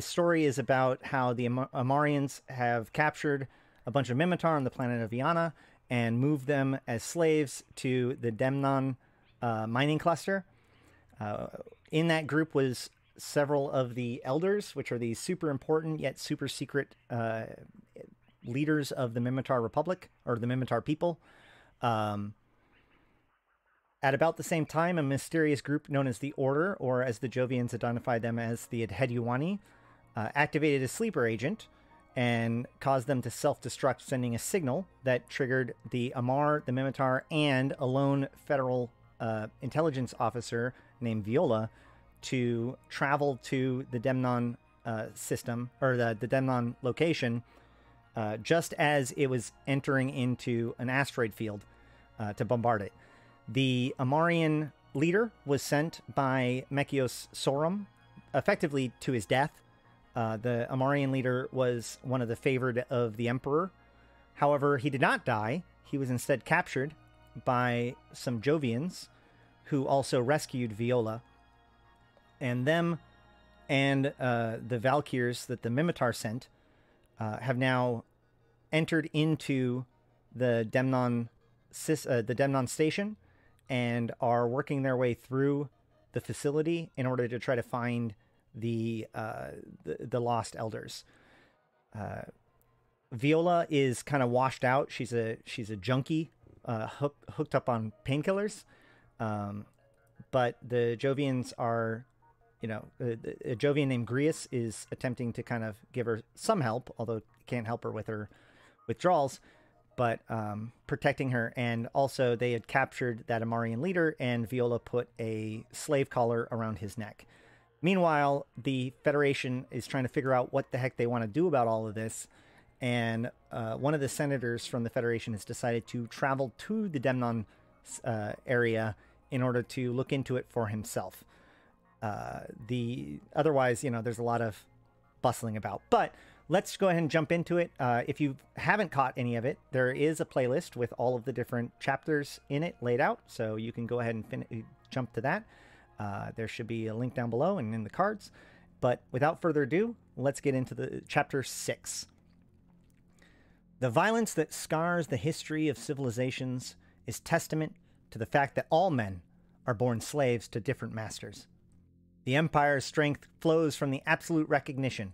story is about how the Amarians have captured a bunch of Mimitar on the planet of Viana and moved them as slaves to the Demnon mining cluster. In that group was several of the elders, which are these super important yet super secret leaders of the Mimitar Republic, or the Mimitar people. At about the same time, a mysterious group known as the Order, or as the Jovians identified them as the Adheduani, activated a sleeper agent and caused them to self-destruct, sending a signal that triggered the Amar, the Mimitar, and a lone federal intelligence officer named Viola to travel to the Demnon system, or the Demnon location, just as it was entering into an asteroid field to bombard it. The Amarian leader was sent by Mekios Sorum, effectively to his death. The Amarian leader was one of the favored of the Emperor. However, he did not die. He was instead captured by some Jovians, who also rescued Viola. And them and the Valkyrs that the Mimitar sent have now entered into the Demnon station, and are working their way through the facility in order to try to find the lost elders. Viola is kind of washed out. She's a junkie, hooked up on painkillers. But the Jovians are, a Jovian named Grius is attempting to kind of give her some help, although can't help her with her withdrawals. But protecting her. And also they had captured that Amarian leader, and Viola put a slave collar around his neck. Meanwhile, the Federation is trying to figure out what the heck they want to do about all of this. And one of the senators from the Federation has decided to travel to the Demnon area in order to look into it for himself. Otherwise, there's a lot of bustling about. But let's go ahead and jump into it. If you haven't caught any of it, there is a playlist with all of the different chapters in it laid out, so you can go ahead and jump to that. There should be a link down below and in the cards. But without further ado, let's get into the chapter 6. The violence that scars the history of civilizations is testament to the fact that all men are born slaves to different masters. The Empire's strength flows from the absolute recognition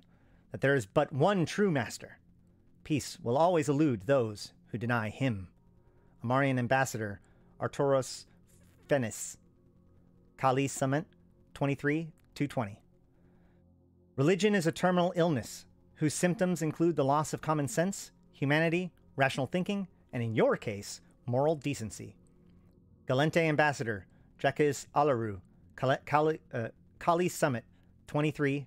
that there is but one true master. Peace will always elude those who deny him. Amarian Ambassador Arturos Fenis. Kali Summit 23-220. Religion is a terminal illness whose symptoms include the loss of common sense, humanity, rational thinking, and in your case, moral decency. Galente Ambassador Jacques Alaru. Kali Summit 23-220.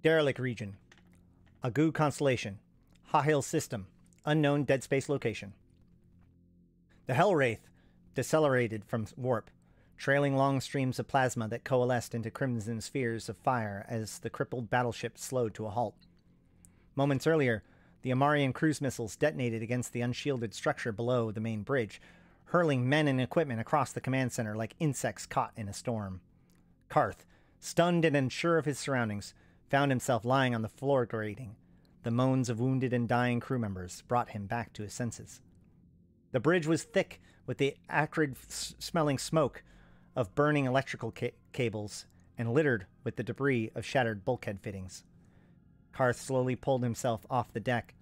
Derelict Region. Agu Constellation. Hahil System. Unknown dead space location. The Hellwraith decelerated from warp, trailing long streams of plasma that coalesced into crimson spheres of fire as the crippled battleship slowed to a halt. Moments earlier, the Amarian cruise missiles detonated against the unshielded structure below the main bridge, hurling men and equipment across the command center like insects caught in a storm. Karth, stunned and unsure of his surroundings, found himself lying on the floor grating. The moans of wounded and dying crew members brought him back to his senses. The bridge was thick with the acrid-smelling smoke of burning electrical cables and littered with the debris of shattered bulkhead fittings. Karth slowly pulled himself off the deck,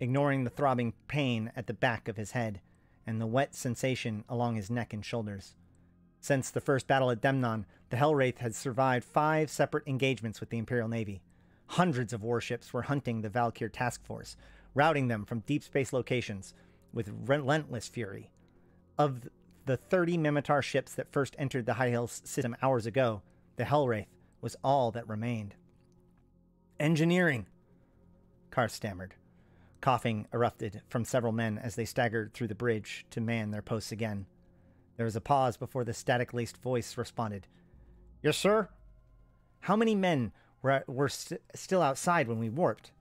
ignoring the throbbing pain at the back of his head and the wet sensation along his neck and shoulders. Since the first battle at Demnon, the Hellwraith had survived 5 separate engagements with the Imperial Navy. Hundreds of warships were hunting the Valkyr task force, routing them from deep space locations with relentless fury. Of the 30 Mimitar ships that first entered the Hahil system hours ago, the Hellwraith was all that remained. Engineering, Karth stammered. Coughing erupted from several men as they staggered through the bridge to man their posts again. There was a pause before the static-laced voice responded. Yes, sir? How many men were still outside when we warped?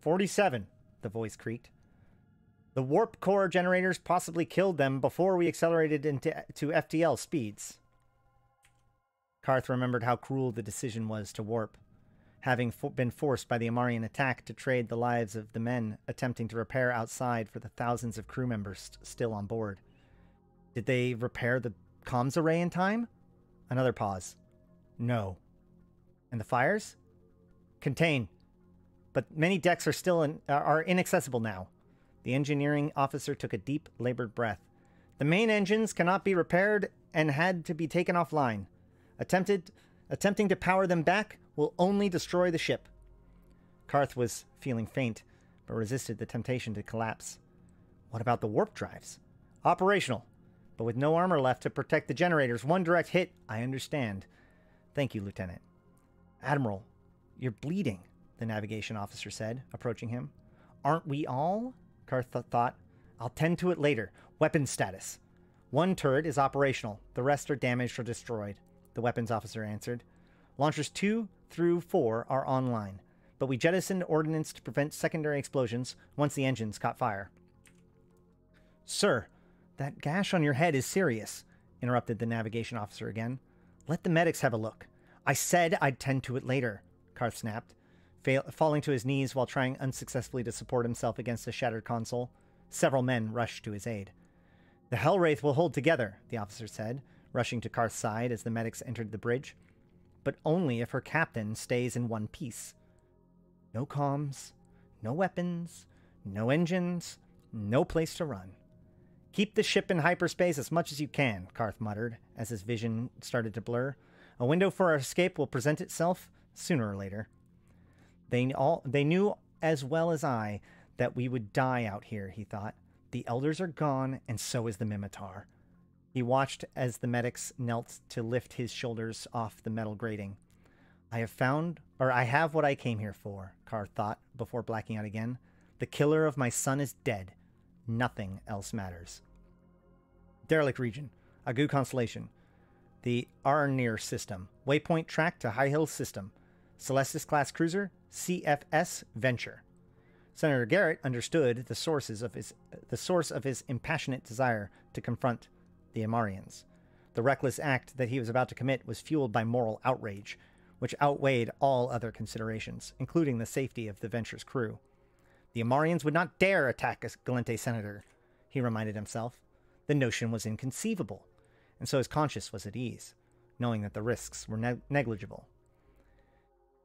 47, the voice creaked. The warp core generators possibly killed them before we accelerated to FTL speeds. Karth remembered how cruel the decision was to warp, having been forced by the Amarian attack to trade the lives of the men attempting to repair outside for the thousands of crew members still on board. Did they repair the comms array in time? Another pause. No. And the fires? Contain. But many decks are still are inaccessible now. The engineering officer took a deep, labored breath. The main engines cannot be repaired and had to be taken offline. Attempting to power them back will only destroy the ship. Karth was feeling faint, but resisted the temptation to collapse. What about the warp drives? Operational, but with no armor left to protect the generators. One direct hit, I understand. Thank you, Lieutenant. Admiral, you're bleeding, the navigation officer said, approaching him. Aren't we all? Karth thought. I'll tend to it later. Weapons status. One turret is operational. The rest are damaged or destroyed, the weapons officer answered. Launchers 2 through 4 are online, but we jettisoned ordnance to prevent secondary explosions once the engines caught fire. Sir, that gash on your head is serious, interrupted the navigation officer again. Let the medics have a look. I said I'd tend to it later, Karth snapped, falling to his knees while trying unsuccessfully to support himself against a shattered console. Several men rushed to his aid. The Hellwraith will hold together, the officer said, rushing to Karth's side as the medics entered the bridge. But only if her captain stays in one piece. No comms, no weapons, no engines, no place to run. Keep the ship in hyperspace as much as you can, Karth muttered as his vision started to blur. A window for our escape will present itself sooner or later. They knew as well as I that we would die out here, he thought. The elders are gone, and so is the Mimitar. He watched as the medics knelt to lift his shoulders off the metal grating. I have what I came here for, Karth thought before blacking out again. The killer of my son is dead. Nothing else matters. Derelict region. Agu constellation. The Arnir system. Waypoint track to High Hill system. Celestis class cruiser. CFS Venture. Senator Garrett understood the source of his impassionate desire to confront the Amarians. The reckless act that he was about to commit was fueled by moral outrage, which outweighed all other considerations, including the safety of the Venture's crew. The Amarians would not dare attack a Gallente senator, he reminded himself. The notion was inconceivable, and so his conscience was at ease, knowing that the risks were negligible.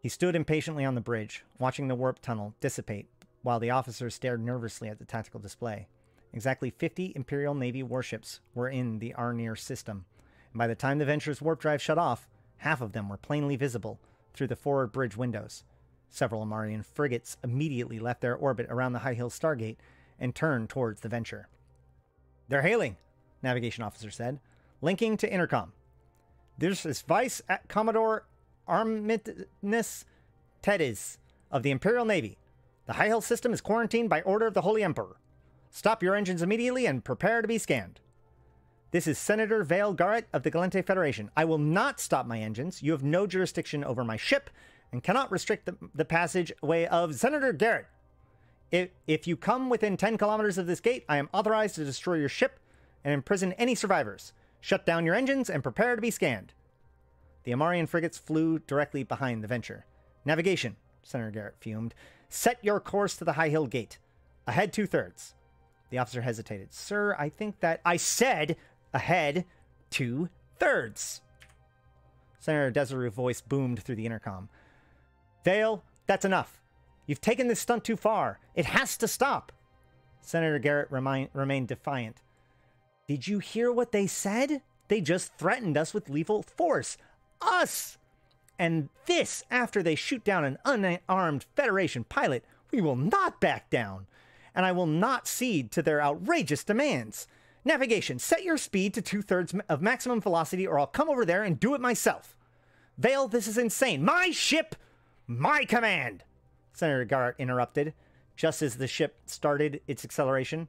He stood impatiently on the bridge, watching the warp tunnel dissipate, while the officers stared nervously at the tactical display. Exactly 50 Imperial Navy warships were in the Arnir system, and by the time the Venture's warp drive shut off, half of them were plainly visible through the forward bridge windows. Several Amarian frigates immediately left their orbit around the High Hill Stargate and turned towards the Venture. "They're hailing," navigation officer said, linking to intercom. "This is Vice Commodore Armistice Tedis of the Imperial Navy. The High Hill system is quarantined by order of the Holy Emperor. Stop your engines immediately and prepare to be scanned. This is Senator Vale Garrett of the Gallente Federation. I will not stop my engines. You have no jurisdiction over my ship and cannot restrict the passageway of Senator Garrett. If you come within 10 kilometers of this gate, I am authorized to destroy your ship and imprison any survivors. Shut down your engines and prepare to be scanned." The Amarian frigates flew directly behind the Venture. "Navigation," Senator Garrett fumed. "Set your course to the High Hill Gate. Ahead 2/3. The officer hesitated. "Sir, I think that—" "I said ahead 2/3. Senator Desiru's voice boomed through the intercom. "Vale, that's enough. You've taken this stunt too far. It has to stop." Senator Garrett remained defiant. "Did you hear what they said? They just threatened us with lethal force. Us! And this after they shoot down an unarmed Federation pilot. We will not back down. And I will not cede to their outrageous demands. Navigation, set your speed to 2/3 of maximum velocity or I'll come over there and do it myself. Vale, this is insane. My ship, my command!" Senator Garrett interrupted, just as the ship started its acceleration.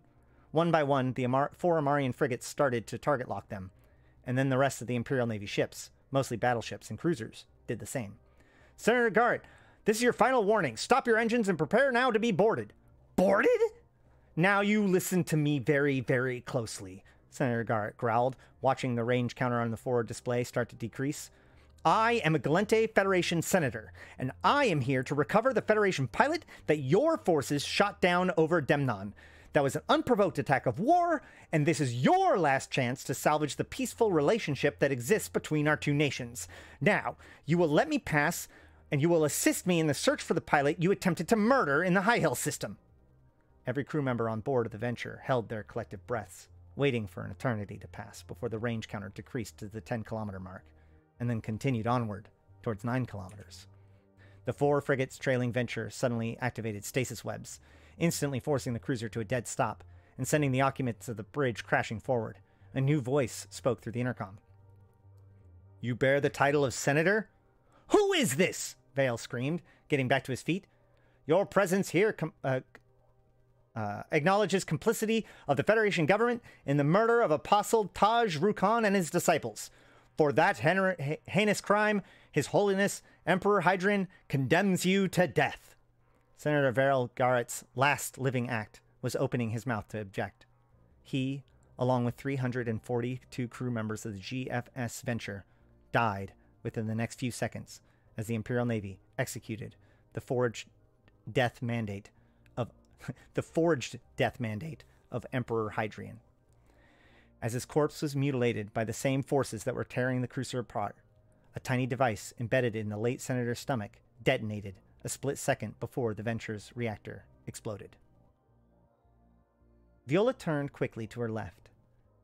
One by one, the 4 Amarian frigates started to target lock them, and then the rest of the Imperial Navy ships, mostly battleships and cruisers, did the same. "Senator Garrett, this is your final warning. Stop your engines and prepare now to be boarded." "Boarded?" "Now you listen to me very, very closely," Senator Garrett growled, watching the range counter on the forward display start to decrease. "I am a Gallente Federation senator, and I am here to recover the Federation pilot that your forces shot down over Demnon. That was an unprovoked attack of war, and this is your last chance to salvage the peaceful relationship that exists between our two nations. Now, you will let me pass, and you will assist me in the search for the pilot you attempted to murder in the High Hill system." Every crew member on board of the Venture held their collective breaths, waiting for an eternity to pass before the range counter decreased to the 10-kilometer mark, and then continued onward towards 9 kilometers. The 4 frigates trailing Venture suddenly activated stasis webs, instantly forcing the cruiser to a dead stop and sending the occupants of the bridge crashing forward. A new voice spoke through the intercom. "You bear the title of Senator?" "Who is this?" Vale screamed, getting back to his feet. "Your presence here acknowledges complicity of the Federation government in the murder of Apostle Taj Rukan and his disciples. For that heinous crime, His Holiness Emperor Hadrian condemns you to death." Senator Vale Garrett's last living act was opening his mouth to object. He, along with 342 crew members of the GFS Venture, died within the next few seconds as the Imperial Navy executed the forged death mandate of Emperor Hadrian. As his corpse was mutilated by the same forces that were tearing the cruiser apart, a tiny device embedded in the late senator's stomach detonated a split second before the Venture's reactor exploded. Viola turned quickly to her left,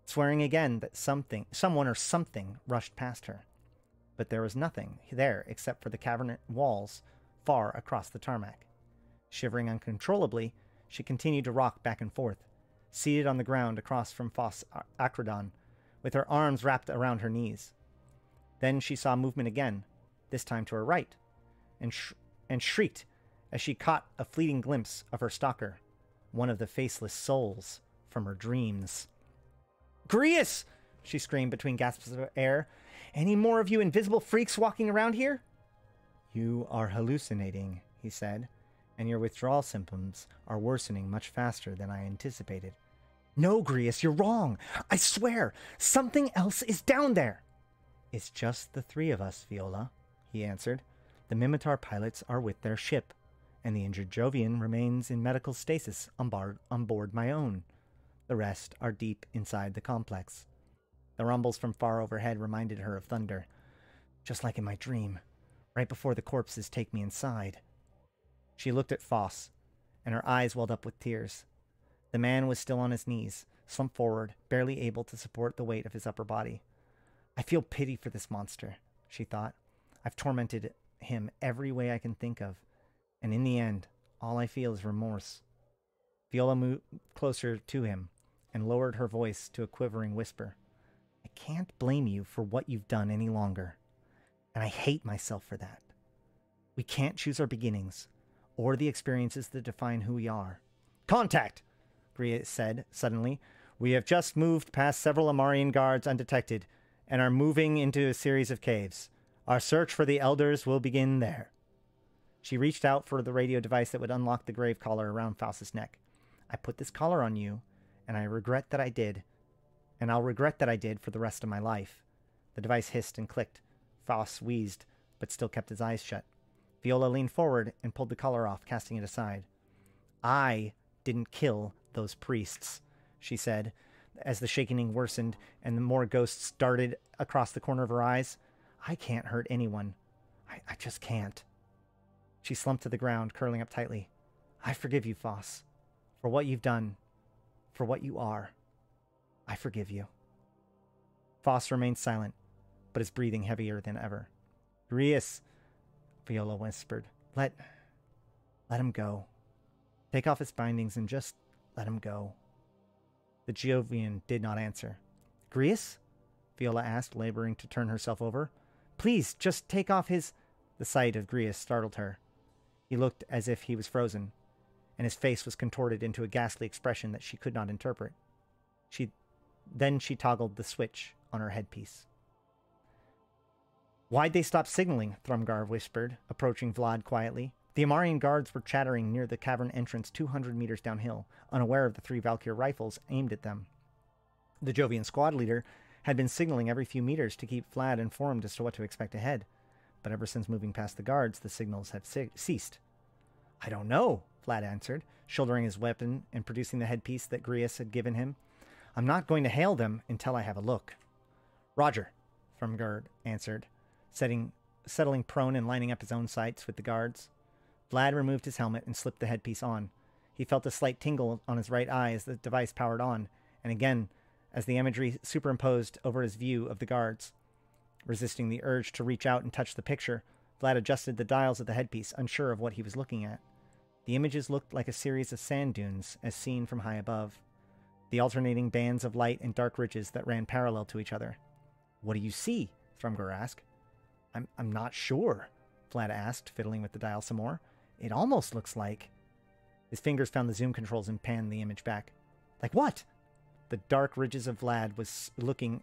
swearing again that someone or something rushed past her. But there was nothing there except for the cavern walls far across the tarmac. Shivering uncontrollably, she continued to rock back and forth, seated on the ground across from Foss Acrodon, with her arms wrapped around her knees. Then she saw movement again, this time to her right, and shrieked as she caught a fleeting glimpse of her stalker, one of the faceless souls from her dreams. Grius! She screamed between gasps of air. Any more of you invisible freaks walking around here? You are hallucinating, he said, and your withdrawal symptoms are worsening much faster than I anticipated. No, Grius, you're wrong. I swear, something else is down there. It's just the three of us, Viola, he answered. The Mimitar pilots are with their ship, and the injured Jovian remains in medical stasis on board my own. The rest are deep inside the complex. The rumbles from far overhead reminded her of thunder, just like in my dream, right before the corpses take me inside. She looked at Foss, and her eyes welled up with tears. The man was still on his knees, slumped forward, barely able to support the weight of his upper body. I feel pity for this monster, she thought. I've tormented him every way I can think of, and in the end, all I feel is remorse. Viola moved closer to him and lowered her voice to a quivering whisper. I can't blame you for what you've done any longer, and I hate myself for that. We can't choose our beginnings, or the experiences that define who we are. Contact! Grius said suddenly. We have just moved past several Amarian guards undetected, and are moving into a series of caves. Our search for the elders will begin there. She reached out for the radio device that would unlock the grave collar around Faust's neck. I put this collar on you, and I regret that I did. And I'll regret that I did for the rest of my life. The device hissed and clicked. Faust wheezed, but still kept his eyes shut. Viola leaned forward and pulled the collar off, casting it aside. I didn't kill those priests, she said, as the shaking worsened and the more ghosts darted across the corner of her eyes. I can't hurt anyone. I just can't. She slumped to the ground, curling up tightly. I forgive you, Foss. For what you've done. For what you are. I forgive you. Foss remained silent, but his breathing heavier than ever. Grius, Viola whispered. Let him go. Take off his bindings and just let him go. The Jovian did not answer. Grius? Viola asked, laboring to turn herself over. Please, just take off his... The sight of Grius startled her. He looked as if he was frozen, and his face was contorted into a ghastly expression that she could not interpret. Then she toggled the switch on her headpiece. Why'd they stop signaling? Thrumgar whispered, approaching Vlad quietly. The Amarian guards were chattering near the cavern entrance 200 meters downhill, unaware of the 3 Valkyr rifles aimed at them. The Jovian squad leader had been signaling every few meters to keep Vlad informed as to what to expect ahead, but ever since moving past the guards, the signals had ceased. I don't know, Vlad answered, shouldering his weapon and producing the headpiece that Grius had given him. I'm not going to hail them until I have a look. Roger, Thrumgar answered, settling prone and lining up his own sights with the guards. Vlad removed his helmet and slipped the headpiece on. He felt a slight tingle on his right eye as the device powered on, and again as the imagery superimposed over his view of the guards. Resisting the urge to reach out and touch the picture, Vlad adjusted the dials of the headpiece, unsure of what he was looking at. The images looked like a series of sand dunes as seen from high above, the alternating bands of light and dark ridges that ran parallel to each other. What do you see? Thrumgar asked. I'm not sure, Vlad asked, fiddling with the dial some more. It almost looks like... His fingers found the zoom controls and panned the image back. Like what? The dark ridges that Vlad was looking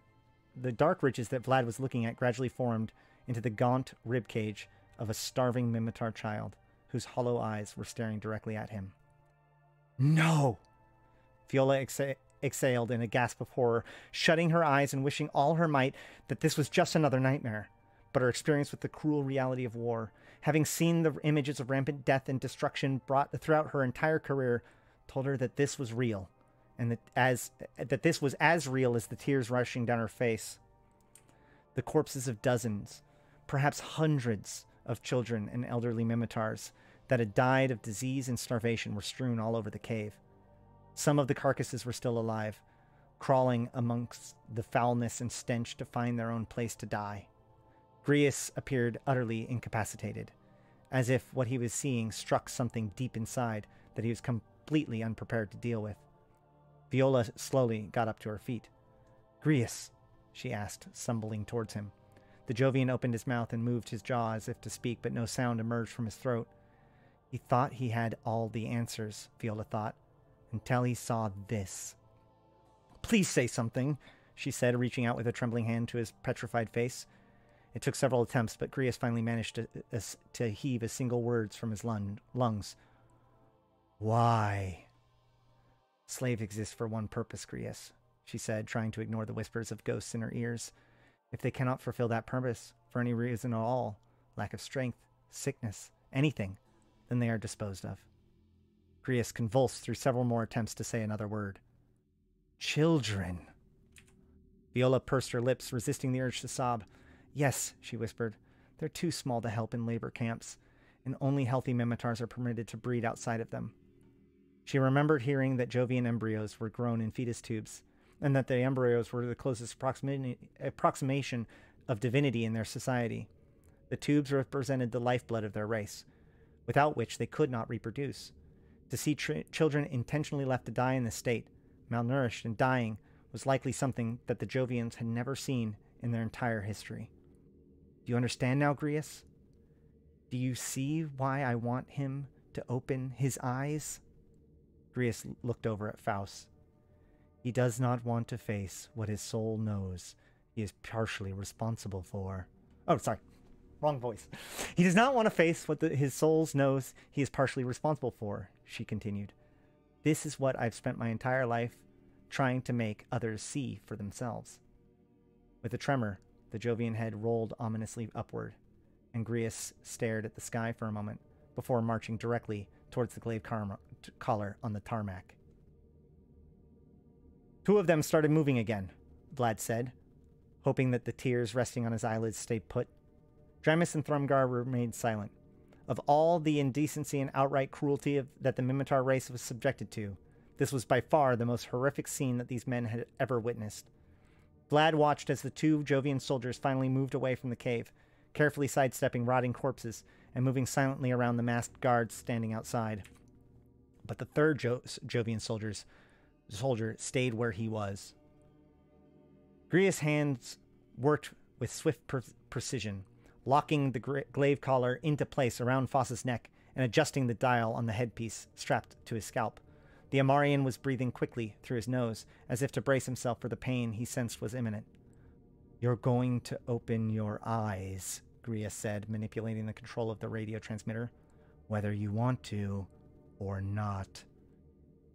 at gradually formed into the gaunt ribcage of a starving Mimitar child, whose hollow eyes were staring directly at him. No! Viola exhaled in a gasp of horror, shutting her eyes and wishing all her might that this was just another nightmare. But her experience with the cruel reality of war, having seen the images of rampant death and destruction brought throughout her entire career, told her that this was real, and that this was as real as the tears rushing down her face. The corpses of dozens, perhaps hundreds of children and elderly Mimitars that had died of disease and starvation were strewn all over the cave. Some of the carcasses were still alive, crawling amongst the foulness and stench to find their own place to die. Grius appeared utterly incapacitated, as if what he was seeing struck something deep inside that he was completely unprepared to deal with. Viola slowly got up to her feet. Grius, she asked, stumbling towards him. The Jovian opened his mouth and moved his jaw as if to speak, but no sound emerged from his throat. He thought he had all the answers, Viola thought, until he saw this. please say something, she said, reaching out with a trembling hand to his petrified face. It took several attempts, but Grius finally managed to heave a single word from his lungs. Why? Slave exists for one purpose, Grius, she said, trying to ignore the whispers of ghosts in her ears. If they cannot fulfill that purpose, for any reason at all, lack of strength, sickness, anything, then they are disposed of. Grius convulsed through several more attempts to say another word. Children. Viola pursed her lips, resisting the urge to sob. Yes, she whispered. They're too small to help in labor camps, and only healthy Minotaurs are permitted to breed outside of them. She remembered hearing that Jovian embryos were grown in fetus tubes, and that the embryos were the closest approximation of divinity in their society. The tubes represented the lifeblood of their race, without which they could not reproduce. To see children intentionally left to die in this state, malnourished and dying, was likely something that the Jovians had never seen in their entire history. Do you understand now, Grius? Do you see why I want him to open his eyes? Grius looked over at Faust. He does not want to face what his soul knows he is partially responsible for. Oh, sorry. Wrong voice. He does not want to face what his soul knows he is partially responsible for, she continued. This is what I've spent my entire life trying to make others see for themselves. With a tremor, the Jovian head rolled ominously upward, and Grius stared at the sky for a moment before marching directly towards the glaive collar on the tarmac. Two of them started moving again, Vlad said, hoping that the tears resting on his eyelids stayed put. Dramus and Thrumgar remained silent. Of all the indecency and outright cruelty that the Minotaur race was subjected to, this was by far the most horrific scene that these men had ever witnessed. Vlad watched as the two Jovian soldiers finally moved away from the cave, carefully sidestepping rotting corpses and moving silently around the masked guards standing outside. But the third Jovian soldier stayed where he was. Grius' hands worked with swift precision, locking the glaive collar into place around Foss's neck and adjusting the dial on the headpiece strapped to his scalp. The Amarian was breathing quickly through his nose, as if to brace himself for the pain he sensed was imminent. You're going to open your eyes, Grius said, manipulating the control of the radio transmitter, whether you want to or not.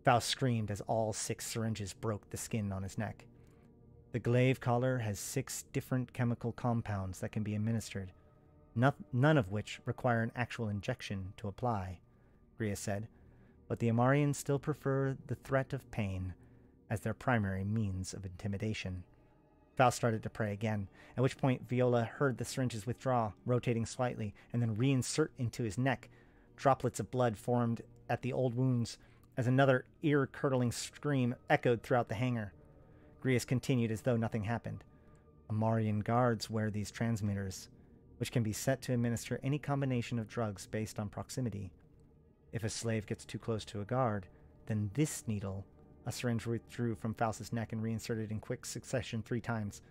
Faust screamed as all 6 syringes broke the skin on his neck. The glaive collar has 6 different chemical compounds that can be administered, none of which require an actual injection to apply, Grius said, but the Amarians still prefer the threat of pain as their primary means of intimidation. Faust started to pray again, at which point Viola heard the syringes withdraw, rotating slightly, and then reinsert into his neck. Droplets of blood formed at the old wounds as another ear-curdling scream echoed throughout the hangar. Grius continued as though nothing happened. Amarian guards wear these transmitters, which can be set to administer any combination of drugs based on proximity. If a slave gets too close to a guard, then this needle, a syringe withdrew from Faust's neck and reinserted in quick succession 3 times,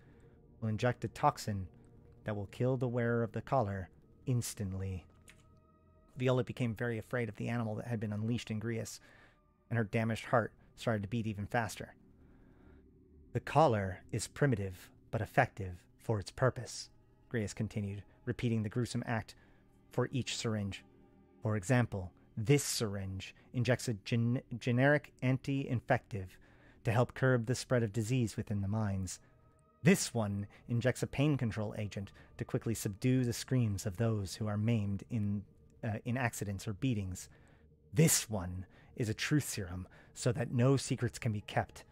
will inject a toxin that will kill the wearer of the collar instantly. Viola became very afraid of the animal that had been unleashed in Grius, and her damaged heart started to beat even faster. The collar is primitive, but effective for its purpose, Grius continued, repeating the gruesome act for each syringe. For example, this syringe injects a generic anti-infective to help curb the spread of disease within the mines. This one injects a pain control agent to quickly subdue the screams of those who are maimed in accidents or beatings. This one is a truth serum so that no secrets can be kept.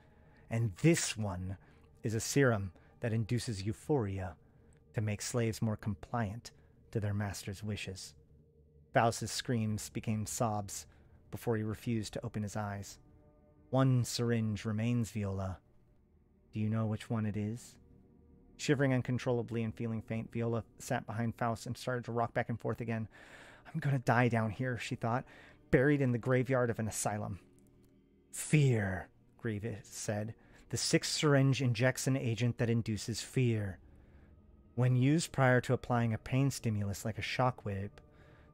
And this one is a serum that induces euphoria to make slaves more compliant to their master's wishes. Faust's screams became sobs before he refused to open his eyes. 1 syringe remains, Viola. Do you know which one it is? Shivering uncontrollably and feeling faint, Viola sat behind Faust and started to rock back and forth again. I'm going to die down here, she thought, buried in the graveyard of an asylum. Fear, Grievous said. The 6th syringe injects an agent that induces fear. When used prior to applying a pain stimulus like a shockwave,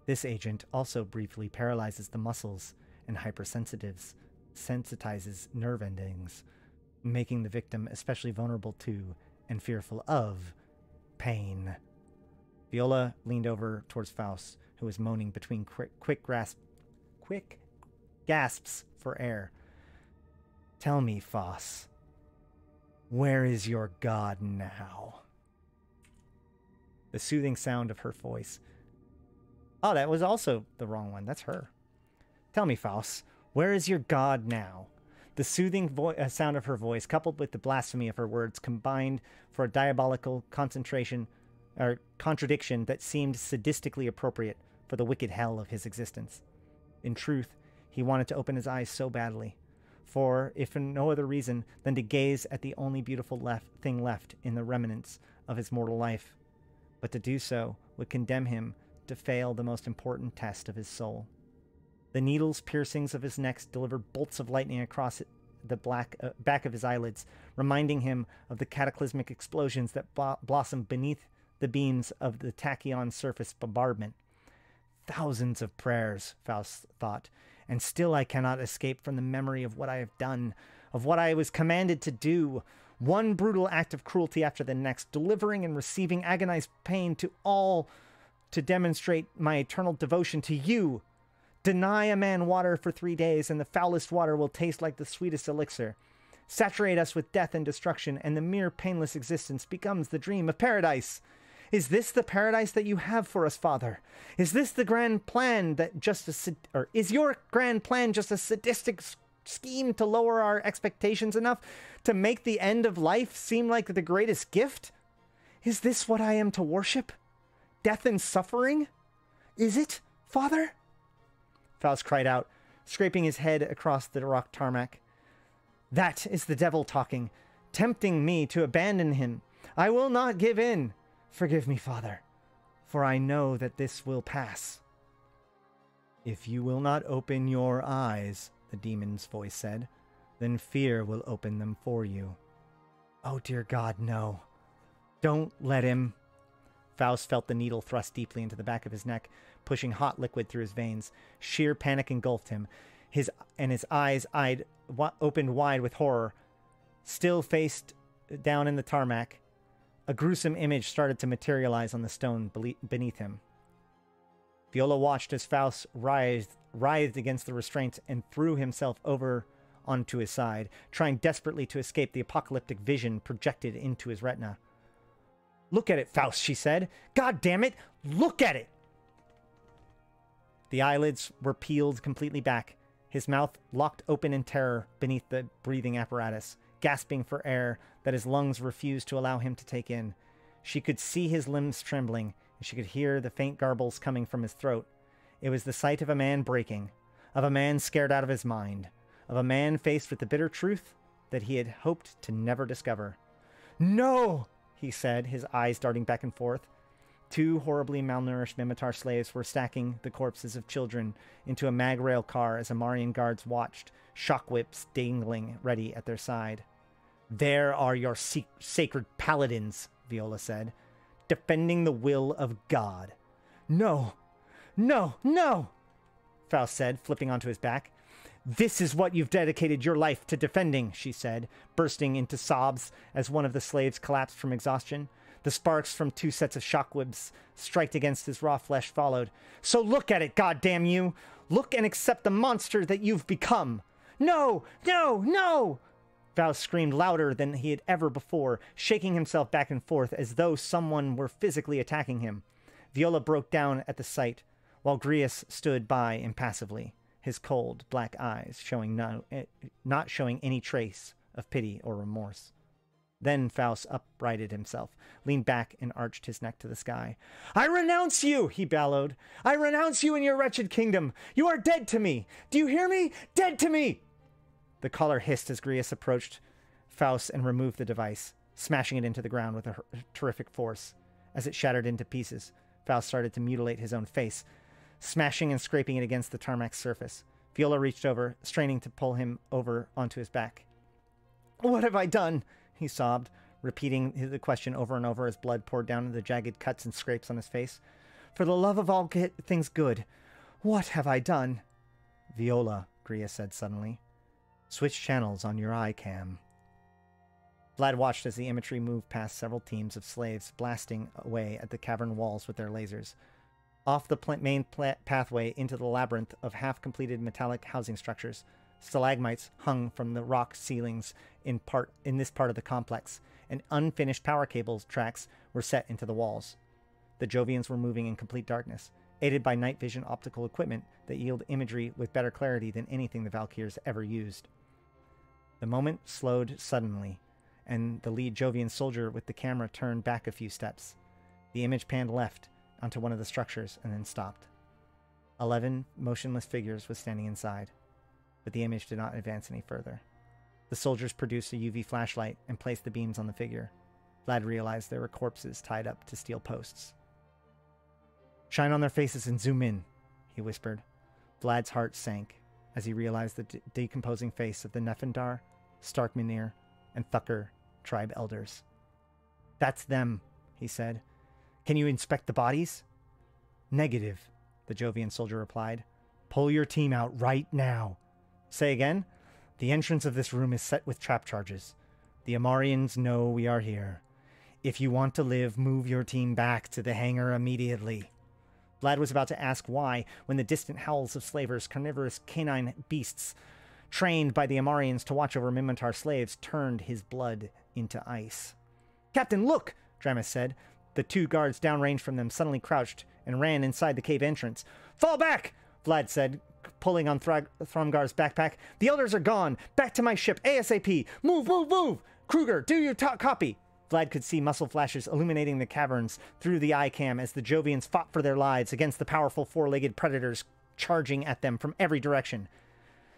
this agent also briefly paralyzes the muscles and hypersensitizes nerve endings. making the victim especially vulnerable to and fearful of pain. Viola leaned over towards Faust, who was moaning between quick gasps for air. Tell me, Faust, where is your god now? The soothing sound of her voice. Oh, that was also the wrong one. That's her. Tell me, Faust, where is your god now? The soothing sound of her voice, coupled with the blasphemy of her words, combined for a diabolical contradiction that seemed sadistically appropriate for the wicked hell of his existence. In truth, he wanted to open his eyes so badly, for, if for no other reason than to gaze at the only beautiful thing left in the remnants of his mortal life. But to do so would condemn him to fail the most important test of his soul. The needles piercings of his neck delivered bolts of lightning across the back of his eyelids, reminding him of the cataclysmic explosions that blossomed beneath the beams of the tachyon surface bombardment. Thousands of prayers, Faust thought, and still I cannot escape from the memory of what I have done, of what I was commanded to do. One brutal act of cruelty after the next, delivering and receiving agonized pain to all, to demonstrate my eternal devotion to you. Deny a man water for 3 days, and the foulest water will taste like the sweetest elixir. Saturate us with death and destruction, and the mere painless existence becomes the dream of paradise. Is this the paradise that you have for us, Father? Is this the grand plan that is your grand plan just a sadistic scheme to lower our expectations enough to make the end of life seem like the greatest gift? Is this what I am to worship? Death and suffering? Is it, Father? Faust cried out, scraping his head across the rock tarmac. That is the devil talking, tempting me to abandon him. I will not give in. Forgive me, Father, for I know that this will pass. If you will not open your eyes, the demon's voice said, then fear will open them for you. Oh, dear God, no. Don't let him. Faust felt the needle thrust deeply into the back of his neck, pushing hot liquid through his veins. Sheer panic engulfed him, his eyes opened wide with horror. Still faced down in the tarmac, a gruesome image started to materialize on the stone beneath him. Viola watched as Faust writhed against the restraints and threw himself over onto his side, trying desperately to escape the apocalyptic vision projected into his retina. Look at it, Faust, she said. God damn it, look at it! The eyelids were peeled completely back, his mouth locked open in terror beneath the breathing apparatus, gasping for air that his lungs refused to allow him to take in. She could see his limbs trembling, and she could hear the faint garbles coming from his throat. It was the sight of a man breaking, of a man scared out of his mind, of a man faced with the bitter truth that he had hoped to never discover. No! He said, his eyes darting back and forth. 2 horribly malnourished Mimitar slaves were stacking the corpses of children into a mag rail car as Amarian guards watched, shock whips dangling ready at their side. There are your sacred paladins, Viola said, defending the will of God. No, no, no, Faust said, flipping onto his back. This is what you've dedicated your life to defending, she said, bursting into sobs as one of the slaves collapsed from exhaustion. The sparks from 2 sets of shock whips striked against his raw flesh followed. So look at it, goddamn you! Look and accept the monster that you've become! No! No! No! Faust screamed louder than he had ever before, shaking himself back and forth as though someone were physically attacking him. Viola broke down at the sight, while Grius stood by impassively, his cold, black eyes not showing any trace of pity or remorse. Then Faust uprighted himself, leaned back, and arched his neck to the sky. I renounce you, he bellowed. I renounce you and your wretched kingdom. You are dead to me. Do you hear me? Dead to me! The caller hissed as Grius approached Faust and removed the device, smashing it into the ground with a terrific force. As it shattered into pieces, Faust started to mutilate his own face, smashing and scraping it against the tarmac's surface. Viola reached over, straining to pull him over onto his back. What have I done? He sobbed, repeating the question over and over as blood poured down the jagged cuts and scrapes on his face. For the love of all things good, what have I done? Viola, Grius said suddenly. Switch channels on your iCam. Vlad watched as the infantry moved past several teams of slaves, blasting away at the cavern walls with their lasers. Off the main pathway into the labyrinth of half-completed metallic housing structures, stalagmites hung from the rock ceilings in this part of the complex, and unfinished power cable tracks were set into the walls. The Jovians were moving in complete darkness, aided by night vision optical equipment that yield imagery with better clarity than anything the Valkyrs ever used. The moment slowed suddenly, and the lead Jovian soldier with the camera turned back a few steps. The image panned left onto one of the structures and then stopped. 11 motionless figures was standing inside, but the image did not advance any further. The soldiers produced a UV flashlight and placed the beams on the figure. Vlad realized there were corpses tied up to steel posts. "Shine on their faces and zoom in," he whispered. Vlad's heart sank as he realized the decomposing face of the Nefendar, Starkmanir, and Thucker tribe elders. "That's them," he said. "Can you inspect the bodies?" "Negative," the Jovian soldier replied. "Pull your team out right now." "Say again?" "The entrance of this room is set with trap charges. The Amarians know we are here. If you want to live, move your team back to the hangar immediately." Vlad was about to ask why when the distant howls of slavers, carnivorous canine beasts, trained by the Amarians to watch over Minmatar slaves, turned his blood into ice. "Captain, look!" Dramis said. The two guards downrange from them suddenly crouched and ran inside the cave entrance. "Fall back!" Vlad said, pulling on Thromgar's backpack. "The elders are gone! Back to my ship, ASAP! Move, move, move! Kruger, do your copy!" Vlad could see muscle flashes illuminating the caverns through the eye cam as the Jovians fought for their lives against the powerful four-legged predators charging at them from every direction.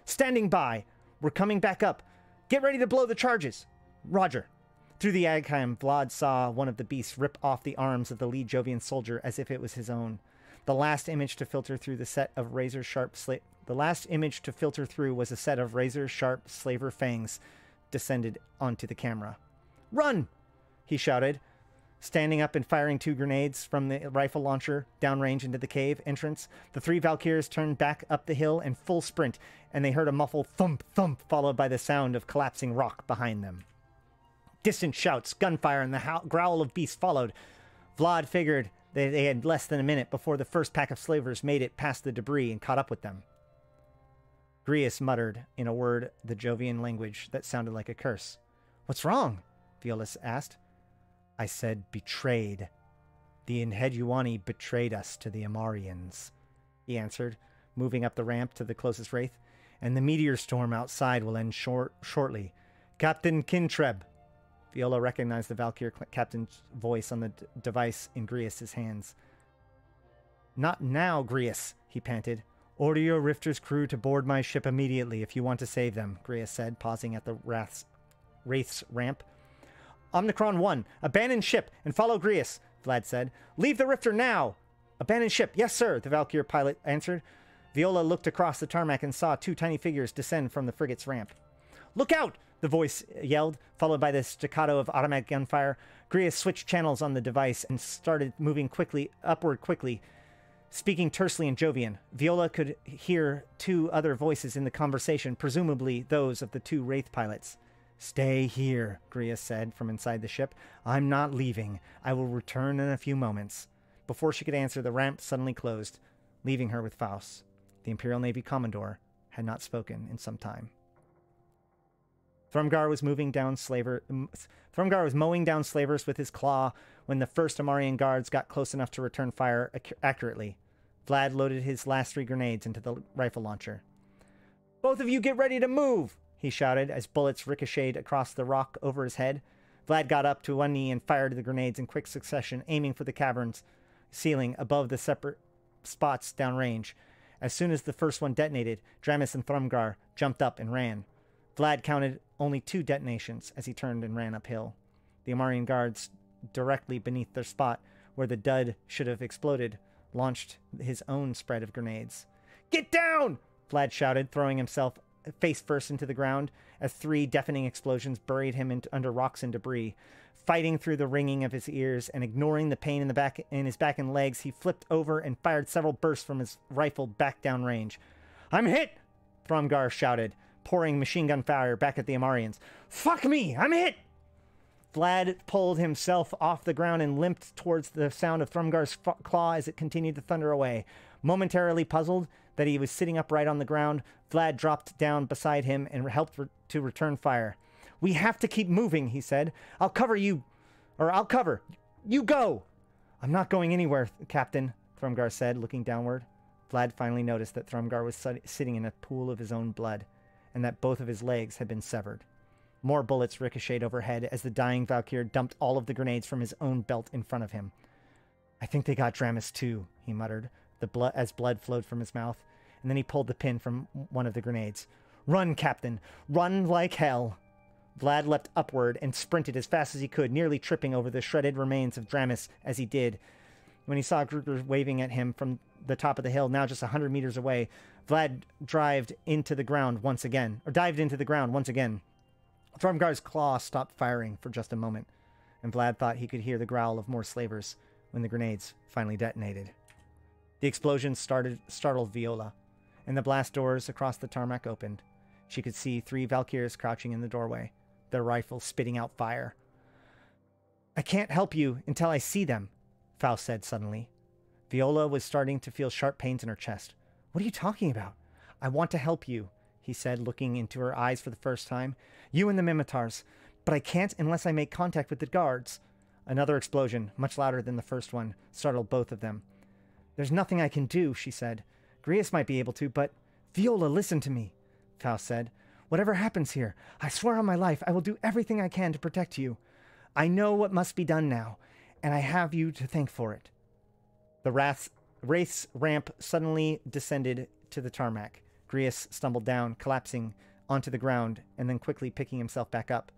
"Standing by. We're coming back up. Get ready to blow the charges." "Roger." Through the eye cam, Vlad saw one of the beasts rip off the arms of the lead Jovian soldier as if it was his own. The last image to filter through was a set of razor-sharp slaver fangs descended onto the camera. "Run!" he shouted, standing up and firing 2 grenades from the rifle launcher downrange into the cave entrance. The 3 Valkyrs turned back up the hill in full sprint, and they heard a muffled thump, thump, followed by the sound of collapsing rock behind them. Distant shouts, gunfire, and the growl of beasts followed. Vlad figured that they had less than a minute before the first pack of slavers made it past the debris and caught up with them. Grius muttered in a word the Jovian language that sounded like a curse. "What's wrong?" Violus asked. "I said betrayed. The Inheduani betrayed us to the Amarians," he answered, moving up the ramp to the closest wraith. "And the meteor storm outside will end shortly. Captain Kintreb." Viola recognized the Valkyr captain's voice on the device in Grius' hands. "Not now, Grius," he panted. "Order your Rifter's crew to board my ship immediately if you want to save them," Grius said, pausing at the Wraith's ramp. "Omnicron 1, abandon ship and follow Grius," Vlad said. "Leave the Rifter now!" "Abandon ship, yes, sir," the Valkyr pilot answered. Viola looked across the tarmac and saw 2 tiny figures descend from the frigate's ramp. "Look out!" the voice yelled, followed by the staccato of automatic gunfire. Grius switched channels on the device and started moving upward quickly, speaking tersely in Jovian. Viola could hear 2 other voices in the conversation, presumably those of the 2 Wraith pilots. "Stay here," Grius said from inside the ship. "I'm not leaving. I will return in a few moments." Before she could answer, the ramp suddenly closed, leaving her with Faust. The Imperial Navy Commodore had not spoken in some time. Thromgar was mowing down slavers with his claw when the first Amarian guards got close enough to return fire accurately. Vlad loaded his last 3 grenades into the rifle launcher. "Both of you get ready to move!" he shouted as bullets ricocheted across the rock over his head. Vlad got up to one knee and fired the grenades in quick succession, aiming for the cavern's ceiling above the separate spots downrange. As soon as the first one detonated, Dramis and Thromgar jumped up and ran. Vlad counted only 2 detonations as he turned and ran uphill. The Amarian guards, directly beneath their spot where the dud should have exploded, launched his own spread of grenades. "Get down!" Vlad shouted, throwing himself face first into the ground as 3 deafening explosions buried him under rocks and debris. Fighting through the ringing of his ears and ignoring the pain in his back and legs, he flipped over and fired several bursts from his rifle back down range. "I'm hit!" Thromgar shouted, pouring machine gun fire back at the Amarians. "Fuck me! I'm hit!" Vlad pulled himself off the ground and limped towards the sound of Thrumgar's claw as it continued to thunder away. Momentarily puzzled that he was sitting upright on the ground, Vlad dropped down beside him and helped to return fire. "We have to keep moving," he said. I'll cover. You go!" "I'm not going anywhere, Captain," Thrumgar said, looking downward. Vlad finally noticed that Thrumgar was sitting in a pool of his own blood, and that both of his legs had been severed. More bullets ricocheted overhead as the dying Valkyr dumped all of the grenades from his own belt in front of him. "I think they got Dramis too," he muttered, as blood flowed from his mouth, and then he pulled the pin from one of the grenades. "Run, Captain! Run like hell!" Vlad leapt upward and sprinted as fast as he could, nearly tripping over the shredded remains of Dramis as he did. When he saw Gruger waving at him from the top of the hill, now just 100 meters away, Vlad dived into the ground once again. Thrumgar's claw stopped firing for just a moment, and Vlad thought he could hear the growl of more slavers when the grenades finally detonated. The explosion startled Viola, and the blast doors across the tarmac opened. She could see 3 Valkyrs crouching in the doorway, their rifles spitting out fire. "I can't help you until I see them," Faust said suddenly. Viola was starting to feel sharp pains in her chest. "What are you talking about?" "I want to help you," he said, looking into her eyes for the first time. "You and the Minotaurs. But I can't unless I make contact with the guards." Another explosion, much louder than the first one, startled both of them. "There's nothing I can do," she said. "Grius might be able to, but—" "Viola, listen to me," Faust said. "Whatever happens here, I swear on my life I will do everything I can to protect you. I know what must be done now, and I have you to thank for it." The Wraith's ramp suddenly descended to the tarmac. Grius stumbled down, collapsing onto the ground, and then quickly picking himself back up.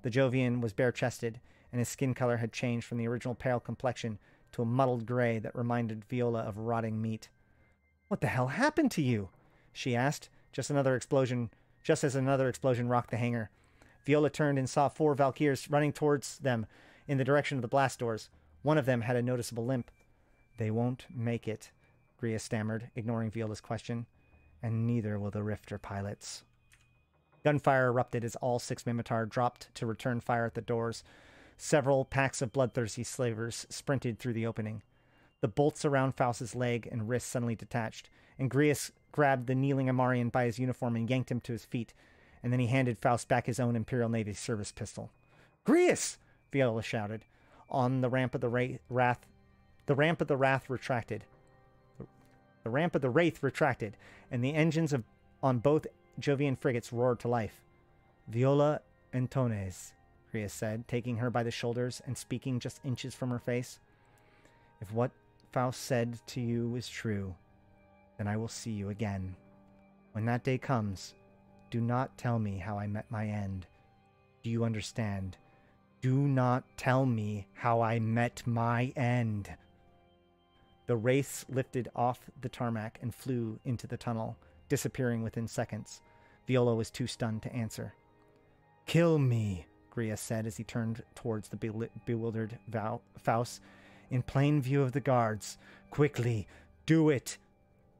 The Jovian was bare-chested, and his skin color had changed from the original pale complexion to a mottled gray that reminded Viola of rotting meat. "What the hell happened to you?" she asked, just as another explosion rocked the hangar. Viola turned and saw 4 Valkyrs running towards them in the direction of the blast doors. One of them had a noticeable limp. "They won't make it," Grius stammered, ignoring Viola's question. "And neither will the Rifter pilots." Gunfire erupted as all 6 Minotaur dropped to return fire at the doors. Several packs of bloodthirsty slavers sprinted through the opening. The bolts around Faust's leg and wrist suddenly detached, and Grius grabbed the kneeling Amarian by his uniform and yanked him to his feet, and then he handed Faust back his own Imperial Navy service pistol. "Grius!" Viola shouted. On the ramp of the Wraith retracted. The ramp of the Wraith retracted, and the engines on both Jovian frigates roared to life. "Viola Antones," Grius said, taking her by the shoulders and speaking just inches from her face. "If what Faust said to you is true, then I will see you again. When that day comes, do not tell me how I met my end. Do you understand? Do not tell me how I met my end." The Wraiths lifted off the tarmac and flew into the tunnel, disappearing within seconds. Viola was too stunned to answer. "Kill me," Grius said as he turned towards the bewildered Faust. "In plain view of the guards. Quickly, do it!"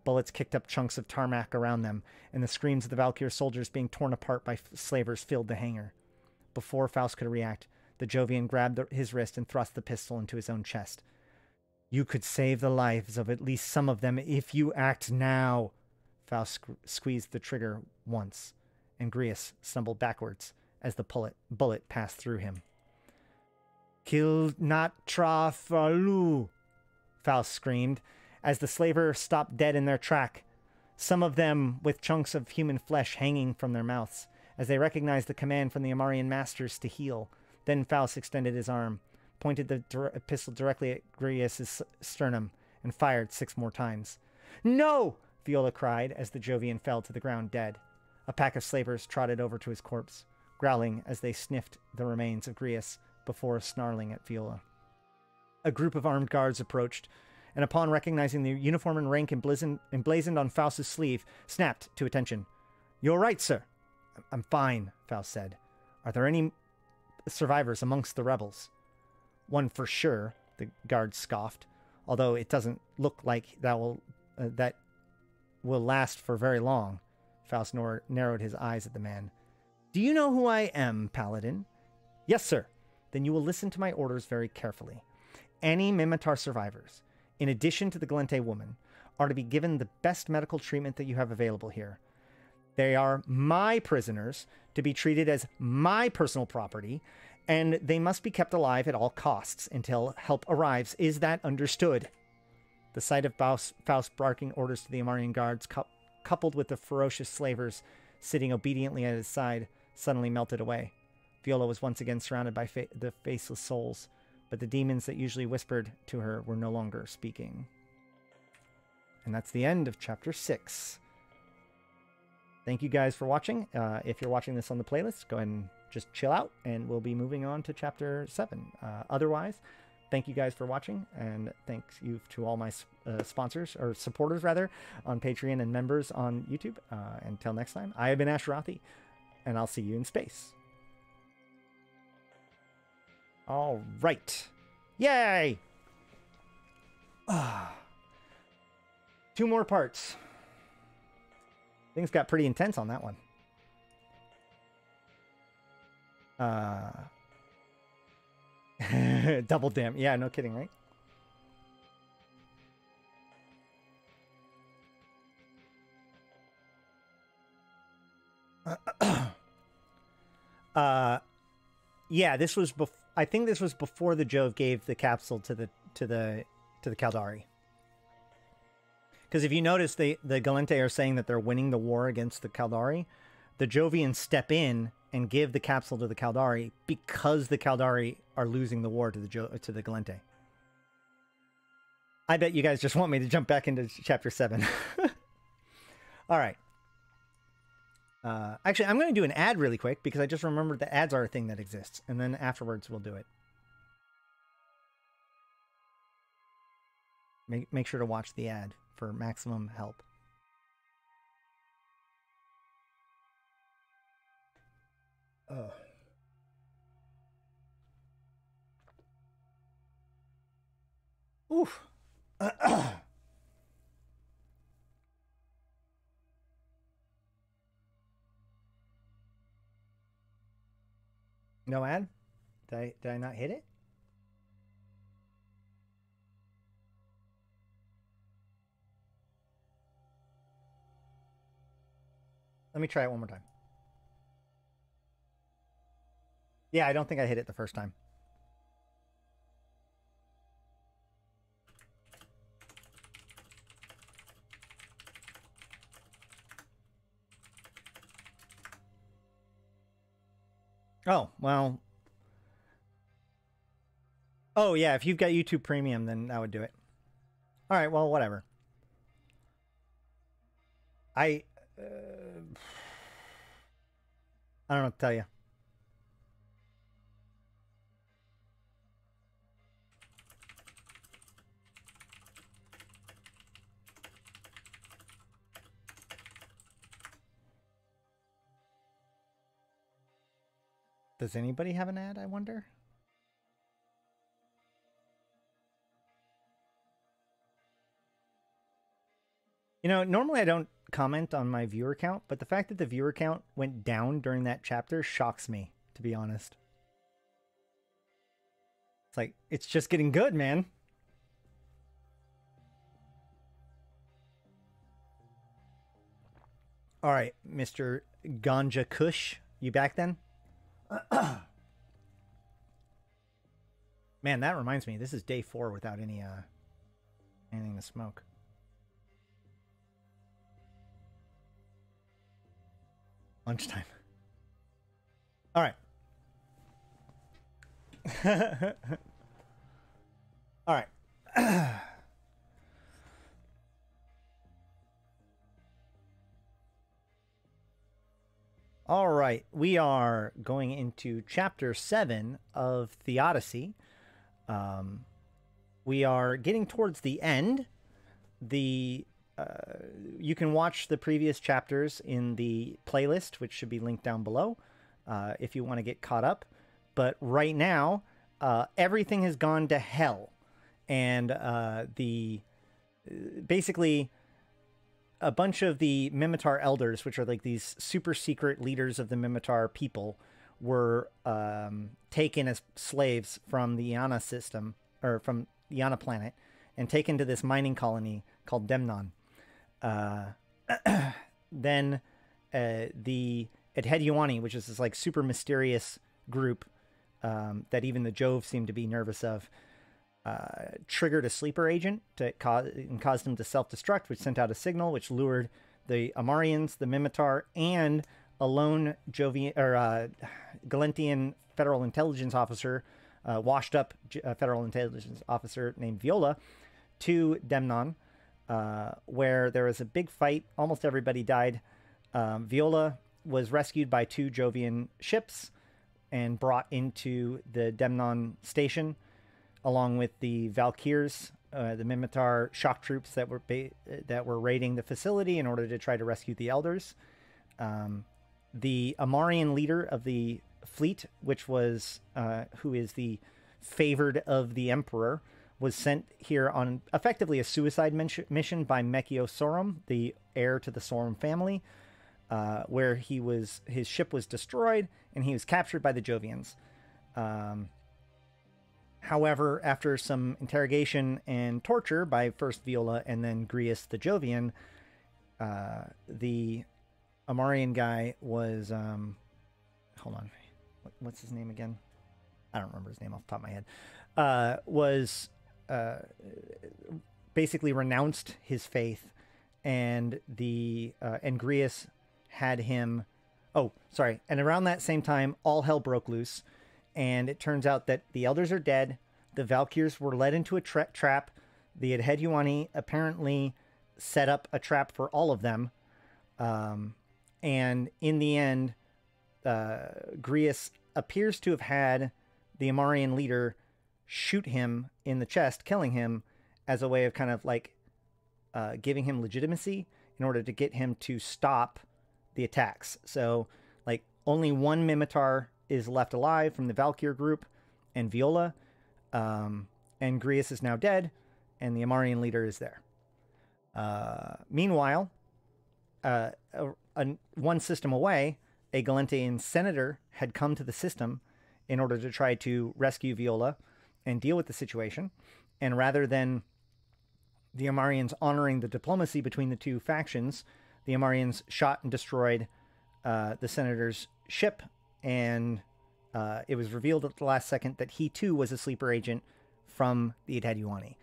Bullets kicked up chunks of tarmac around them, and the screams of the Valkyr soldiers being torn apart by slavers filled the hangar. Before Faust could react, the Jovian grabbed his wrist and thrust the pistol into his own chest. "You could save the lives of at least some of them if you act now." Faust squeezed the trigger once, and Grius stumbled backwards as the bullet passed through him. "Kill not Trafalu," Faust screamed, as the slavers stopped dead in their track, some of them with chunks of human flesh hanging from their mouths, as they recognized the command from the Amarian masters to heal. Then Faust extended his arm, pointed the pistol directly at Grius's sternum, and fired 6 more times. "No!" Viola cried as the Jovian fell to the ground dead. A pack of slavers trotted over to his corpse, growling as they sniffed the remains of Grius before snarling at Viola. A group of armed guards approached, and upon recognizing the uniform and rank emblazoned on Faust's sleeve, snapped to attention. "You're right, sir." "I'm fine," Faust said. "Are there any survivors amongst the rebels?" "One for sure," the guard scoffed, "although it doesn't look like that will last for very long." Faust narrowed his eyes at the man. "Do you know who I am, Paladin?" "Yes, sir." then you will listen to my orders very carefully. Any Mimitar survivors, in addition to the Galente woman, are to be given the best medical treatment that you have available here. They are my prisoners, to be treated as my personal property, and they must be kept alive at all costs until help arrives. Is that understood? The sight of Faust barking orders to the Amarian guards, coupled with the ferocious slavers sitting obediently at his side, suddenly melted away. Viola was once again surrounded by the faceless souls, but the demons that usually whispered to her were no longer speaking. And that's the end of Chapter 6. Thank you guys for watching. If you're watching this on the playlist, go ahead and just chill out, and we'll be moving on to Chapter 7. Otherwise, thank you guys for watching, and thanks you to all my sponsors, or supporters rather, on Patreon and members on YouTube. Until next time, I have been Ashrathi, and I'll see you in space. All right. Yay! 2 more parts. Things got pretty intense on that one. Double damn. Yeah, no kidding, right? Yeah, this was I think this was before the Jove gave the capsule to the Caldari. Because if you notice, the Galente are saying that they're winning the war against the Caldari. The Jovians step in and give the capsule to the Caldari because the Caldari are losing the war to the Galente. I bet you guys just want me to jump back into Chapter 7. All right. Actually, I'm going to do an ad really quick because I just remembered that ads are a thing that exists. And then afterwards, we'll do it. Make sure to watch the ad for maximum help. Oof. No ad? Did I not hit it? Let me try it one more time. Yeah, I don't think I hit it the first time. Oh, well. Oh, yeah, if you've got YouTube Premium, then that would do it. All right, well, whatever. I don't know what to tell you. Does anybody have an ad, I wonder? You know, normally I don't comment on my viewer count, but the fact that the viewer count went down during that chapter shocks me, to be honest. It's like, it's just getting good, man. All right, Mr. Ganja Kush, you back then? Man, that reminds me, this is day 4 without any anything to smoke. Lunchtime. All right. All right. All right, we are going into Chapter 7 of Theodicy. We are getting towards the end. You can watch the previous chapters in the playlist, which should be linked down below, if you want to get caught up. But right now, everything has gone to hell. And basically, a bunch of the Mimitar elders, which are like these super secret leaders of the Mimitar people, were taken as slaves from the Iana system, or from Iana planet, and taken to this mining colony called Demnon. Then the Adhediwani, which is this like super mysterious group that even the Jove seemed to be nervous of, triggered a sleeper agent and caused him to self-destruct, which sent out a signal which lured the Amarians, the Mimitar, and a lone Galentian federal intelligence officer, washed up federal intelligence officer named Viola, to Demnon, where there was a big fight. Almost everybody died. Viola was rescued by 2 Jovian ships and brought into the Demnon station, along with the Valkyrs, the Mimitar shock troops that were raiding the facility in order to try to rescue the elders. The Amarian leader of the fleet, which was who is the favored of the Emperor, was sent here on effectively a suicide mission by Mechio Sorum, the heir to the Sorum family, where his ship was destroyed and he was captured by the Jovians. However, after some interrogation and torture by first Viola and then Grius the Jovian, the Amarian guy was, hold on, what's his name again? I don't remember his name off the top of my head. Was basically renounced his faith, and Grius had him. Oh, sorry. And around that same time, all hell broke loose, and it turns out that the elders are dead. The Valkyrs were led into a trap. The Adhediwani apparently set up a trap for all of them. And in the end, Grius appears to have had the Amarian leader shoot him in the chest, killing him as a way of kind of like giving him legitimacy in order to get him to stop the attacks. So like only one Mimitar is left alive from the Valkyr group and Viola, and Grius is now dead, and the Amarian leader is there. Meanwhile, one system away, a Galentian senator had come to the system in order to try to rescue Viola and deal with the situation. And rather than the Amarians honoring the diplomacy between the two factions, the Amarians shot and destroyed the senator's ship, and it was revealed at the last second that he too was a sleeper agent from the Adhediwani.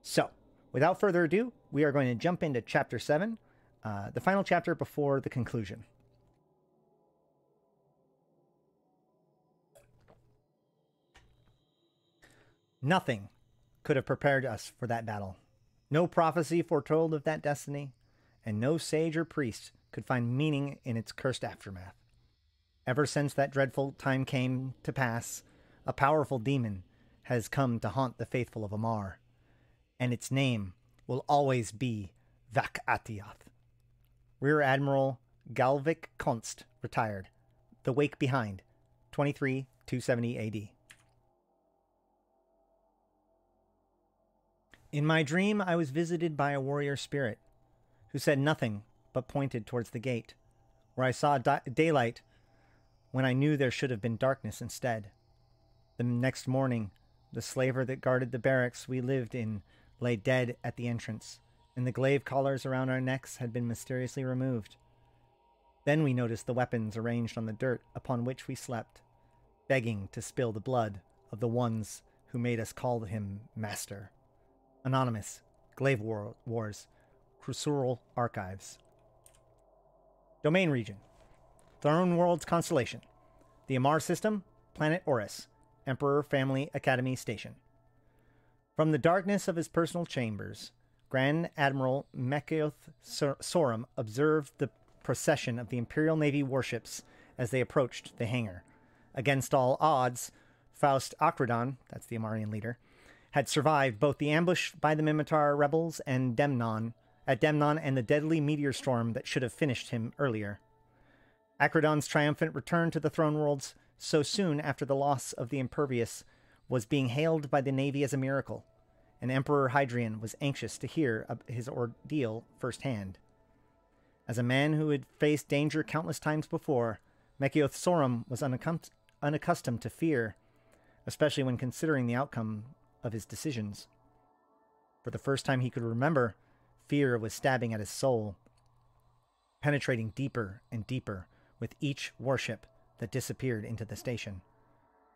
So, without further ado, we are going to jump into Chapter 7, the final chapter before the conclusion. Nothing could have prepared us for that battle. No prophecy foretold of that destiny, and no sage or priest could find meaning in its cursed aftermath. Ever since that dreadful time came to pass, a powerful demon has come to haunt the faithful of Amar, and its name will always be Vak-Atioth. Rear Admiral Galvik Konst retired. The Wake Behind, 23-270 AD. In my dream, I was visited by a warrior spirit, who said nothing but pointed towards the gate, where I saw daylight when I knew there should have been darkness instead. The next morning, the slaver that guarded the barracks we lived in lay dead at the entrance, and the glaive collars around our necks had been mysteriously removed. Then we noticed the weapons arranged on the dirt upon which we slept, begging to spill the blood of the ones who made us call him Master. Anonymous, Glaive Wars, Crusural Archives. Domain Region, Throne World's Constellation, the Amar System, Planet Oris, Emperor Family Academy Station. From the darkness of his personal chambers, Grand Admiral Mechioth Sorum observed the procession of the Imperial Navy warships as they approached the hangar. Against all odds, Faust Akradon, that's the Amarian leader, had survived both the ambush by the Mimitar rebels and Demnon and the deadly meteor storm that should have finished him earlier. Akradon's triumphant return to the Throne Worlds so soon after the loss of the Impervious was being hailed by the Navy as a miracle, and Emperor Hadrian was anxious to hear his ordeal firsthand. As a man who had faced danger countless times before, Mechioth Sorum was unaccustomed to fear, especially when considering the outcome of his decisions. For the first time he could remember, fear was stabbing at his soul, penetrating deeper and deeper with each warship that disappeared into the station.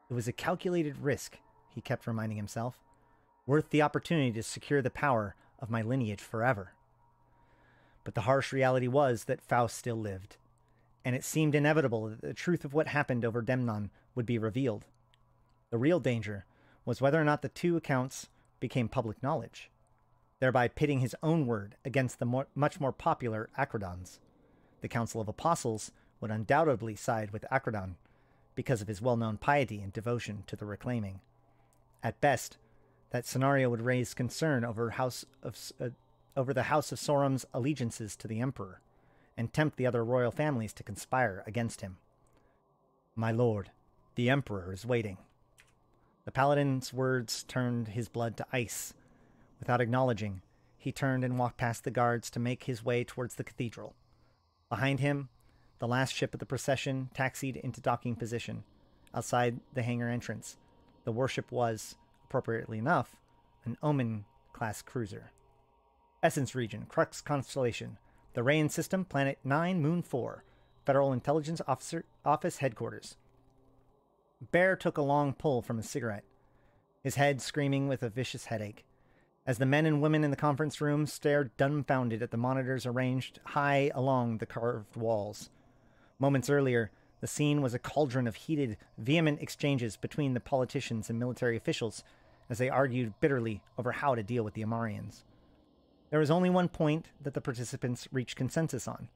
It was a calculated risk, he kept reminding himself, worth the opportunity to secure the power of my lineage forever. But the harsh reality was that Faust still lived, and it seemed inevitable that the truth of what happened over Demnon would be revealed. The real danger was whether or not the two accounts became public knowledge, thereby pitting his own word against the much more popular Acrodon's. The Council of Apostles would undoubtedly side with Acrodon because of his well-known piety and devotion to the Reclaiming. At best, that scenario would raise concern over the House of Sorum's allegiances to the Emperor, and tempt the other royal families to conspire against him. My lord, the Emperor is waiting. The paladin's words turned his blood to ice. Without acknowledging, he turned and walked past the guards to make his way towards the cathedral. Behind him, the last ship of the procession taxied into docking position. Outside the hangar entrance, the warship was, appropriately enough, an Omen-class cruiser. Essence Region, Crux Constellation, the Rayan System, Planet 9, Moon 4, Federal Intelligence Office Headquarters. Bear took a long pull from his cigarette, his head screaming with a vicious headache, as the men and women in the conference room stared dumbfounded at the monitors arranged high along the carved walls. Moments earlier, the scene was a cauldron of heated, vehement exchanges between the politicians and military officials as they argued bitterly over how to deal with the Amarians. There was only one point that the participants reached consensus on.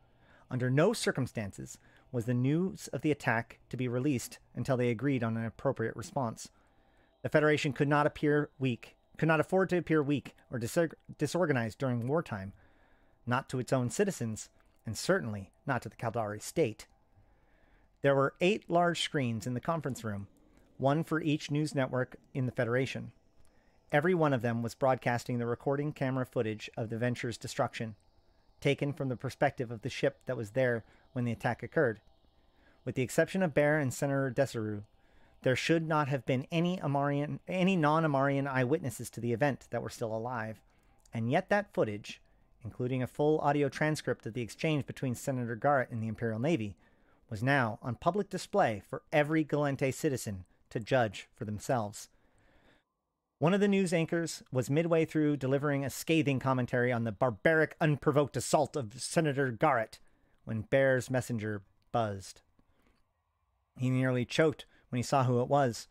Under no circumstances was the news of the attack to be released until they agreed on an appropriate response. The Federation could not afford to appear weak or disorganized during wartime, not to its own citizens, and certainly not to the Caldari state. There were 8 large screens in the conference room, one for each news network in the Federation. Every one of them was broadcasting the recording camera footage of the Venture's destruction, taken from the perspective of the ship that was there when the attack occurred. With the exception of Bear and Senator Desaru, there should not have been any non-Amarian eyewitnesses to the event that were still alive, and yet that footage, including a full audio transcript of the exchange between Senator Garrett and the Imperial Navy, was now on public display for every Galente citizen to judge for themselves. One of the news anchors was midway through delivering a scathing commentary on the barbaric, unprovoked assault of Senator Garrett when Bear's messenger buzzed. He nearly choked when he saw who it was.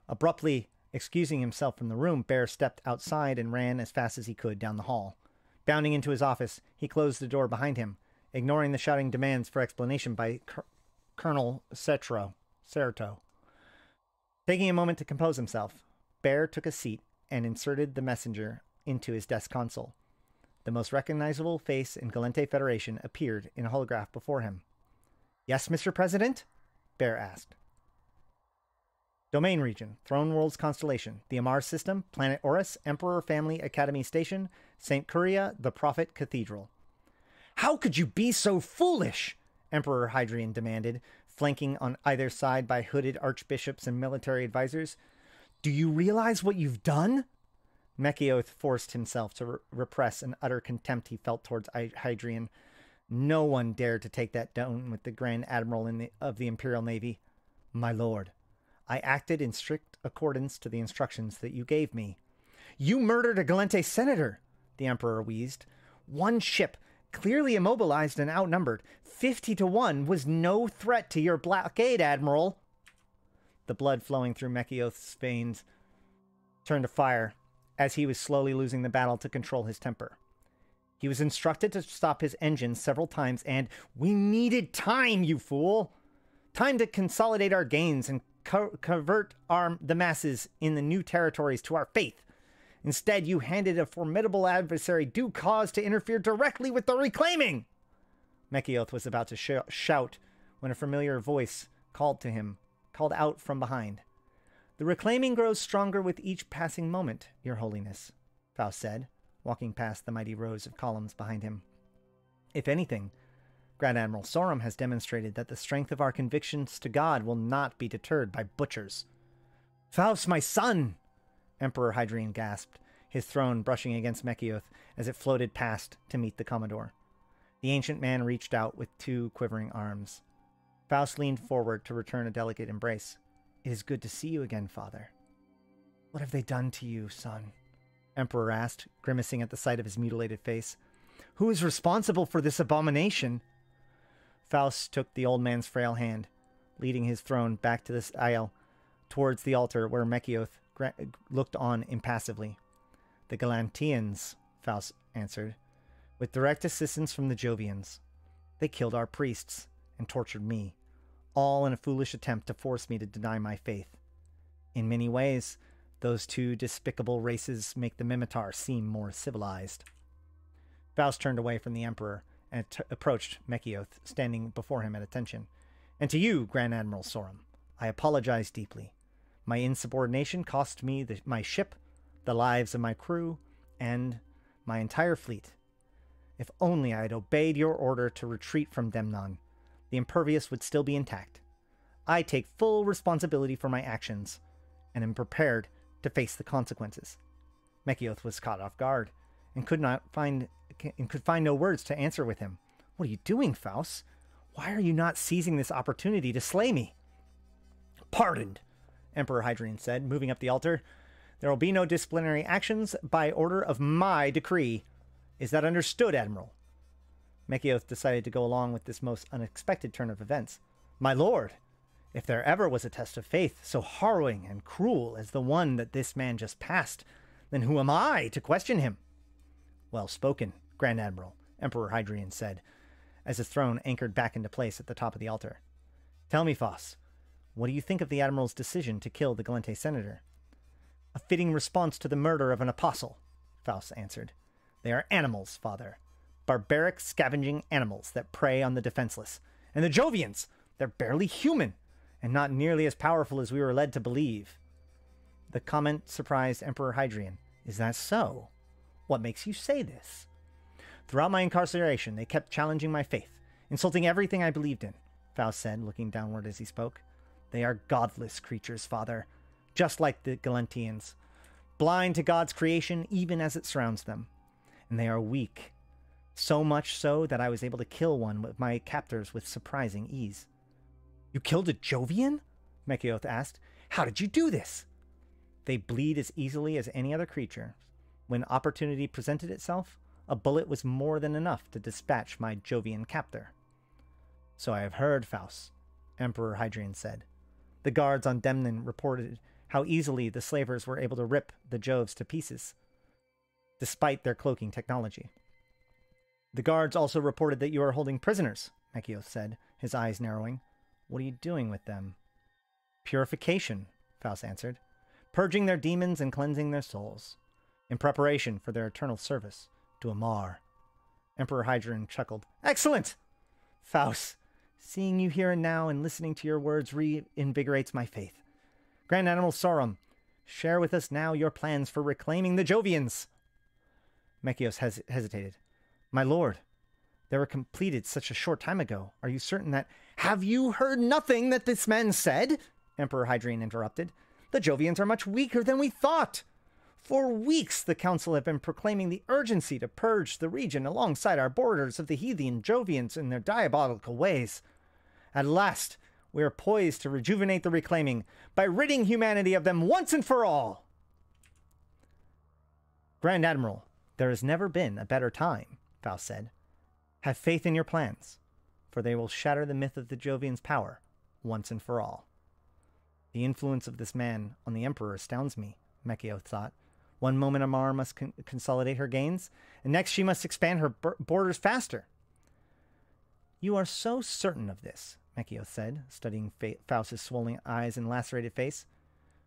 Abruptly excusing himself from the room, Bear stepped outside and ran as fast as he could down the hall. Bounding into his office, he closed the door behind him, ignoring the shouting demands for explanation by Colonel Certo. Taking a moment to compose himself, Bear took a seat and inserted the messenger into his desk console. The most recognizable face in Galente Federation appeared in a holograph before him. "Yes, Mr. President?" Bear asked. Domain Region, Throne World's Constellation, the Amar System, Planet Oris, Emperor Family Academy Station, St. Curia, the Prophet Cathedral. "How could you be so foolish?" Emperor Hydrian demanded, flanking on either side by hooded archbishops and military advisors. "Do you realize what you've done?" Mechioth forced himself to repress an utter contempt he felt towards Hydrian. No one dared to take that down with the Grand Admiral of the Imperial Navy. "My lord, I acted in strict accordance to the instructions that you gave me." "You murdered a Galente senator," the Emperor wheezed. "One ship, clearly immobilized and outnumbered, 50-1, was no threat to your blockade, Admiral." The blood flowing through Mechioth's veins turned to fire as he was slowly losing the battle to control his temper. He was instructed to stop his engines several times and, "We needed time, you fool! Time to consolidate our gains and convert the masses in the new territories to our faith. Instead, you handed a formidable adversary due cause to interfere directly with the reclaiming." Mechioth was about to shout when a familiar voice called out from behind. "The reclaiming grows stronger with each passing moment, Your Holiness," Faust said, walking past the mighty rows of columns behind him. "If anything, Grand Admiral Sorum has demonstrated that the strength of our convictions to God will not be deterred by butchers. Faust, my son! Emperor Hadrian gasped, his throne brushing against Mechioth as it floated past to meet the Commodore. The ancient man reached out with 2 quivering arms. Faust leaned forward to return a delicate embrace. It is good to see you again, father. What have they done to you, son? Emperor asked, grimacing at the sight of his mutilated face. Who is responsible for this abomination? Faust took the old man's frail hand, leading his throne back to this aisle, towards the altar where Mechioth looked on impassively. The Galantians, Faust answered, with direct assistance from the Jovians. They killed our priests and tortured me, all in a foolish attempt to force me to deny my faith. In many ways, those 2 despicable races make the Mimitar seem more civilized. Faust turned away from the Emperor and approached Mechioth, standing before him at attention. And to you, Grand Admiral Sorum, I apologize deeply. My insubordination cost me my ship, the lives of my crew, and my entire fleet. If only I had obeyed your order to retreat from Demnon, the Impervious would still be intact. I take full responsibility for my actions, and am prepared to face the consequences. Mechioth was caught off guard, and could find no words to answer with him. What are you doing, Faust? Why are you not seizing this opportunity to slay me? Pardoned, Emperor Hadrian said, moving up the altar. There will be no disciplinary actions by order of my decree. Is that understood, Admiral? Mechioth decided to go along with this most unexpected turn of events. My lord, if there ever was a test of faith so harrowing and cruel as the one that this man just passed, then who am I to question him? Well spoken, Grand Admiral, Emperor Hadrian said, as his throne anchored back into place at the top of the altar. Tell me, Faust, what do you think of the Admiral's decision to kill the Galente senator? A fitting response to the murder of an apostle, Faust answered. They are animals, father. Barbaric, scavenging animals that prey on the defenseless. And the Jovians, they're barely human, and not nearly as powerful as we were led to believe. The comment surprised Emperor Hadrian. Is that so? What makes you say this? Throughout my incarceration, they kept challenging my faith, insulting everything I believed in, Faust said, looking downward as he spoke. They are godless creatures, father, just like the Galentians, blind to God's creation even as it surrounds them. And they are weak, so much so that I was able to kill one of my captors with surprising ease. You killed a Jovian? Mechioth asked. How did you do this? They bleed as easily as any other creature. When opportunity presented itself, a bullet was more than enough to dispatch my Jovian captor. So I have heard, Faust, Emperor Hadrian said. The guards on Demnon reported how easily the slavers were able to rip the Joves to pieces, despite their cloaking technology. The guards also reported that you are holding prisoners, Mechioth said, his eyes narrowing. What are you doing with them? Purification, Faust answered. Purging their demons and cleansing their souls, in preparation for their eternal service to Amar. Emperor Hadrian chuckled. Excellent! Faust, seeing you here and now and listening to your words reinvigorates my faith. Grand Admiral Sorum, share with us now your plans for reclaiming the Jovians. Mechioth hesitated. My lord, they were completed such a short time ago. Are you certain that... Have you heard nothing that this man said? Emperor Hadrian interrupted. The Jovians are much weaker than we thought. For weeks, the council have been proclaiming the urgency to purge the region alongside our borders of the heathen Jovians and their diabolical ways. At last, we are poised to rejuvenate the reclaiming by ridding humanity of them once and for all. Grand Admiral, there has never been a better time, Faust said. Have faith in your plans, for they will shatter the myth of the Jovians' power once and for all. The influence of this man on the Emperor astounds me, Mechioth thought. One moment Amar must consolidate her gains, and next she must expand her borders faster. You are so certain of this, Mechioth said, studying Faust's swollen eyes and lacerated face.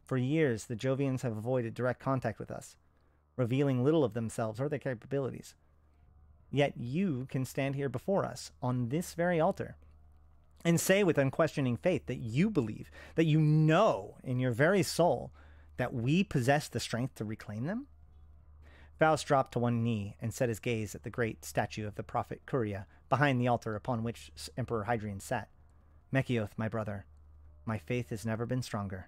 For years, the Jovians have avoided direct contact with us, revealing little of themselves or their capabilities. Yet you can stand here before us, on this very altar, and say with unquestioning faith that you believe, that you know in your very soul, that we possess the strength to reclaim them? Faust dropped to one knee and set his gaze at the great statue of the prophet Curia behind the altar upon which Emperor Hadrian sat. Mechioth, my brother, my faith has never been stronger.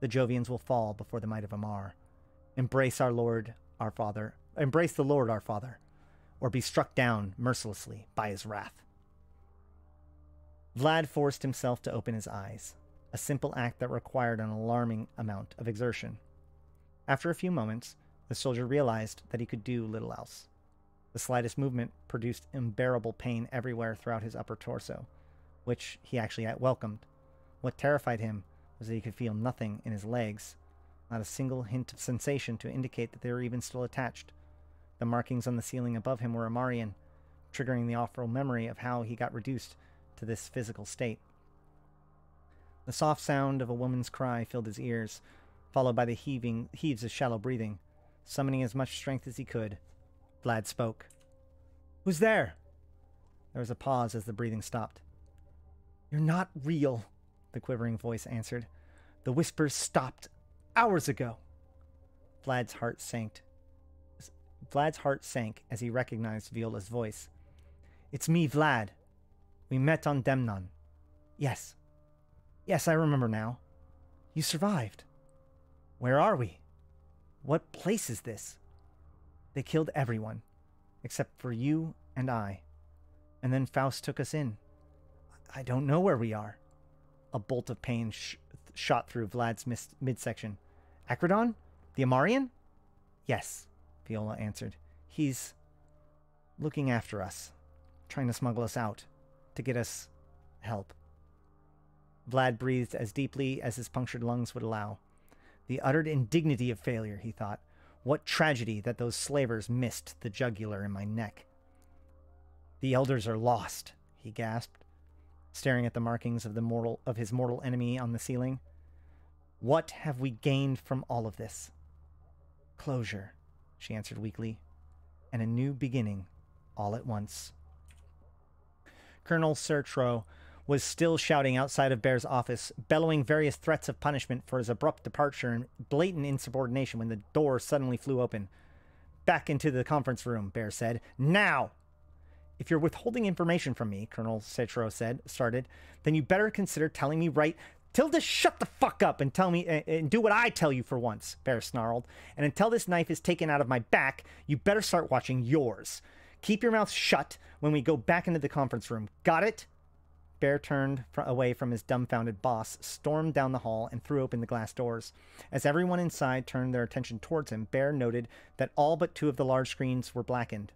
The Jovians will fall before the might of Amar. Embrace the Lord, our Father, or be struck down mercilessly by his wrath. Vlad forced himself to open his eyes, a simple act that required an alarming amount of exertion. After a few moments, the soldier realized that he could do little else. The slightest movement produced unbearable pain everywhere throughout his upper torso, which he actually welcomed. What terrified him was that he could feel nothing in his legs, not a single hint of sensation to indicate that they were even still attached. The markings on the ceiling above him were Amarian, triggering the awful memory of how he got reduced to this physical state. The soft sound of a woman's cry filled his ears, followed by the heaves of shallow breathing. Summoning as much strength as he could, Vlad spoke. "Who's there?" There was a pause as the breathing stopped. "You're not real," the quivering voice answered. "The whispers stopped hours ago." Vlad's heart sank as he recognized Viola's voice. "It's me, Vlad. We met on Demnon." Yes, I remember now. You survived. Where are we? What place is this?" "They killed everyone, except for you and I. And then Faust took us in. I don't know where we are." A bolt of pain shot through Vlad's midsection. "Acrodon? The Amarian?" "Yes," Viola answered. "He's looking after us, trying to smuggle us out, to get us help." Vlad breathed as deeply as his punctured lungs would allow. The uttered indignity of failure, he thought. What tragedy that those slavers missed the jugular in my neck. "The elders are lost," he gasped, staring at the markings of his mortal enemy on the ceiling. "What have we gained from all of this?" "Closure," she answered weakly, "and a new beginning all at once." Colonel Sertro was still shouting outside of Bear's office, bellowing various threats of punishment for his abrupt departure and blatant insubordination when the door suddenly flew open. "Back into the conference room," Bear said. "Now!" "If you're withholding information from me," Colonel Sertro started, "then you better consider telling me right—" "Tilda, shut the fuck up and tell me and do what I tell you for once," Bear snarled. "And until this knife is taken out of my back, you better start watching yours. Keep your mouth shut when we go back into the conference room. Got it?" Bear turned away from his dumbfounded boss, stormed down the hall, and threw open the glass doors. As everyone inside turned their attention towards him, Bear noted that all but 2 of the large screens were blackened.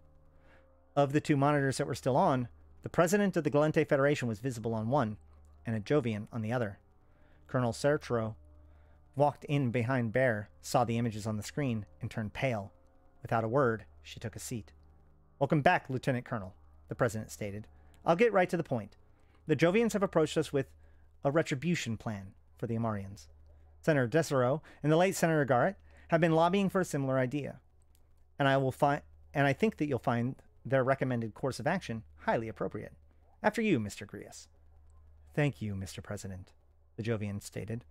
Of the 2 monitors that were still on, the president of the Galente Federation was visible on one, and a Jovian on the other. Colonel Sertro walked in behind Bear, saw the images on the screen, and turned pale. Without a word, she took a seat. "Welcome back, Lieutenant Colonel," the president stated. "I'll get right to the point. The Jovians have approached us with a retribution plan for the Amarians. Senator Desero and the late Senator Garrett have been lobbying for a similar idea, and I think that you'll find their recommended course of action highly appropriate. After you, Mr. Grius." "Thank you, Mr. President," the Jovian stated.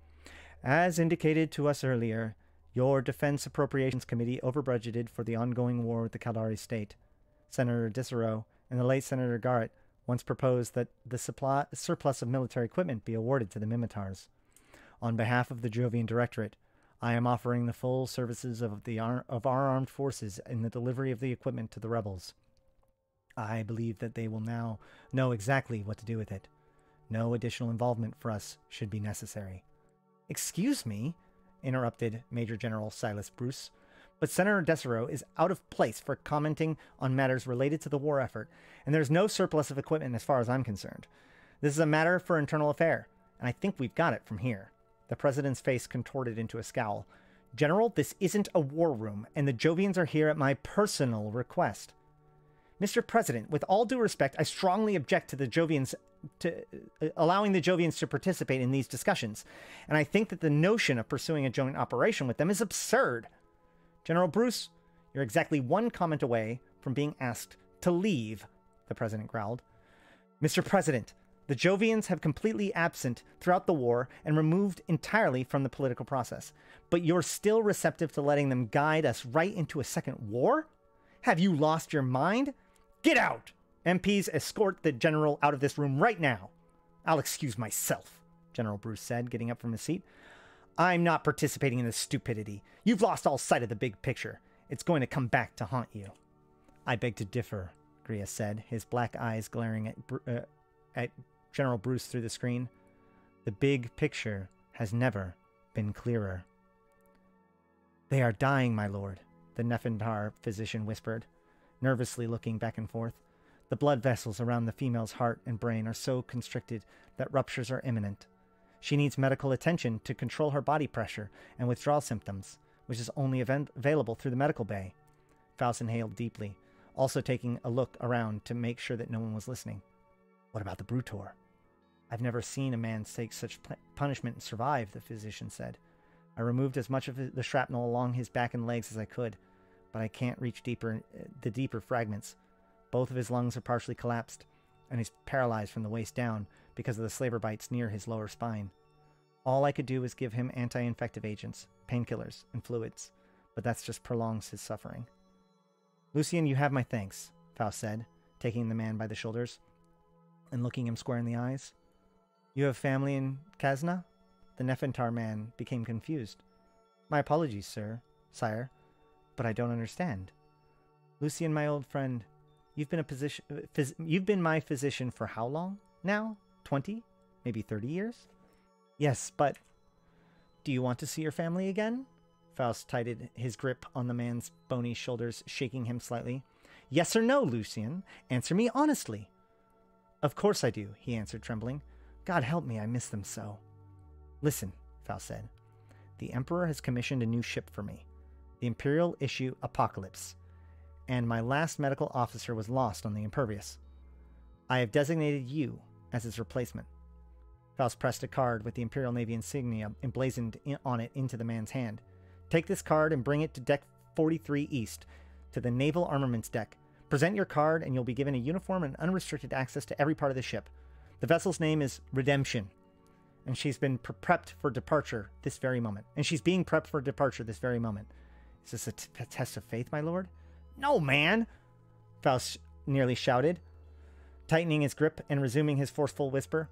"As indicated to us earlier, your Defense Appropriations Committee overbudgeted for the ongoing war with the Caldari state. Senator Desero and the late Senator Garrett once proposed that the surplus of military equipment be awarded to the Minotaurs. On behalf of the Jovian Directorate, I am offering the full services of our armed forces in the delivery of the equipment to the rebels. I believe that they will now know exactly what to do with it. No additional involvement for us should be necessary." "Excuse me," interrupted Major General Silas Bruce, "but Senator Desero is out of place for commenting on matters related to the war effort, and there's no surplus of equipment as far as I'm concerned. This is a matter for internal affair, and I think we've got it from here." The president's face contorted into a scowl. "General, this isn't a war room, and the Jovians are here at my personal request." "Mr. President, with all due respect, I strongly object to the Jovians allowing the Jovians to participate in these discussions, and I think that the notion of pursuing a joint operation with them is absurd." "General Bruce, you're exactly one comment away from being asked to leave," the president growled. "Mr. President, the Jovians have completely absent throughout the war and removed entirely from the political process, but you're still receptive to letting them guide us right into a second war? Have you lost your mind? Get out!" MPs, escort the general out of this room right now. I'll excuse myself, General Bruce said, getting up from his seat. I'm not participating in this stupidity. You've lost all sight of the big picture. It's going to come back to haunt you. I beg to differ, Grius said, his black eyes glaring at General Bruce through the screen. The big picture has never been clearer. They are dying, my lord, the Nefintar physician whispered, nervously looking back and forth. The blood vessels around the female's heart and brain are so constricted that ruptures are imminent. She needs medical attention to control her body pressure and withdrawal symptoms, which is only available through the medical bay. Faust inhaled deeply, also taking a look around to make sure that no one was listening. What about the Brutor? I've never seen a man take such punishment and survive, the physician said. I removed as much of the shrapnel along his back and legs as I could, but I can't reach the deeper fragments. Both of his lungs are partially collapsed, and he's paralyzed from the waist down because of the slaver bites near his lower spine. All I could do was give him anti-infective agents, painkillers, and fluids, but that just prolongs his suffering. Lucien, you have my thanks, Faust said, taking the man by the shoulders and looking him square in the eyes. You have family in Kazna? The Nefintar man became confused. My apologies, sire, but I don't understand. Lucien, my old friend, you've been my physician for how long now? 20? Maybe 30 years? Yes, but do you want to see your family again? Faust tightened his grip on the man's bony shoulders, shaking him slightly. Yes or no, Lucien? Answer me honestly. Of course I do, he answered, trembling. God help me, I miss them so. Listen, Faust said. The Emperor has commissioned a new ship for me, the Imperial issue Apocalypse, and my last medical officer was lost on the Impervious. I have designated you as his replacement. Faust pressed a card with the Imperial Navy insignia emblazoned on it into the man's hand. Take this card and bring it to Deck 43 East, to the Naval Armaments Deck. Present your card and you'll be given a uniform and unrestricted access to every part of the ship. The vessel's name is Redemption, and she's been prepped for departure this very moment. Is this a test of faith, my lord? No, man! Faust nearly shouted, tightening his grip and resuming his forceful whisper.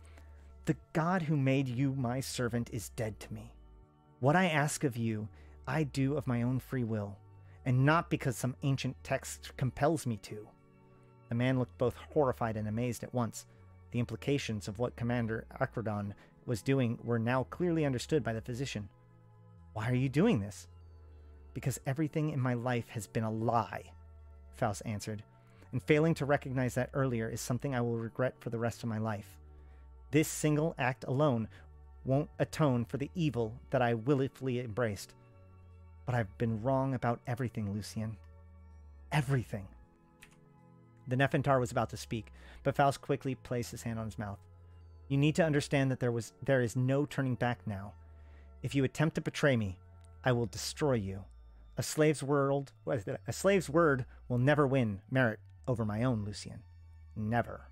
The God who made you my servant is dead to me. What I ask of you, I do of my own free will, and not because some ancient text compels me to. The man looked both horrified and amazed at once. The implications of what Commander Acrodon was doing were now clearly understood by the physician. Why are you doing this? Because everything in my life has been a lie, Faust answered, and failing to recognize that earlier is something I will regret for the rest of my life. This single act alone won't atone for the evil that I willfully embraced. But I've been wrong about everything, Lucien. Everything. The Nefintar was about to speak, but Faust quickly placed his hand on his mouth. You need to understand that there is no turning back now. If you attempt to betray me, I will destroy you. A slave's word will never win merit over my own, Lucien. Never.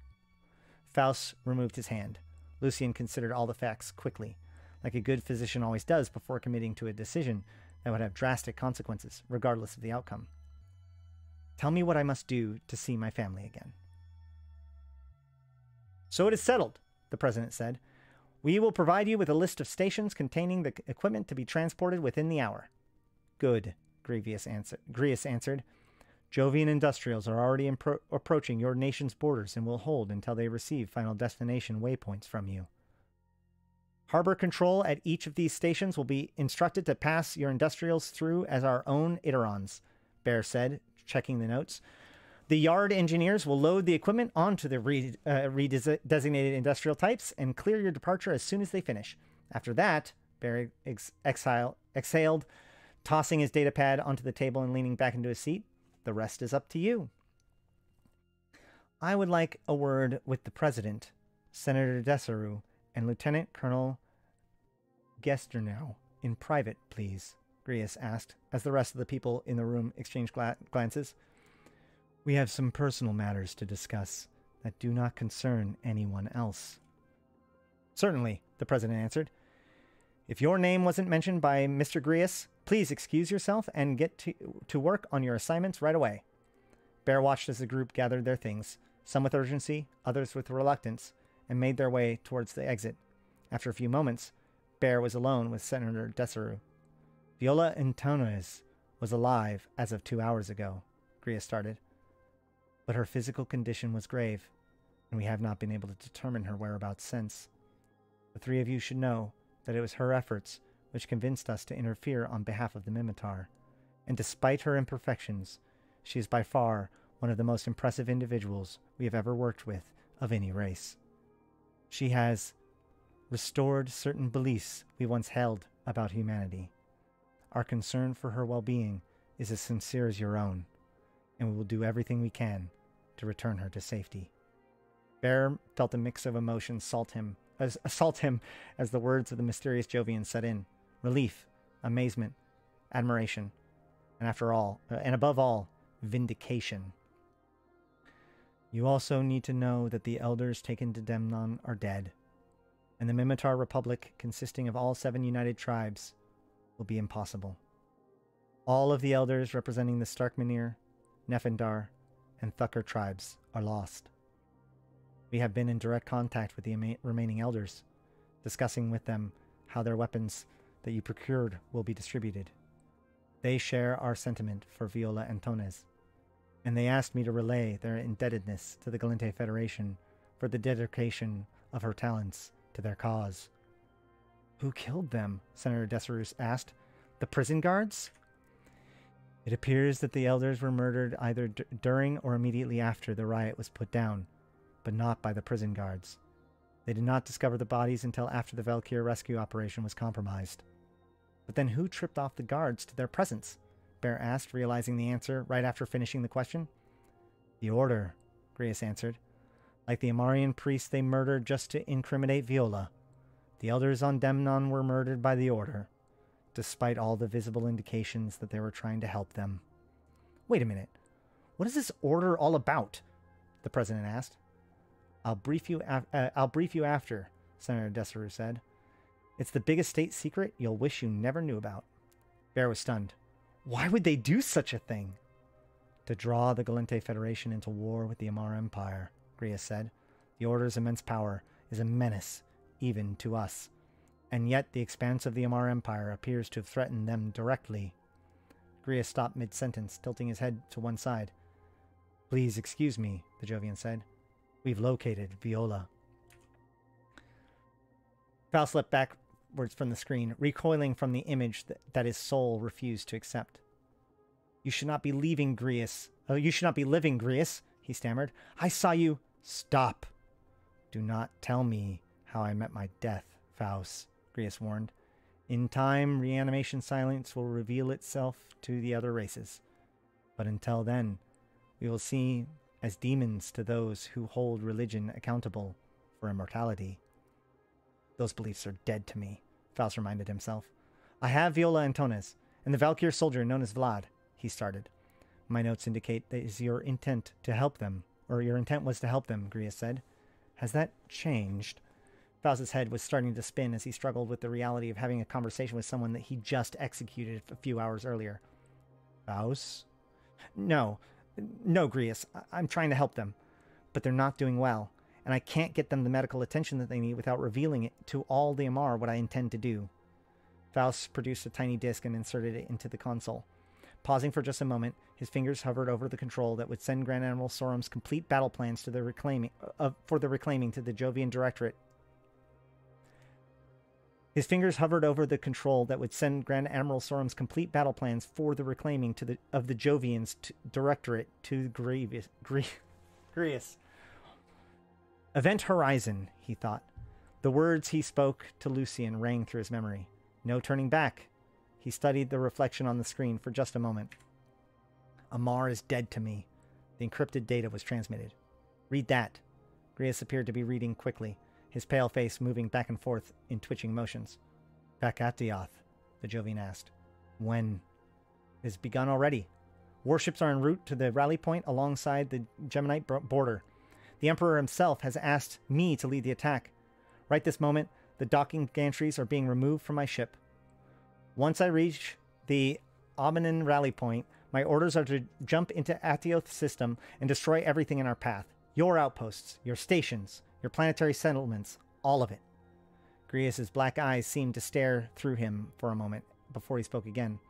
Faust removed his hand. Lucien considered all the facts quickly, like a good physician always does before committing to a decision that would have drastic consequences, regardless of the outcome. Tell me what I must do to see my family again. So it is settled, the president said. We will provide you with a list of stations containing the equipment to be transported within the hour. Good, Grius answered. Jovian industrials are already approaching your nation's borders and will hold until they receive final destination waypoints from you. Harbor control at each of these stations will be instructed to pass your industrials through as our own Iterons, Bear said, checking the notes. The yard engineers will load the equipment onto the redesignated industrial types and clear your departure as soon as they finish. After that, Bear exhaled, tossing his datapad onto the table and leaning back into his seat. The rest is up to you. I would like a word with the President, Senator Desaru, and Lieutenant Colonel Gesternow in private, please, Grius asked, as the rest of the people in the room exchanged glances. We have some personal matters to discuss that do not concern anyone else. Certainly, the President answered. If your name wasn't mentioned by Mr. Grius, please excuse yourself and get to work on your assignments right away. Bear watched as the group gathered their things, some with urgency, others with reluctance, and made their way towards the exit. After a few moments, Bear was alone with Senator Desaru. Viola Antones was alive as of 2 hours ago, Gria started. But her physical condition was grave, and we have not been able to determine her whereabouts since. The three of you should know that it was her efforts which convinced us to interfere on behalf of the Mimitar, and despite her imperfections, she is by far one of the most impressive individuals we have ever worked with of any race. She has restored certain beliefs we once held about humanity. Our concern for her well-being is as sincere as your own, and we will do everything we can to return her to safety. Bear felt a mix of emotions assault him as the words of the mysterious Jovian set in. Relief, amazement, admiration, and above all, vindication. You also need to know that the elders taken to Demnon are dead, and the Mimitar Republic, consisting of all 7 united tribes, will be impossible. All of the elders representing the Starkmanir, Nefendar, and Thucker tribes are lost. We have been in direct contact with the remaining elders, discussing with them how their weapons that you procured will be distributed. They share our sentiment for Viola Antones, and they asked me to relay their indebtedness to the Galente Federation for the dedication of her talents to their cause. Who killed them? Senator Desaru asked. The prison guards? It appears that the elders were murdered either during or immediately after the riot was put down, but not by the prison guards. They did not discover the bodies until after the Valkyr rescue operation was compromised. But then who tripped off the guards to their presence? Bear asked, realizing the answer right after finishing the question. The Order, Grius answered. Like the Amarian priests they murdered just to incriminate Viola, the elders on Demnon were murdered by the Order, despite all the visible indications that they were trying to help them. Wait a minute. What is this Order all about? The president asked. I'll brief you after, Senator Desaru said. It's the biggest state secret you'll wish you never knew about. Bear was stunned. Why would they do such a thing? To draw the Galente Federation into war with the Amar Empire, Grius said. The Order's immense power is a menace even to us, and yet the expanse of the Amar Empire appears to have threatened them directly. Grius stopped mid-sentence, tilting his head to one side. Please excuse me, the Jovian said. We've located Viola. Faust leapt backwards from the screen, recoiling from the image that his soul refused to accept. You should not be leaving Grius. You should not be living, Grius, he stammered. I saw you. Stop. Do not tell me how I met my death, Faust, Grius warned. In time, reanimation silence will reveal itself to the other races. But until then, we will see as demons to those who hold religion accountable for immortality. Those beliefs are dead to me, Faust reminded himself. I have Viola Antones, and the Valkyr soldier known as Vlad, he started. My notes indicate that is your intent to help them, or your intent was to help them, Grius said. Has that changed? Faust's head was starting to spin as he struggled with the reality of having a conversation with someone that he just executed a few hours earlier. Faust? No, Grius. I'm trying to help them, but they're not doing well, and I can't get them the medical attention that they need without revealing it to all the Amar what I intend to do. Faust produced a tiny disc and inserted it into the console. Pausing for just a moment, his fingers hovered over the control that would send Grand Admiral Sorum's complete battle plans to the reclaiming to the Jovian Directorate. His fingers hovered over the control that would send Grand Admiral Sorum's complete battle plans for the reclaiming of the Jovians Directorate to Grius. Event Horizon, he thought. The words he spoke to Lucian rang through his memory. No turning back. He studied the reflection on the screen for just a moment. Amar is dead to me. The encrypted data was transmitted. Read that. Grius appeared to be reading quickly, his pale face moving back and forth in twitching motions. Back at Dioth, the Jovian asked. When? It has begun already. Warships are en route to the rally point alongside the Geminite border. The Emperor himself has asked me to lead the attack. Right this moment, the docking gantries are being removed from my ship. Once I reach the Abonin rally point, my orders are to jump into Atioth's system and destroy everything in our path. Your outposts, your stations, your planetary settlements, all of it. Grius's black eyes seemed to stare through him for a moment before he spoke again.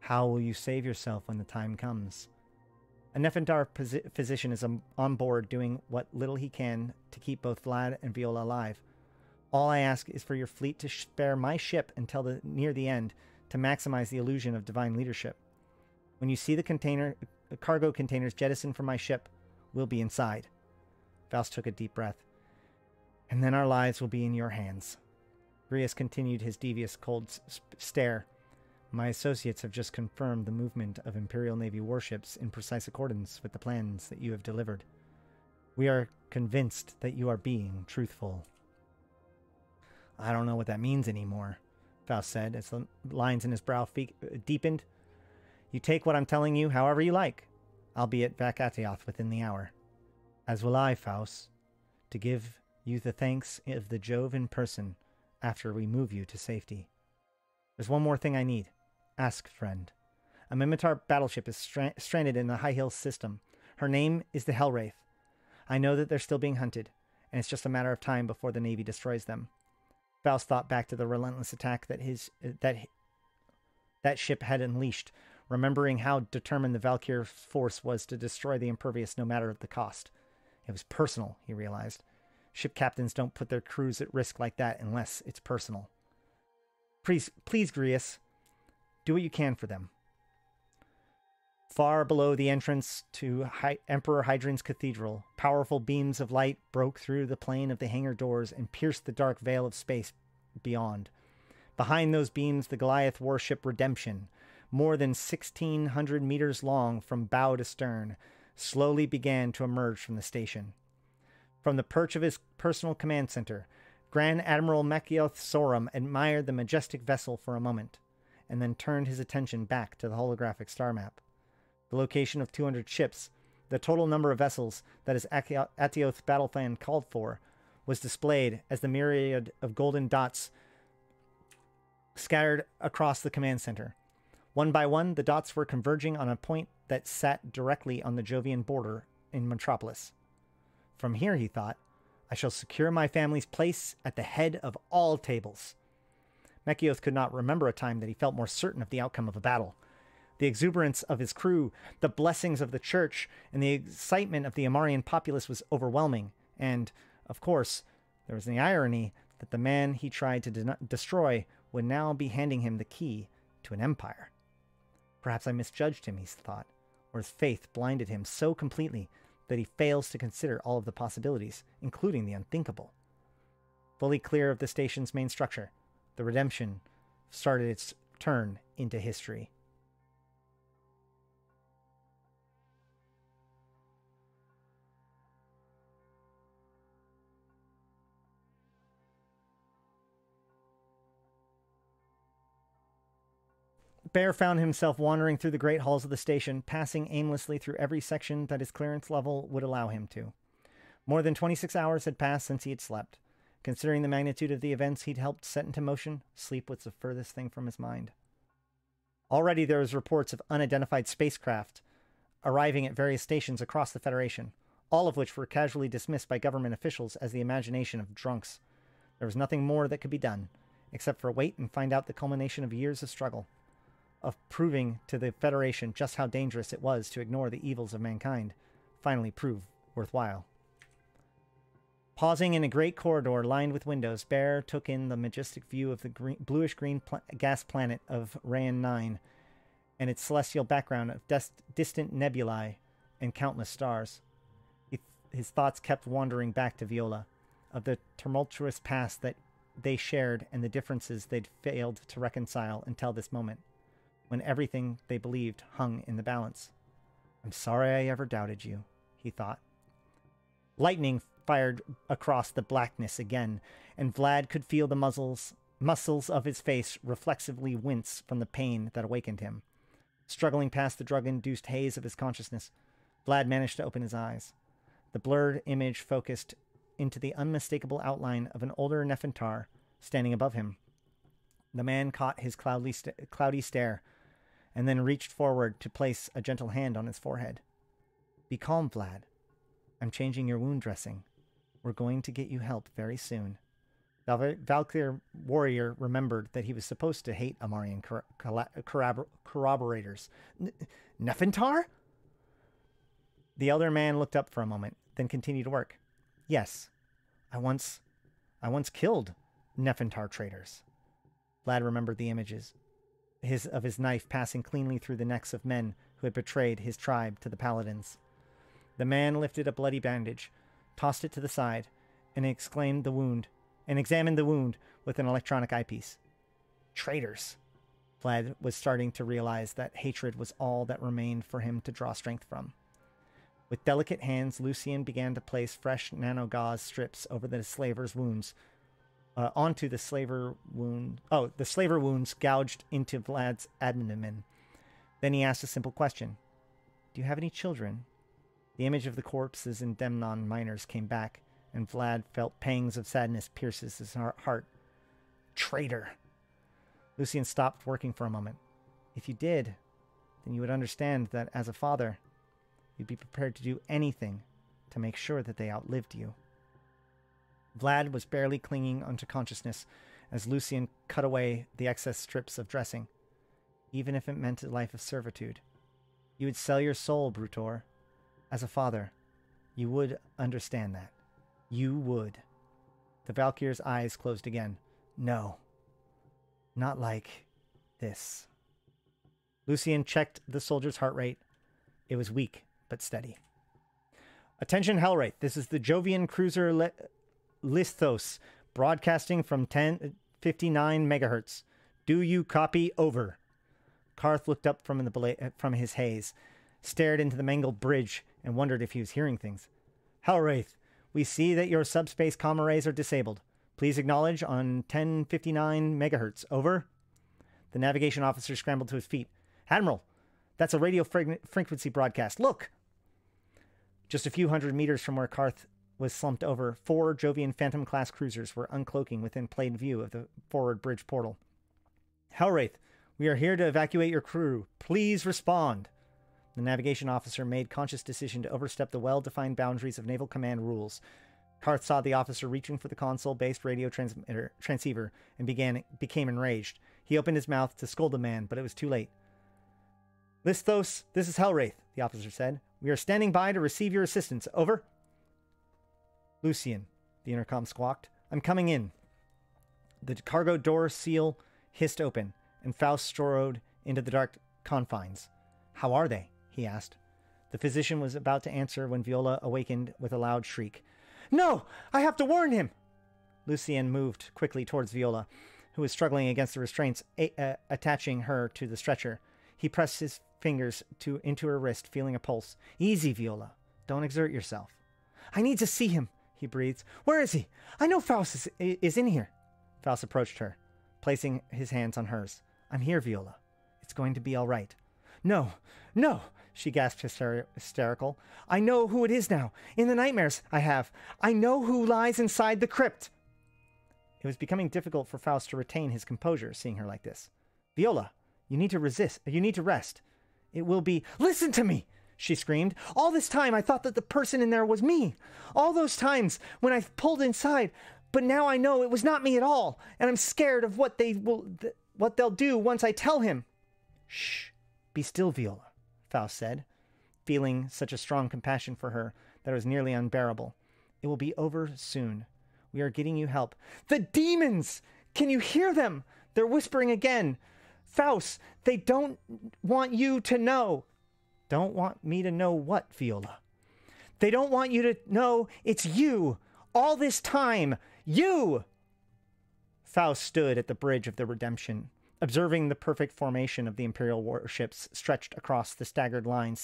How will you save yourself when the time comes? A Nephthar physician is on board doing what little he can to keep both Vlad and Viola alive. All I ask is for your fleet to spare my ship until near the end to maximize the illusion of divine leadership. When you see the cargo containers jettisoned from my ship, we'll be inside. Faust took a deep breath. And then our lives will be in your hands. Grius continued his devious, cold stare. My associates have just confirmed the movement of Imperial Navy warships in precise accordance with the plans that you have delivered. We are convinced that you are being truthful. I don't know what that means anymore, Faust said as the lines in his brow deepened. You take what I'm telling you however you like. I'll be at Vakatioth within the hour. As will I, Faust, to give you the thanks of the Jove in person after we move you to safety. There's one more thing I need. Ask, friend. A Mimitar battleship is stranded in the High Hills system. Her name is the Hellwraith. I know that they're still being hunted, and it's just a matter of time before the Navy destroys them. Faust thought back to the relentless attack that ship had unleashed, remembering how determined the Valkyr force was to destroy the Impervious no matter the cost. It was personal, he realized. Ship captains don't put their crews at risk like that unless it's personal. Please, Grius, do what you can for them. Far below the entrance to Emperor Hadrian's Cathedral, powerful beams of light broke through the plane of the hangar doors and pierced the dark veil of space beyond. Behind those beams, the Goliath warship Redemption, more than 1,600 meters long from bow to stern, slowly began to emerge from the station. From the perch of his personal command center, Grand Admiral Machioth Sorum admired the majestic vessel for a moment, and then turned his attention back to the holographic star map. The location of 200 ships, the total number of vessels that his Atioth battle plan called for, was displayed as the myriad of golden dots scattered across the command center. One by one, the dots were converging on a point that sat directly on the Jovian border in Metropolis. From here, he thought, I shall secure my family's place at the head of all tables. Machioth could not remember a time that he felt more certain of the outcome of a battle. The exuberance of his crew, the blessings of the church, and the excitement of the Amarian populace was overwhelming, and, of course, there was the irony that the man he tried to destroy would now be handing him the key to an empire. Perhaps I misjudged him, he thought, or his faith blinded him so completely that he fails to consider all of the possibilities, including the unthinkable. Fully clear of the station's main structure, the Redemption started its turn into history. Bear found himself wandering through the great halls of the station, passing aimlessly through every section that his clearance level would allow him to. More than 26 hours had passed since he had slept. Considering the magnitude of the events he'd helped set into motion, sleep was the furthest thing from his mind. Already there was reports of unidentified spacecraft arriving at various stations across the Federation, all of which were casually dismissed by government officials as the imagination of drunks. There was nothing more that could be done, except for wait and find out the culmination of years of struggle, of proving to the Federation just how dangerous it was to ignore the evils of mankind, finally prove worthwhile. Pausing in a great corridor lined with windows, Bear took in the majestic view of the bluish-green gas planet of Rayan 9 and its celestial background of distant nebulae and countless stars. His thoughts kept wandering back to Viola, of the tumultuous past that they shared and the differences they'd failed to reconcile until this moment, when everything they believed hung in the balance. I'm sorry I ever doubted you, he thought. Lightning fired across the blackness again, and Vlad could feel the muscles of his face reflexively wince from the pain that awakened him. Struggling past the drug-induced haze of his consciousness, Vlad managed to open his eyes. The blurred image focused into the unmistakable outline of an older Nephthar standing above him. The man caught his cloudy stare, and then reached forward to place a gentle hand on his forehead. Be calm, Vlad. I'm changing your wound dressing. We're going to get you help very soon. Valkyr warrior remembered that he was supposed to hate Amarian corroborators. Nefintar? The elder man looked up for a moment, then continued to work. Yes, I once killed Nefintar traitors. Vlad remembered the images of his knife passing cleanly through the necks of men who had betrayed his tribe to the paladins. The man lifted a bloody bandage, tossed it to the side, and examined the wound with an electronic eyepiece. Traitors. Vlad was starting to realize that hatred was all that remained for him to draw strength from. With delicate hands, Lucian began to place fresh nanogauze strips over the slaver's wounds, onto the slaver wounds gouged into Vlad's abdomen. Then he asked a simple question. Do you have any children? The image of the corpses in Demnon miners came back, and Vlad felt pangs of sadness pierce his heart. Traitor! Lucian stopped working for a moment. If you did, then you would understand that as a father, you'd be prepared to do anything to make sure that they outlived you. Vlad was barely clinging onto consciousness as Lucian cut away the excess strips of dressing. Even if it meant a life of servitude. You would sell your soul, Brutor. As a father, you would understand that. You would. The Valkyr's eyes closed again. No. Not like this. Lucian checked the soldier's heart rate. It was weak, but steady. Attention, Hellwraith. This is the Jovian cruiser Listhos, broadcasting from 1059 megahertz. Do you copy? Over. Karth looked up from his haze, stared into the mangled bridge, and wondered if he was hearing things. Hellwraith, we see that your subspace comm arrays are disabled. Please acknowledge on 1059 megahertz. Over. The navigation officer scrambled to his feet. Admiral, that's a radio frequency broadcast. Look! Just a few hundred meters from where Karth was slumped over, 4 Jovian Phantom-class cruisers were uncloaking within plain view of the forward bridge portal. Hellwraith, we are here to evacuate your crew. Please respond. The navigation officer made conscious decision to overstep the well-defined boundaries of Naval Command rules. Karth saw the officer reaching for the console-based radio transceiver and became enraged. He opened his mouth to scold the man, but it was too late. Listhos, this is Hellwraith, the officer said. We are standing by to receive your assistance. Over. Lucian, the intercom squawked. I'm coming in. The cargo door seal hissed open, and Faust strode into the dark confines. How are they? He asked. The physician was about to answer when Viola awakened with a loud shriek. No! I have to warn him! Lucian moved quickly towards Viola, who was struggling against the restraints attaching her to the stretcher. He pressed his fingers into her wrist, feeling a pulse. Easy, Viola. Don't exert yourself. I need to see him, he breathed. Where is he? I know Faust is in here. Faust approached her, placing his hands on hers. I'm here, Viola. It's going to be all right. No, no, she gasped hysterical. I know who it is now. In the nightmares I have. I know who lies inside the crypt. It was becoming difficult for Faust to retain his composure, seeing her like this. Viola, you need to resist. You need to rest. It will be... Listen to me, she screamed. All this time I thought that the person in there was me. All those times when I pulled inside. But now I know it was not me at all. And I'm scared of what they'll do once I tell him. Shh. Be still, Viola, Faust said, feeling such a strong compassion for her that it was nearly unbearable. It will be over soon. We are getting you help. The demons! Can you hear them? They're whispering again. Faust, they don't want you to know. Don't want me to know what, Viola? They don't want you to know it's you. All this time. You! Faust stood at the bridge of the Redemption, observing the perfect formation of the Imperial warships stretched across the staggered line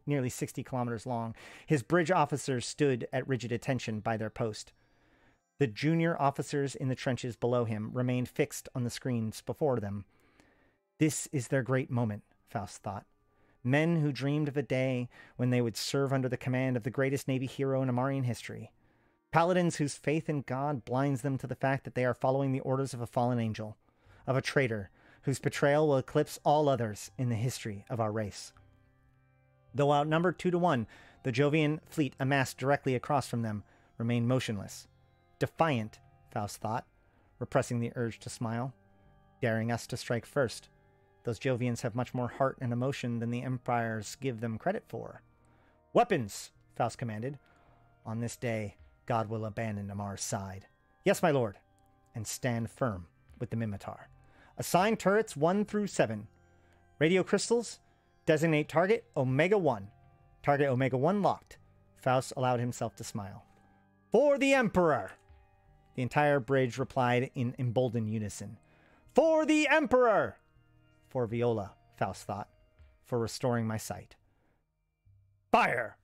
nearly 60 kilometers long. His bridge officers stood at rigid attention by their post. The junior officers in the trenches below him remained fixed on the screens before them. This is their great moment, Faust thought. Men who dreamed of a day when they would serve under the command of the greatest Navy hero in Amarian history. Paladins whose faith in God blinds them to the fact that they are following the orders of a fallen angel, of a traitor, whose betrayal will eclipse all others in the history of our race. Though outnumbered 2-1, The Jovian fleet amassed directly across from them remained motionless. Defiant, Faust thought, repressing the urge to smile. Daring us to strike first. Those Jovians have much more heart and emotion than the empires give them credit for. Weapons, Faust commanded. On this day, God will abandon Amar's side. Yes, my lord. And stand firm with the Mimitar. Assign turrets 1 through 7. Radio crystals. Designate target Omega 1. Target Omega 1 locked. Faust allowed himself to smile. For the Emperor! The entire bridge replied in emboldened unison. For the Emperor! For Viola, Faust thought. For restoring my sight. Fire!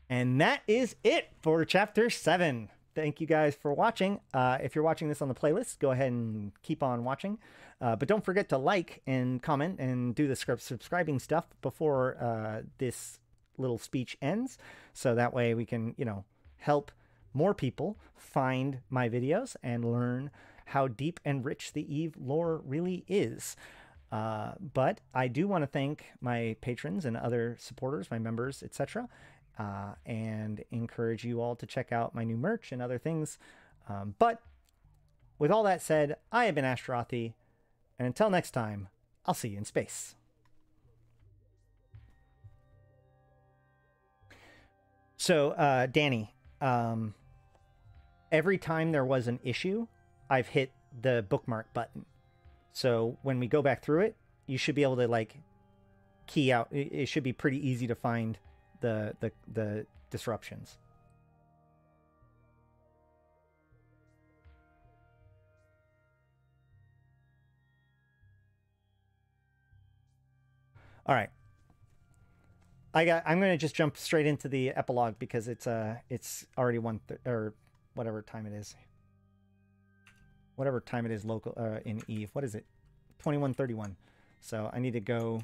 And that is it for Chapter 7. Thank you guys for watching. If you're watching this on the playlist, go ahead and keep on watching. But don't forget to like and comment and do the subscribing stuff before this little speech ends. So that way we can, help more people find my videos and learn how deep and rich the Eve lore really is. But I do want to thank my patrons and other supporters, my members, etc., and encourage you all to check out my new merch and other things. But with all that said, I have been Ashtarothi, and until next time, I'll see you in space. So, Danny, every time there was an issue, I've hit the bookmark button. So when we go back through it, you should be able to key out. It should be pretty easy to find the disruptions. All right. I'm going to just jump straight into the epilogue because it's already or whatever time it is. Whatever time it is local in Eve. What is it? 21:31. So I need to go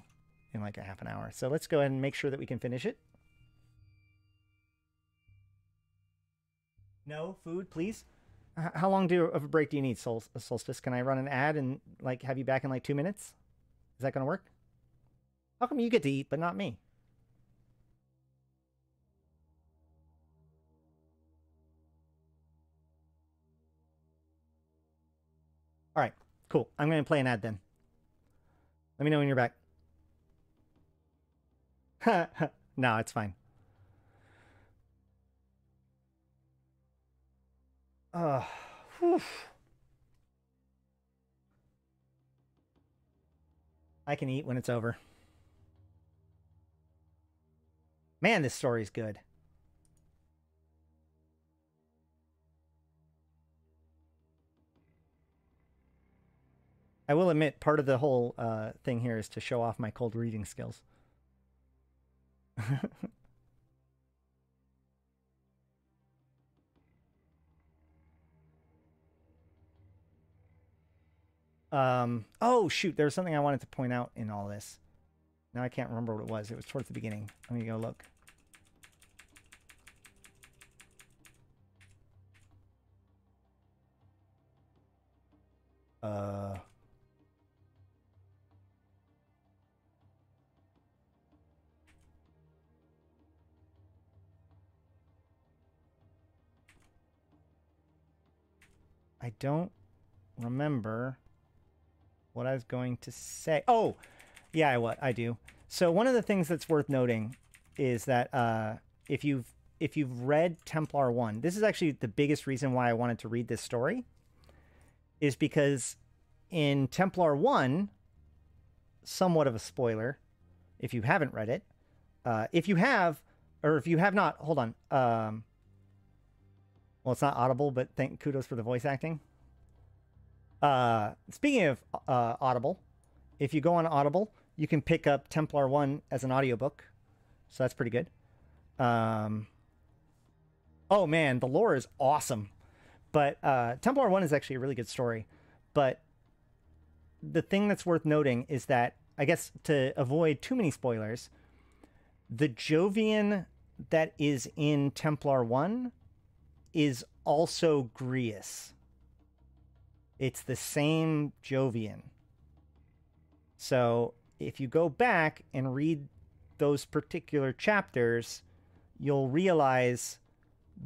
in like a half an hour. So let's go ahead and make sure that we can finish it. No food, please. How long of a break do you need, Solstice? Can I run an ad and have you back in 2 minutes? Is that going to work? How come you get to eat but not me? All right, cool. I'm going to play an ad then. Let me know when you're back. No, it's fine. Whew. I can eat when it's over. Man, this story's good. I will admit, part of the whole thing here is to show off my cold reading skills. Oh, shoot. There was something I wanted to point out in all this. Now I can't remember what it was. It was towards the beginning. Let me go look. I don't remember what I was going to say. Oh, yeah, I do. So one of the things that's worth noting is that if you've read Templar 1, this is actually the biggest reason why I wanted to read this story, is because in Templar 1, somewhat of a spoiler, if you haven't read it, if you have, or if you have not, hold on. Well, it's not Audible, but kudos for the voice acting. Speaking of Audible, if you go on Audible, you can pick up Templar 1 as an audiobook. So that's pretty good. Oh, man, the lore is awesome. But Templar 1 is actually a really good story. But the thing that's worth noting is that, I guess to avoid too many spoilers, the Jovian that is in Templar 1 is also Grius. It's the same Jovian. So if you go back and read those particular chapters, you'll realize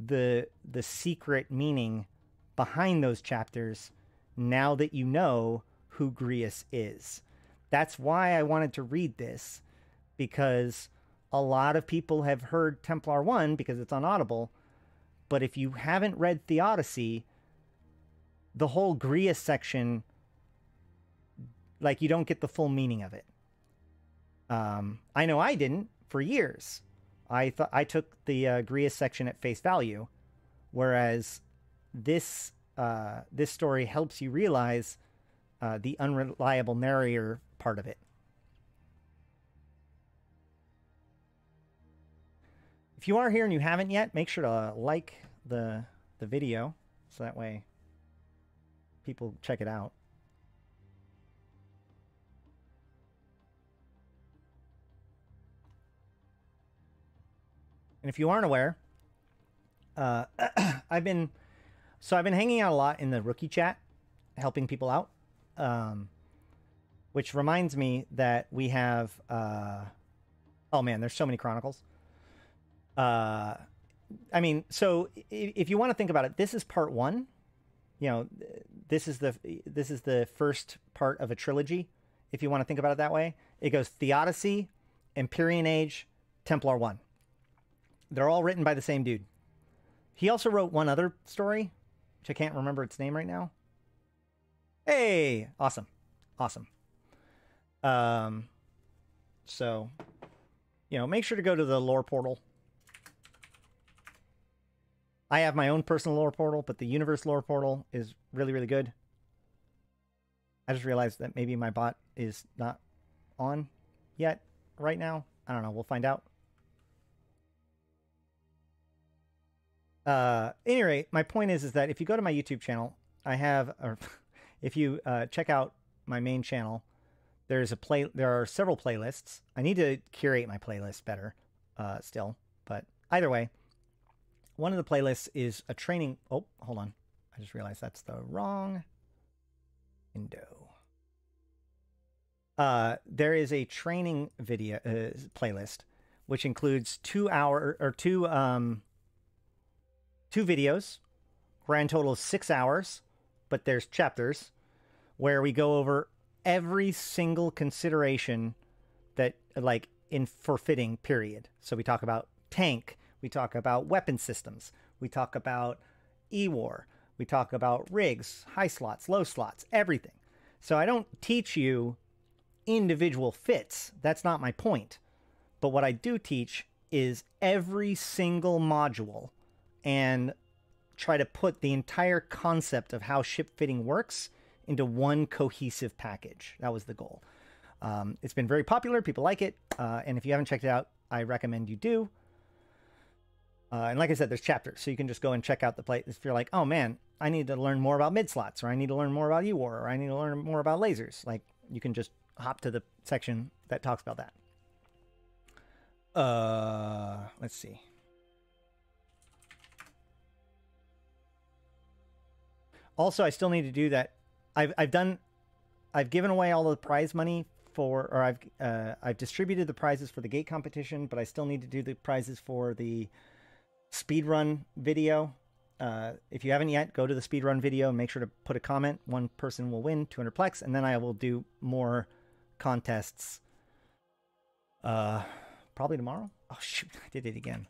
the secret meaning behind those chapters now that you know who Grius is. That's why I wanted to read this, because a lot of people have heard Templar 1 because it's on Audible, but if you haven't read Theodicy, the whole Grius section, like, you don't get the full meaning of it. I know I didn't for years. I thought I took the Grius section at face value, whereas this this story helps you realize the unreliable narrator part of it. If you are here and you haven't yet, make sure to like the video so that way people check it out. And if you aren't aware, I've been hanging out a lot in the rookie chat, helping people out, which reminds me that we have, oh man, there's so many chronicles. I mean, so if you want to think about it, this is part 1. You know, this is the first part of a trilogy. If you want to think about it that way, it goes Theodicy, Empyrean Age, Templar 1. They're all written by the same dude. He also wrote one other story, which I can't remember its name right now. Hey, awesome. Awesome. So, you know, make sure to go to the lore portal. I have my own personal lore portal, but the universe lore portal is really, really good. I just realized that maybe my bot is not on yet right now. I don't know. We'll find out. At any rate, my point is that if you go to my YouTube channel, I have, or if you check out my main channel, there are several playlists. I need to curate my playlist better still, but either way, one of the playlists is a training. Oh, hold on. I just realized that's the wrong window. There is a training video playlist, which includes 2 videos, grand total of 6 hours, but there's chapters where we go over every single consideration that, like, for fitting, period. So we talk about tank, we talk about weapon systems, we talk about E-War, we talk about rigs, high slots, low slots, everything. So I don't teach you individual fits. That's not my point. But what I do teach is every single module and try to put the entire concept of how ship fitting works into one cohesive package. That was the goal. It's been very popular. People like it. And if you haven't checked it out, I recommend you do. And like I said, there's chapters, so you can just go and check out the play. If you're like, oh man, I need to learn more about mid slots, or I need to learn more about E-War, or I need to learn more about lasers, like, you can just hop to the section that talks about that. Let's see. Also, I still need to do that. I've given away all the prize money for, or I've distributed the prizes for the gate competition, but I still need to do the prizes for the speedrun video. If you haven't yet, go to the speedrun video and make sure to put a comment. One person will win 200 plex, and then I will do more contests. Probably tomorrow. Oh shoot, I did it again.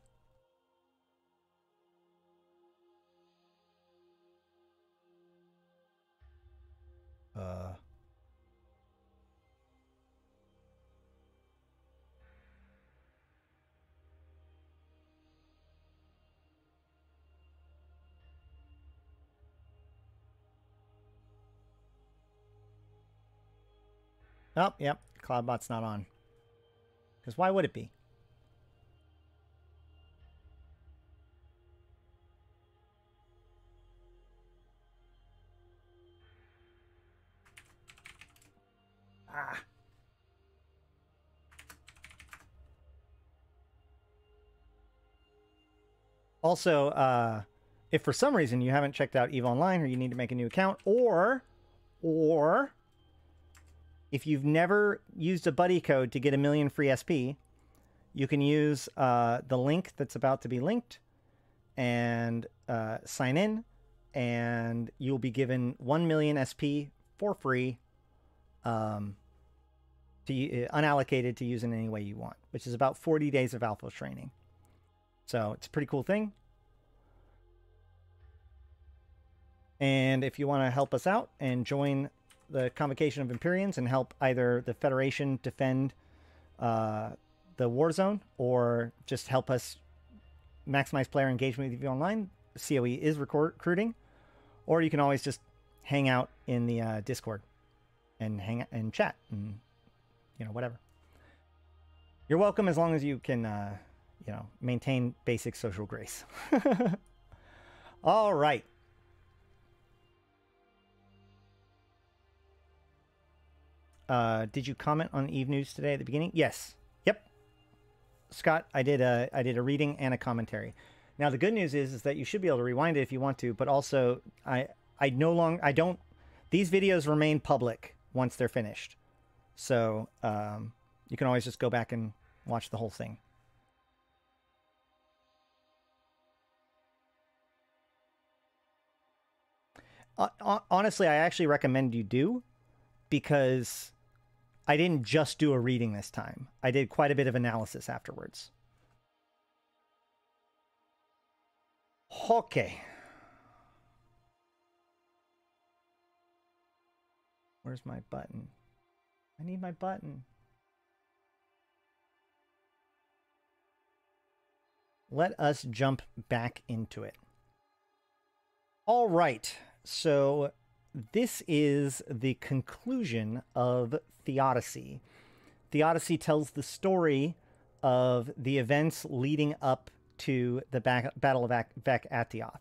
Oh, yep. Cloudbot's not on. Because why would it be? Ah. Also, if for some reason you haven't checked out EVE Online, or you need to make a new account, or if you've never used a buddy code to get 1,000,000 free SP, you can use the link that's about to be linked and sign in, and you'll be given 1 million SP for free, unallocated to use in any way you want, which is about 40 days of alpha training. So it's a pretty cool thing. And if you want to help us out and join the Convocation of Empyreans and help either the Federation defend the war zone, or just help us maximize player engagement with you online, COE is recruiting. Or you can always just hang out in the Discord and hang out and chat and, you know, whatever. You're welcome, as long as you can, you know, maintain basic social grace. All right. Did you comment on Eve News today at the beginning? Yes. Yep. Scott, I did a reading and a commentary. Now the good news is that you should be able to rewind it if you want to, but also these videos remain public once they're finished. So you can always just go back and watch the whole thing. Honestly, I actually recommend you do, because I didn't just do a reading this time. I did quite a bit of analysis afterwards. Okay. Where's my button? I need my button. Let us jump back into it. All right. So this is the conclusion of Theodicy. Theodicy tells the story of the events leading up to the Battle of Vak-Atioth.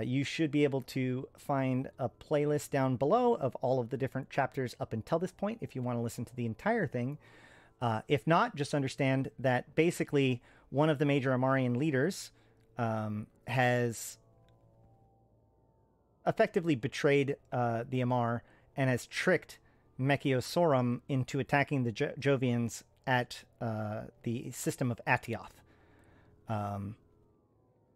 You should be able to find a playlist down below of all of the different chapters up until this point if you want to listen to the entire thing. If not, just understand that basically one of the major Amarian leaders has effectively betrayed the Amar and has tricked Mechiosorum into attacking the Jovians at the system of Atioth.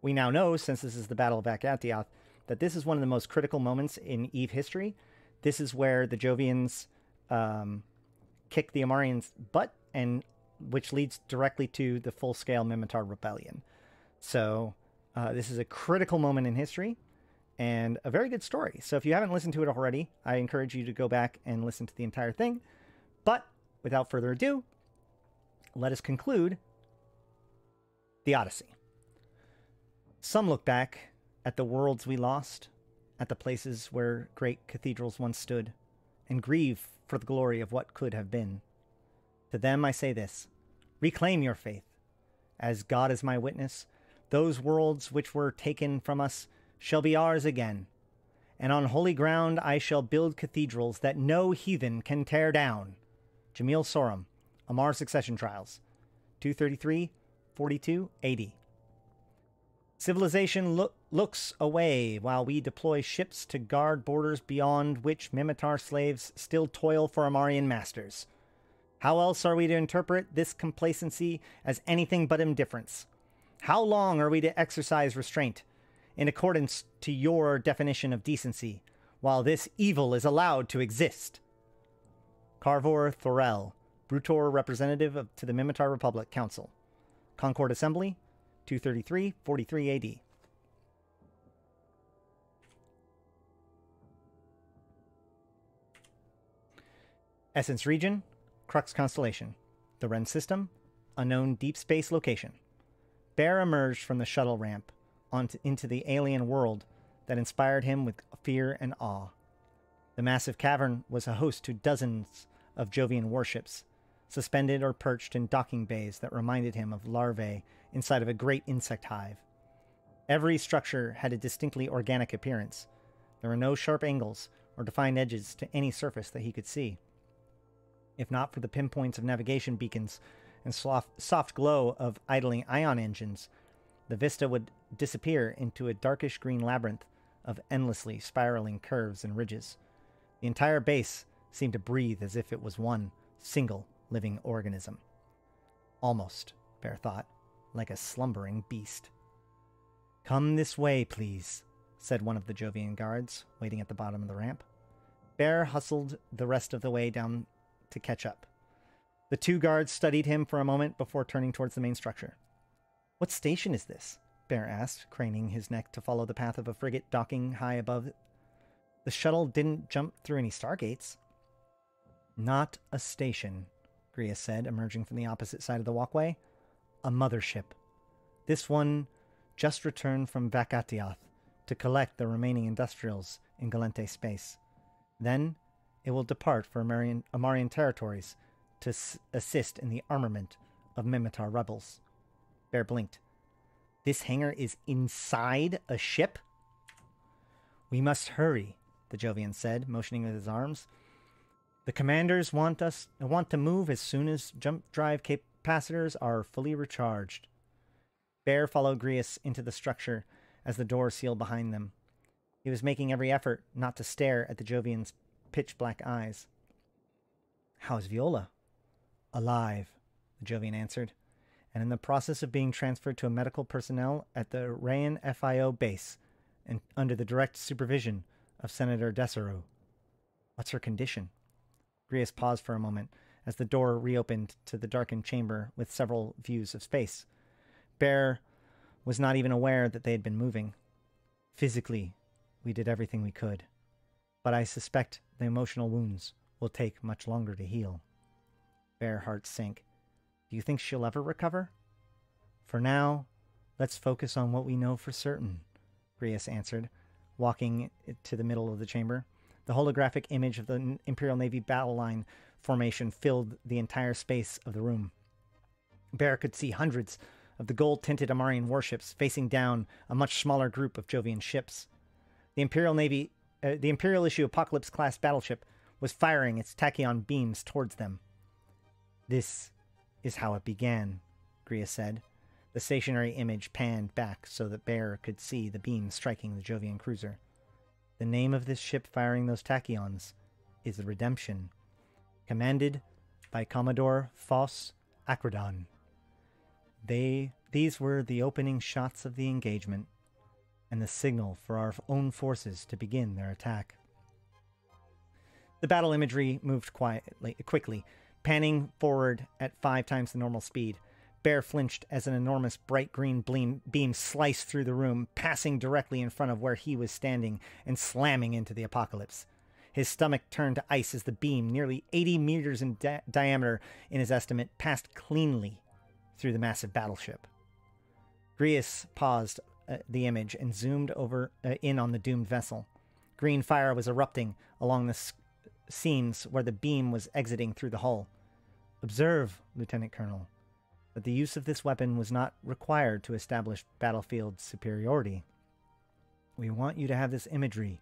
We now know, since this is the Battle of Vak-Atioth, that this is one of the most critical moments in Eve history. This is where the Jovians kick the Amarians' butt, and which leads directly to the full-scale Mimitar Rebellion. So this is a critical moment in history, and a very good story. So if you haven't listened to it already, I encourage you to go back and listen to the entire thing. But without further ado, let us conclude the Odyssey. Some look back at the worlds we lost, at the places where great cathedrals once stood, and grieve for the glory of what could have been. To them I say this: reclaim your faith. As God is my witness, those worlds which were taken from us shall be ours again, and on holy ground I shall build cathedrals that no heathen can tear down. Jamil Sorum, Amar Succession Trials, 233-42 AD. Civilization looks away while we deploy ships to guard borders beyond which Mimitar slaves still toil for Amarian masters. How else are we to interpret this complacency as anything but indifference? How long are we to exercise restraint, in accordance to your definition of decency, while this evil is allowed to exist? Carvor Thorel, Brutor Representative to the Mimitar Republic Council. Concord Assembly, 233-43 AD. Essence Region, Crux Constellation. The Wren System, unknown deep space location. Bear emerged from the shuttle ramp into the alien world that inspired him with fear and awe. The massive cavern was a host to dozens of Jovian warships, suspended or perched in docking bays that reminded him of larvae inside of a great insect hive. Every structure had a distinctly organic appearance. There were no sharp angles or defined edges to any surface that he could see. If not for the pinpoints of navigation beacons and soft glow of idling ion engines, the vista would disappear into a darkish green labyrinth of endlessly spiraling curves and ridges. The entire base seemed to breathe as if it was one single living organism. Almost Bear thought, like a slumbering beast. Come this way, please, said one of the Jovian guards, waiting at the bottom of the ramp. Bear hustled the rest of the way down to catch up. The two guards studied him for a moment before turning towards the main structure. What station is this? Bear asked, craning his neck to follow the path of a frigate docking high above it. The shuttle didn't jump through any stargates. Not a station, Grius said, emerging from the opposite side of the walkway. A mothership. This one just returned from Vakatioth to collect the remaining industrials in Galente space. Then it will depart for Amarian territories to assist in the armament of Mimitar rebels. Bear blinked. This hangar is inside a ship? We must hurry, the Jovian said, motioning with his arms. The commanders want to move as soon as jump drive capacitors are fully recharged. Bear followed Grius into the structure as the door sealed behind them. He was making every effort not to stare at the Jovian's pitch-black eyes. How's Viola? Alive, the Jovian answered, and in the process of being transferred to a medical personnel at the Rayan FIO base and under the direct supervision of Senator Deseru. What's her condition? Grius paused for a moment as the door reopened to the darkened chamber with several views of space. Bear was not even aware that they had been moving. Physically, we did everything we could, but I suspect the emotional wounds will take much longer to heal. Bear heart sank. Do you think she'll ever recover? For now, let's focus on what we know for certain, Grius answered, walking to the middle of the chamber. The holographic image of the Imperial Navy battle line formation filled the entire space of the room. Bear could see hundreds of the gold-tinted Amarian warships facing down a much smaller group of Jovian ships. The Imperial issue Apocalypse-class battleship was firing its tachyon beams towards them. This is how it began, Grius said. The stationary image panned back so that Bear could see the beams striking the Jovian cruiser. The name of this ship firing those tachyons is the Redemption, commanded by Commodore Foss Acrodon. These were the opening shots of the engagement, and the signal for our own forces to begin their attack. The battle imagery moved quickly, panning forward at 5 times the normal speed. Bear flinched as an enormous bright green beam sliced through the room, passing directly in front of where he was standing and slamming into the Apocalypse. His stomach turned to ice as the beam, nearly 80 meters in diameter in his estimate, passed cleanly through the massive battleship. Grius paused the image and zoomed in on the doomed vessel. Green fire was erupting along the seams where the beam was exiting through the hull. Observe, Lieutenant Colonel, that the use of this weapon was not required to establish battlefield superiority. We want you to have this imagery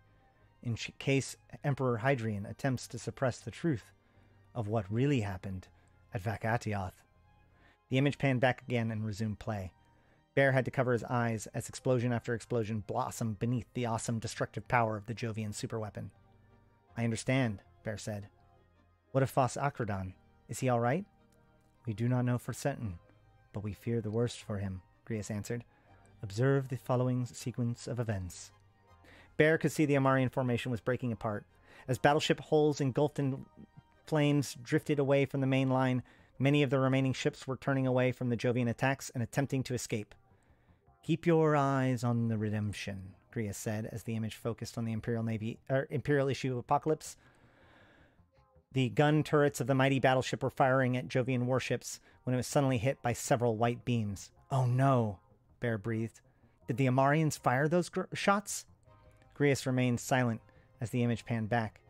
in case Emperor Hadrian attempts to suppress the truth of what really happened at Vakatioth. The image panned back again and resumed play. Bear had to cover his eyes as explosion after explosion blossomed beneath the awesome destructive power of the Jovian superweapon. I understand, Bear said. What of Foss Acrodon? Is he all right? We do not know for certain, but we fear the worst for him, Grius answered. Observe the following sequence of events. Bear could see the Amarian formation was breaking apart. As battleship hulls engulfed in flames drifted away from the main line, many of the remaining ships were turning away from the Jovian attacks and attempting to escape. Keep your eyes on the Redemption, Grius said as the image focused on the Imperial issue Apocalypse. The gun turrets of the mighty battleship were firing at Jovian warships when it was suddenly hit by several white beams. Oh no, Bear breathed. Did the Amarians fire those shots? Grius remained silent as the image panned back.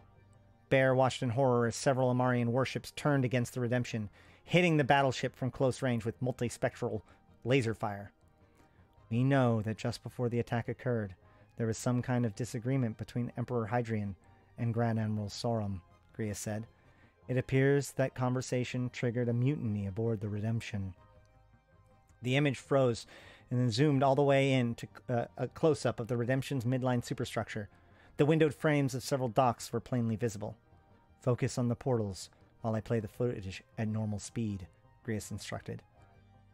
Bear watched in horror as several Amarian warships turned against the Redemption, hitting the battleship from close range with multispectral laser fire. We know that just before the attack occurred, there was some kind of disagreement between Emperor Hadrian and Grand Admiral Sorum, Grius said. It appears that conversation triggered a mutiny aboard the Redemption. The image froze and then zoomed all the way in to a close-up of the Redemption's midline superstructure. The windowed frames of several docks were plainly visible. Focus on the portals while I play the footage at normal speed, Grius instructed.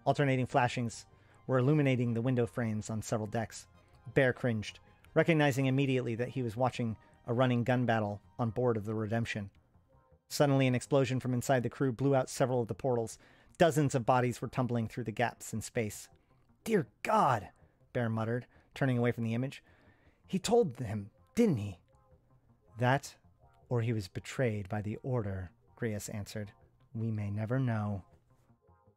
Alternating flashings were illuminating the window frames on several decks. Bear cringed, recognizing immediately that he was watching a running gun battle on board of the Redemption. Suddenly, an explosion from inside the crew blew out several of the portals. Dozens of bodies were tumbling through the gaps in space. "Dear God," Bear muttered, turning away from the image. "He told them, didn't he?" "That, or he was betrayed by the Order," Grius answered. "We may never know."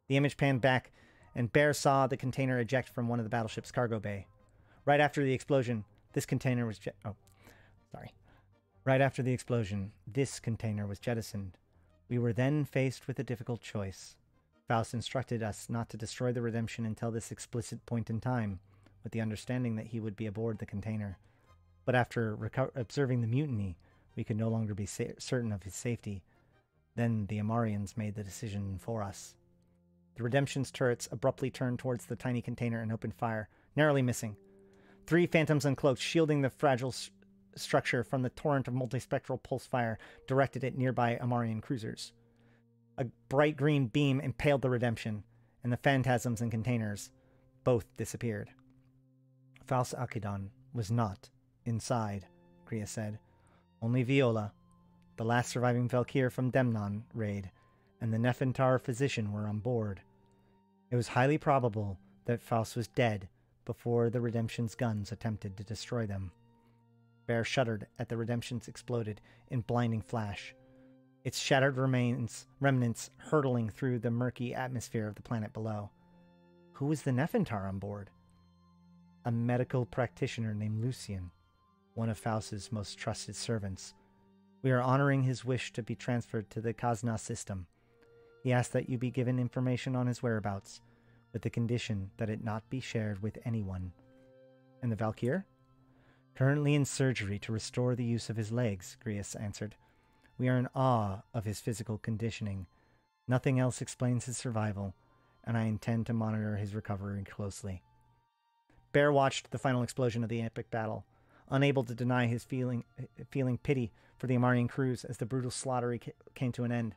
The image panned back, and Bear saw the container eject from one of the battleship's cargo bay. Right after the explosion, this container was jettisoned. We were then faced with a difficult choice. Faust instructed us not to destroy the Redemption until this explicit point in time, with the understanding that he would be aboard the container. But after observing the mutiny, we could no longer be certain of his safety. Then the Amarians made the decision for us. The Redemption's turrets abruptly turned towards the tiny container and opened fire, narrowly missing. 3 phantoms uncloaked, shielding the fragile structure from the torrent of multispectral pulse fire directed at nearby Amarian cruisers. A bright green beam impaled the Redemption, and the phantasms and containers both disappeared. Faust Alkidon was not inside, Grius said. Only Viola, the last surviving Valkyr from Demnon raid, and the Nephentar physician were on board. It was highly probable that Faust was dead before the Redemption's guns attempted to destroy them. Bear shuddered at the Redemption's exploded in blinding flash, its shattered remnants hurtling through the murky atmosphere of the planet below. Who was the Nephentar on board? A medical practitioner named Lucien, one of Faust's most trusted servants. We are honoring his wish to be transferred to the Kazna system. He asked that you be given information on his whereabouts, with the condition that it not be shared with anyone. And the Valkyr? Currently in surgery to restore the use of his legs, Grius answered. We are in awe of his physical conditioning. Nothing else explains his survival, and I intend to monitor his recovery closely. Bear watched the final explosion of the epic battle, unable to deny his feeling pity for the Amarian crews as the brutal slaughter came to an end.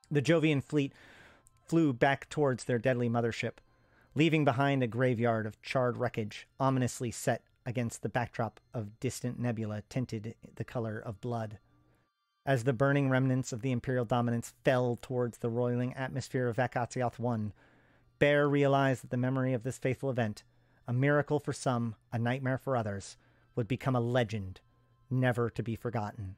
The Jovian fleet flew back towards their deadly mothership, leaving behind a graveyard of charred wreckage, ominously set against the backdrop of distant nebula tinted the color of blood. As the burning remnants of the Imperial dominance fell towards the roiling atmosphere of Vakatioth I, Bear realized that the memory of this fateful event, a miracle for some, a nightmare for others, would become a legend, never to be forgotten.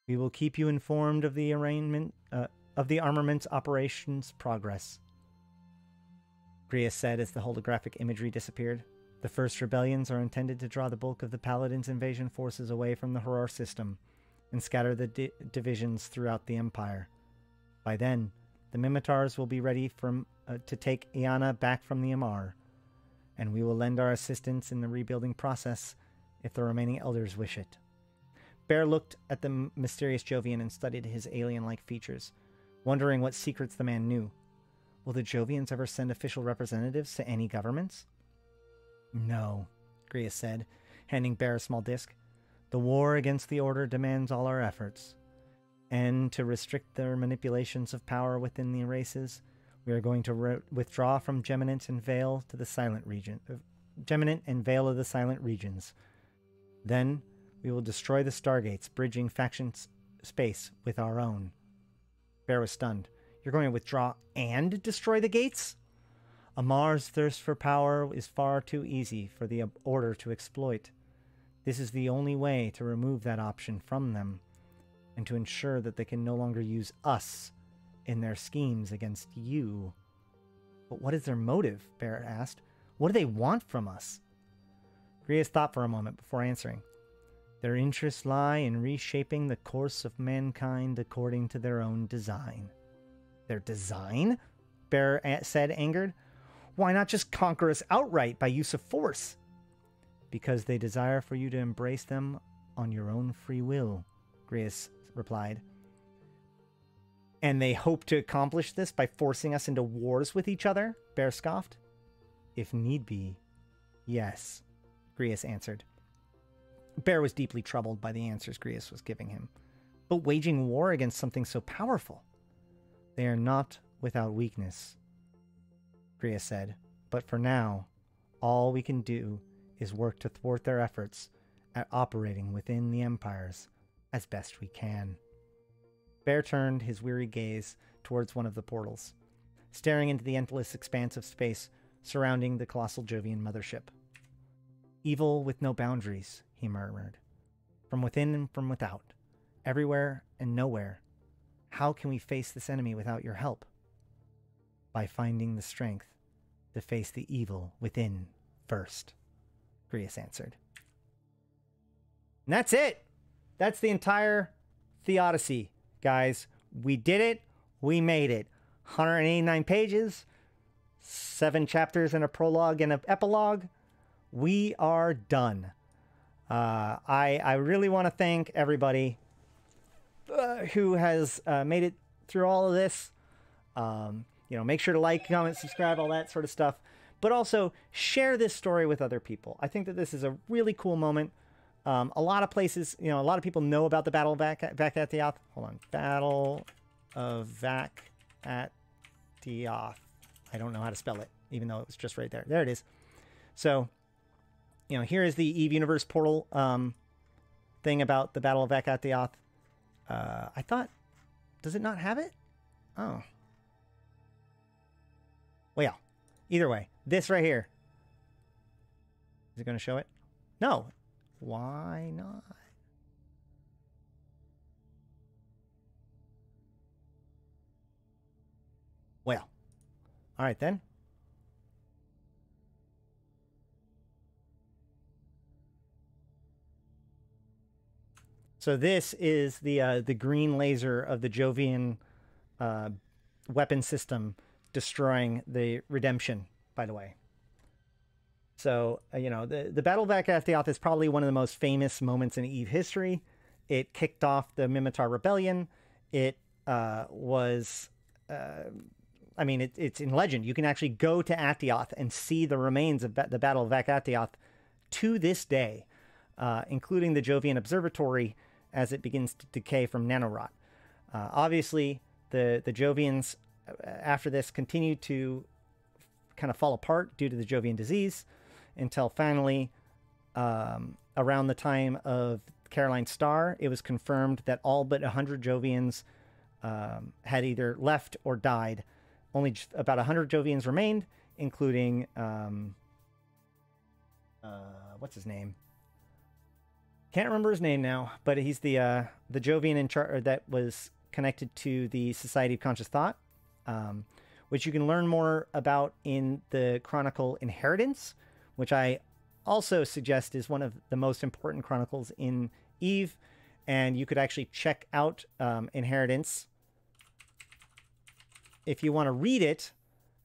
We will keep you informed of the armaments operations progress, Grius said as the holographic imagery disappeared. The first rebellions are intended to draw the bulk of the Paladins' invasion forces away from the Horror system and scatter the divisions throughout the Empire. By then, the Mimitar's will be ready to take Iana back from the Amar, and we will lend our assistance in the rebuilding process if the remaining elders wish it. Bear looked at the mysterious Jovian and studied his alien-like features, wondering what secrets the man knew. Will the Jovians ever send official representatives to any governments? No, Grius said, handing Bear a small disc. The war against the Order demands all our efforts. And to restrict their manipulations of power within the races, we are going to withdraw from Geminant and Vale to the Silent region. Geminant and Vale of the Silent regions. Then we will destroy the Stargates, bridging faction space with our own. Bear was stunned. You're going to withdraw and destroy the gates? Amar's thirst for power is far too easy for the Order to exploit. This is the only way to remove that option from them, and to ensure that they can no longer use us in their schemes against you. But what is their motive? Bear asked. What do they want from us? Grius thought for a moment before answering. Their interests lie in reshaping the course of mankind according to their own design. Their design? Bear said, angered. Why not just conquer us outright by use of force? Because they desire for you to embrace them on your own free will, Grius replied. And they hope to accomplish this by forcing us into wars with each other? Bear scoffed. If need be, yes, Grius answered. Bear was deeply troubled by the answers Grius was giving him. But waging war against something so powerful? They are not without weakness. Kriya said. But for now, all we can do is work to thwart their efforts at operating within the empires as best we can. Bear turned his weary gaze towards one of the portals, staring into the endless expanse of space surrounding the colossal Jovian mothership. Evil with no boundaries, he murmured. From within and from without, everywhere and nowhere. How can we face this enemy without your help? By finding the strength to face the evil within first, Grius answered. And that's it. That's the entire Theodicy, guys. We did it. We made it. 189 pages, 7 chapters and a prologue and an epilogue. We are done. I really want to thank everybody who has made it through all of this. You know, make sure to like, comment, subscribe, all that sort of stuff. But also share this story with other people. I think that this is a really cool moment. A lot of places, you know, a lot of people know about the Battle of Vac-Athioth. Hold on. Battle of Vac-Athioth. I don't know how to spell it, even though it was just right there. There it is. So, you know, here is the Eve Universe portal thing about the Battle of Vac-Athioth. I thought, does it not have it? Oh. Well, yeah. Either way, this right here. Is it going to show it? No. Why not? Well. All right, then. So this is the green laser of the Jovian weapon system destroying the Redemption, by the way. So, you know, the Battle of Vac-Athioth is probably one of the most famous moments in Eve history. It kicked off the Mimitar Rebellion. It was... I mean, it's in legend. You can actually go to Athioth and see the remains of the Battle of Vac-Athioth to this day, including the Jovian Observatory as it begins to decay from nanorot. Obviously, the Jovians, after this, continued to kind of fall apart due to the Jovian disease until finally, around the time of Caroline Star, it was confirmed that all but 100 Jovians had either left or died. Only about 100 Jovians remained, including, what's his name? Can't remember his name now, but he's the Jovian in charge that was connected to the Society of Conscious Thought, which you can learn more about in the Chronicle Inheritance, which I also suggest is one of the most important chronicles in Eve, and you could actually check out Inheritance. If you want to read it,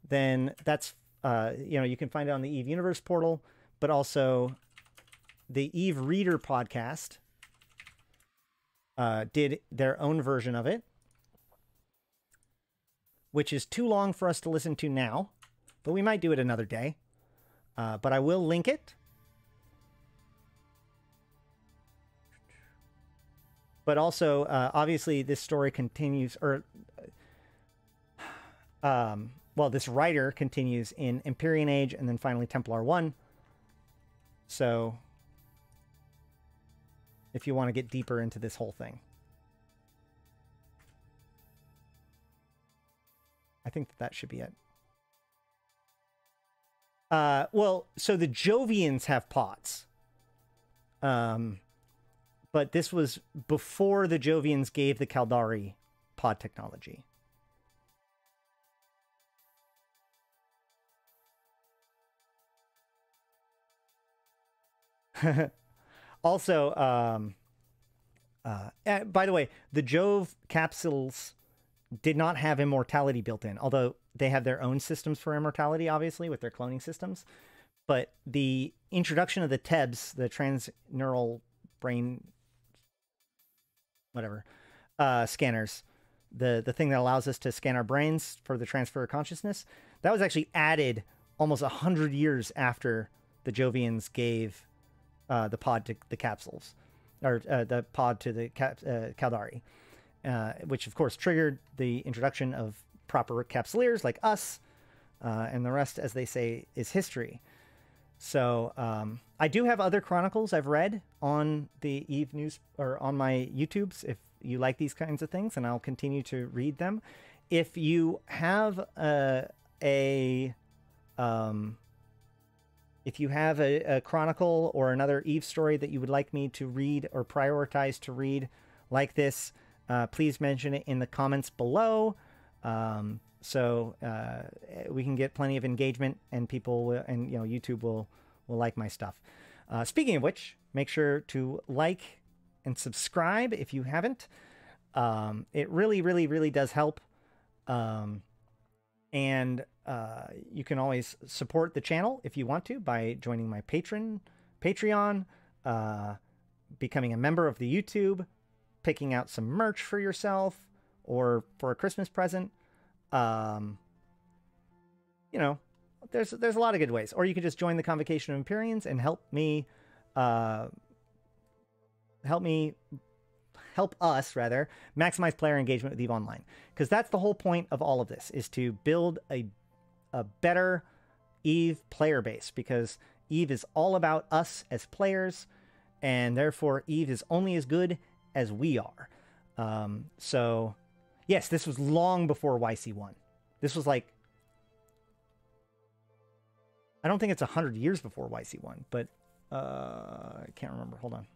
then that's, you know, you can find it on the Eve Universe portal, but also the Eve Reader podcast did their own version of it, which is too long for us to listen to now, but we might do it another day. But I will link it. But also, obviously, this story continues, or... well, this writer continues in Empyrean Age and then finally Templar 1. So, if you want to get deeper into this whole thing. I think that should be it. Well, so the Jovians have pots. But this was before the Jovians gave the Caldari pod technology. Also, by the way, the Jove capsules did not have immortality built in, although they have their own systems for immortality, obviously, with their cloning systems. But the introduction of the TEBs, the transneural brain, whatever, scanners, the thing that allows us to scan our brains for the transfer of consciousness, that was actually added almost 100 years after the Jovians gave the pod to the capsules, or the pod to the Caldari, which of course triggered the introduction of proper capsuleers like us, and the rest, as they say, is history. So I do have other chronicles I've read on the Eve News or on my YouTubes if you like these kinds of things, and I'll continue to read them. If you have a chronicle or another Eve story that you would like me to read or prioritize to read like this, please mention it in the comments below. So we can get plenty of engagement, and people will, and YouTube will like my stuff. Speaking of which, make sure to like and subscribe if you haven't. It really, really, really does help. And you can always support the channel if you want to by joining my Patreon, becoming a member of the YouTube, picking out some merch for yourself or for a Christmas present. There's a lot of good ways. Or you can just join the Convocation of Empyreans and help us maximize player engagement with EVE Online, because that's the whole point of all of this, is to build a better EVE player base, because EVE is all about us as players, and therefore EVE is only as good as we are. So yes, this was long before YC1. This was like, I don't think it's 100 years before YC1, but I can't remember. Hold on.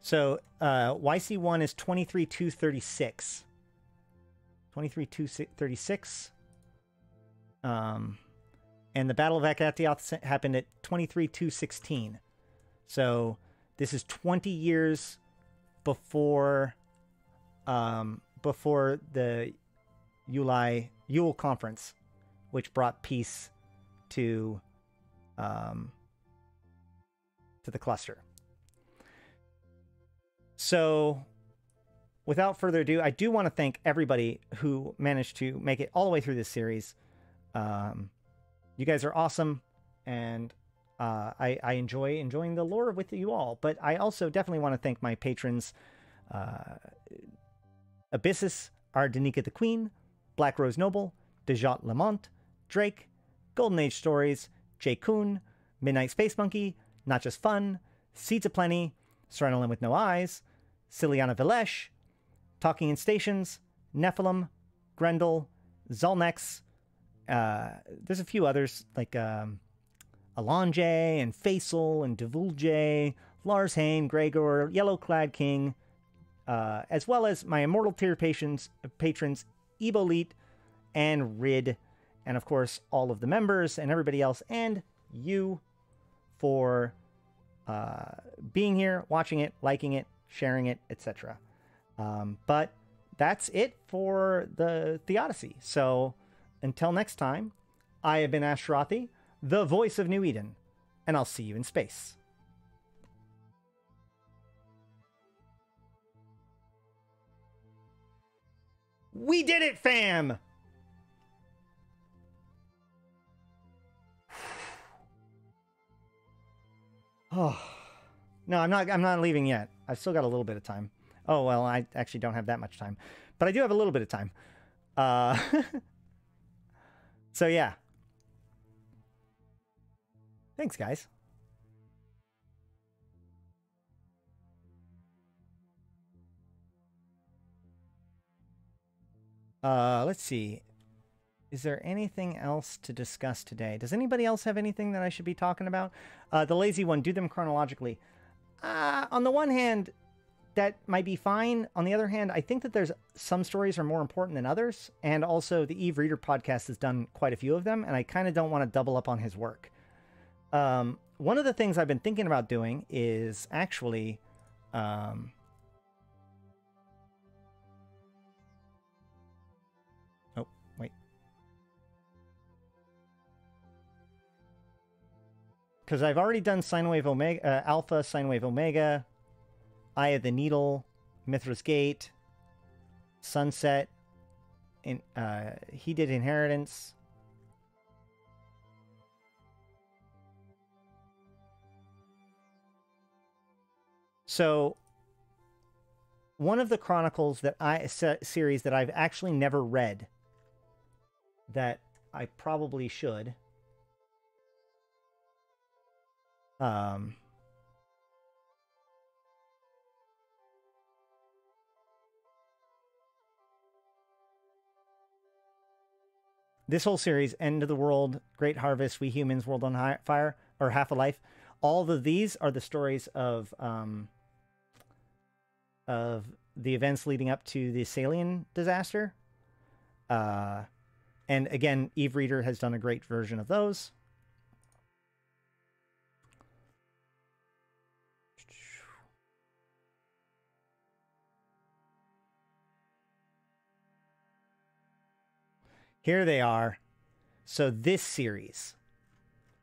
So YC1 is 23.236. 23.236. And the Battle of Akatioth happened at 23.216. So this is 20 years before the Yule Conference, which brought peace to the cluster. So without further ado, I do want to thank everybody who managed to make it all the way through this series. You guys are awesome, and I enjoying the lore with you all. But I also definitely want to thank my patrons, Abyssus, Ardenika the Queen, Black Rose Noble, Dejot Lamont, Drake, Golden Age Stories, Jay Kuhn, Midnight Space Monkey, Not Just Fun, Seeds of Plenty, Serenolin with No Eyes, Ciliana Vilesh, Talking in Stations, Nephilim, Grendel, Zolnex. There's a few others like Alonje and Faisal and Devulje, Lars Hain, Gregor, Yellowclad King, as well as my Immortal Tier patrons, Eboleet and Rid, and of course all of the members and everybody else, and you for being here, watching it, liking it, sharing it, etc. But that's it for the Theodicy. So until next time, I have been Ashrathi, the voice of New Eden, and I'll see you in space. We did it, fam! Oh. No, I'm not leaving yet. I've still got a little bit of time. Oh, well, I actually don't have that much time. But I do have a little bit of time. So, yeah. Thanks, guys. Let's see. Is there anything else to discuss today? Does anybody else have anything that I should be talking about? The lazy one, do them chronologically. On the one hand, that might be fine. On the other hand, I think that there's some stories are more important than others. And also the Eve Reader podcast has done quite a few of them, and I kind of don't want to double up on his work. One of the things I've been thinking about doing is actually... Oh, wait. Because I've already done Sine Wave Omega, Alpha, Sine Wave Omega, Eye of the Needle, Mithra's Gate, Sunset, and he did Inheritance. So one of the chronicles that series that I've actually never read that I probably should. This whole series, End of the World, Great Harvest, We Humans, World on Fire, or Half a Life, all of these are the stories of the events leading up to the Salian disaster. And again, Eve Reader has done a great version of those. Here they are. So this series.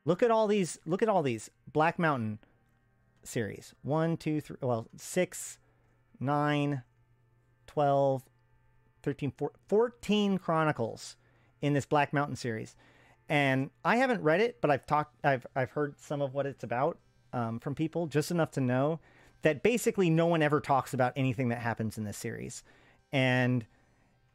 Look at all these. Look at all these. Black Mountain series. 1, 2, 3. Well, 6, 9, 12, 13, 14 chronicles in this Black Mountain series. And I haven't read it, but I've heard some of what it's about from people, just enough to know that basically no one ever talks about anything that happens in this series. And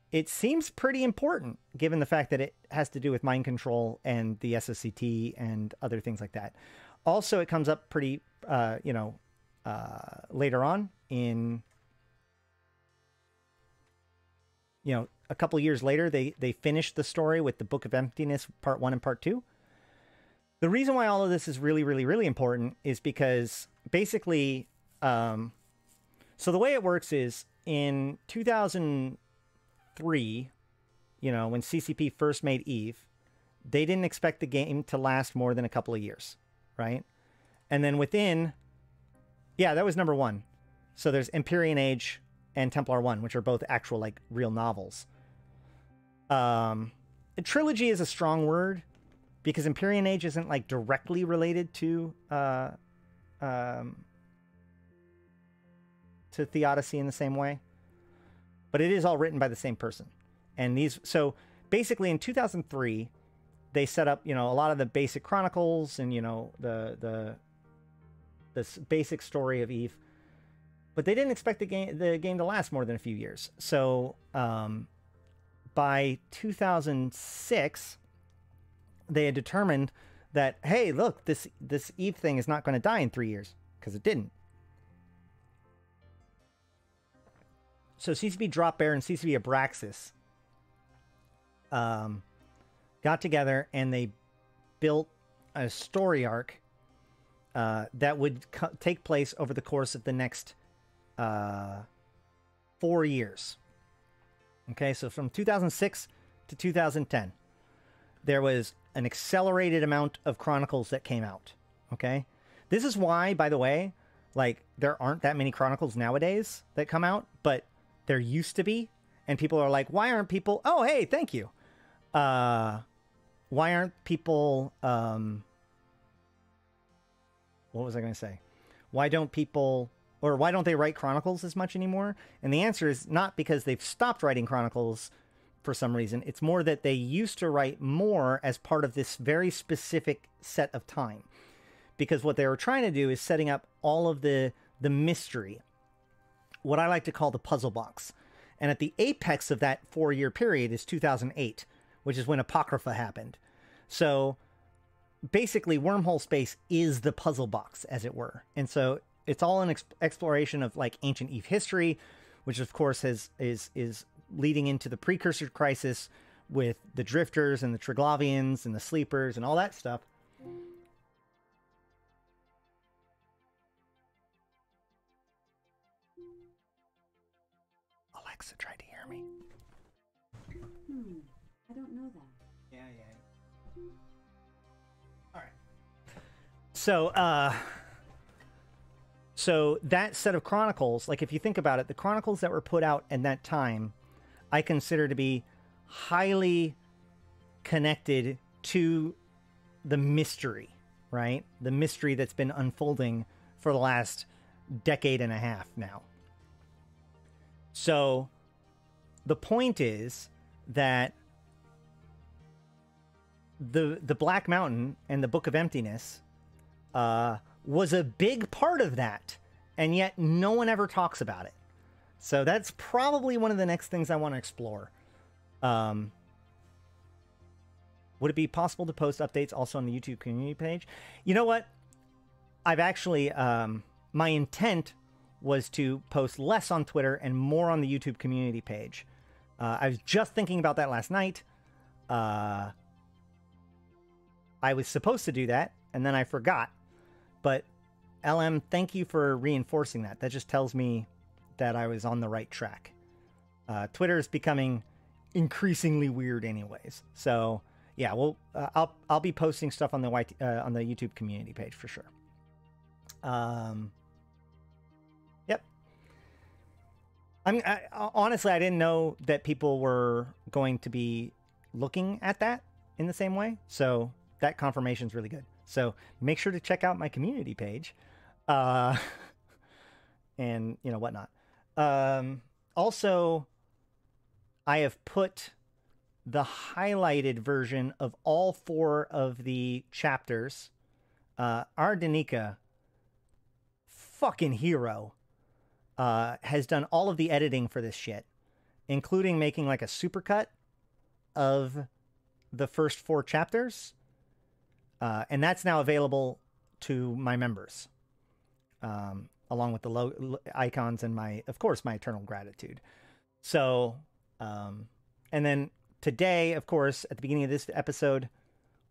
it seems pretty important, given the fact that it has to do with mind control and the SSCT and other things like that. Also, it comes up pretty, later on in, a couple years later, they finished the story with the Book of Emptiness, Part 1 and Part 2. The reason why all of this is really, really, really important is because basically, so the way it works is in 2003, when CCP first made Eve, they didn't expect the game to last more than a couple of years, right? And then that was number 1. So there's Empyrean Age and Templar 1, which are both actual, like, real novels. A trilogy is a strong word because Empyrean Age isn't, like, directly related to Theodicy in the same way. But it is all written by the same person. And so basically in 2003, they set up, a lot of the basic chronicles and, the basic story of Eve. But they didn't expect the game to last more than a few years. So by 2006, they had determined that, hey, look, this Eve thing is not going to die in 3 years, because it didn't. So CCP Drop Bear and CCP Abraxas got together and they built a story arc that would take place over the course of the next 4 years. Okay, so from 2006 to 2010, there was an accelerated amount of chronicles that came out. Okay, this is why, by the way, like, there aren't that many chronicles nowadays that come out, but there used to be, and people are like, why aren't people... Oh, hey, thank you. Why aren't people... what was I going to say? Why don't people... Or why don't they write chronicles as much anymore? And the answer is not because they've stopped writing chronicles for some reason. It's more that they used to write more as part of this very specific set of time. Because what they were trying to do is setting up all of the mystery, what I like to call the puzzle box. And at the apex of that 4-year period is 2008, which is when Apocrypha happened. So basically, Wormhole Space is the puzzle box, as it were. And so it's all an exploration of, like, ancient Eve history, which of course is leading into the precursor crisis with the Drifters and the Triglavians and the Sleepers and all that stuff. Alexa tried to hear me. I don't know that. Yeah. All right. So that set of chronicles, like, if you think about it, the chronicles that were put out in that time, I consider to be highly connected to the mystery, right? The mystery that's been unfolding for the last decade and a half now. So the point is that the Black Mountain and the Book of Emptiness was a big part of that, and yet no one ever talks about it. So that's probably one of the next things I want to explore. Would it be possible to post updates also on the YouTube community page? You know what? I've actually, my intent was to post less on Twitter and more on the YouTube community page. I was just thinking about that last night. I was supposed to do that, and then I forgot. But LM, thank you for reinforcing that. That just tells me that I was on the right track. Twitter is becoming increasingly weird anyways. So yeah, well, I'll be posting stuff on the YouTube community page for sure. Yep. Honestly, I didn't know that people were going to be looking at that in the same way. So that confirmation is really good. So make sure to check out my community page, and you know, whatnot. Also, I have put the highlighted version of all 4 of the chapters. Ardenika, fucking hero, has done all of the editing for this shit, including making like a supercut of the first 4 chapters. And that's now available to my members, along with the icons and of course, my eternal gratitude. So, and then today, of course, at the beginning of this episode,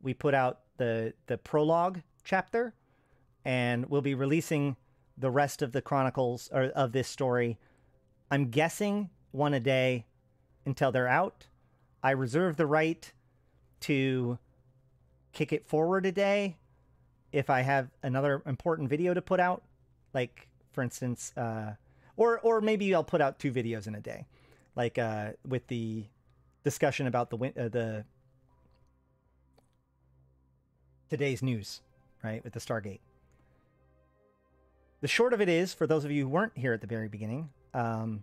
we put out the prologue chapter, and we'll be releasing the rest of the chronicles or of this story. I'm guessing 1 a day until they're out. I reserve the right to kick it forward a day if I have another important video to put out, like for instance, or maybe I'll put out 2 videos in a day, like with the discussion about the today's news, right, with the Stargate. The short of it is, for those of you who weren't here at the very beginning, the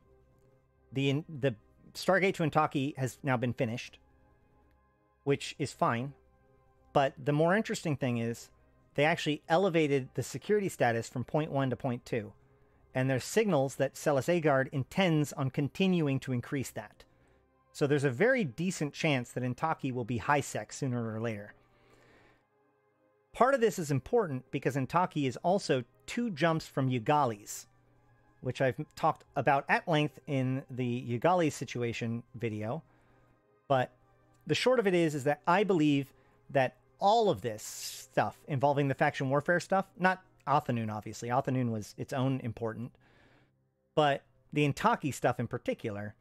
Stargate to Intaki has now been finished, which is fine. But the more interesting thing is they actually elevated the security status from point 1 to point 2. And there's signals that Celis Agard intends on continuing to increase that. So there's a very decent chance that Intaki will be high-sec sooner or later. Part of this is important because Intaki is also 2 jumps from Ugalis, which I've talked about at length in the Ugalis situation video. But the short of it is that I believe that all of this stuff involving the faction warfare stuff, not Athenoon, obviously. Athenoon was its own important. But the Intaki stuff in particular,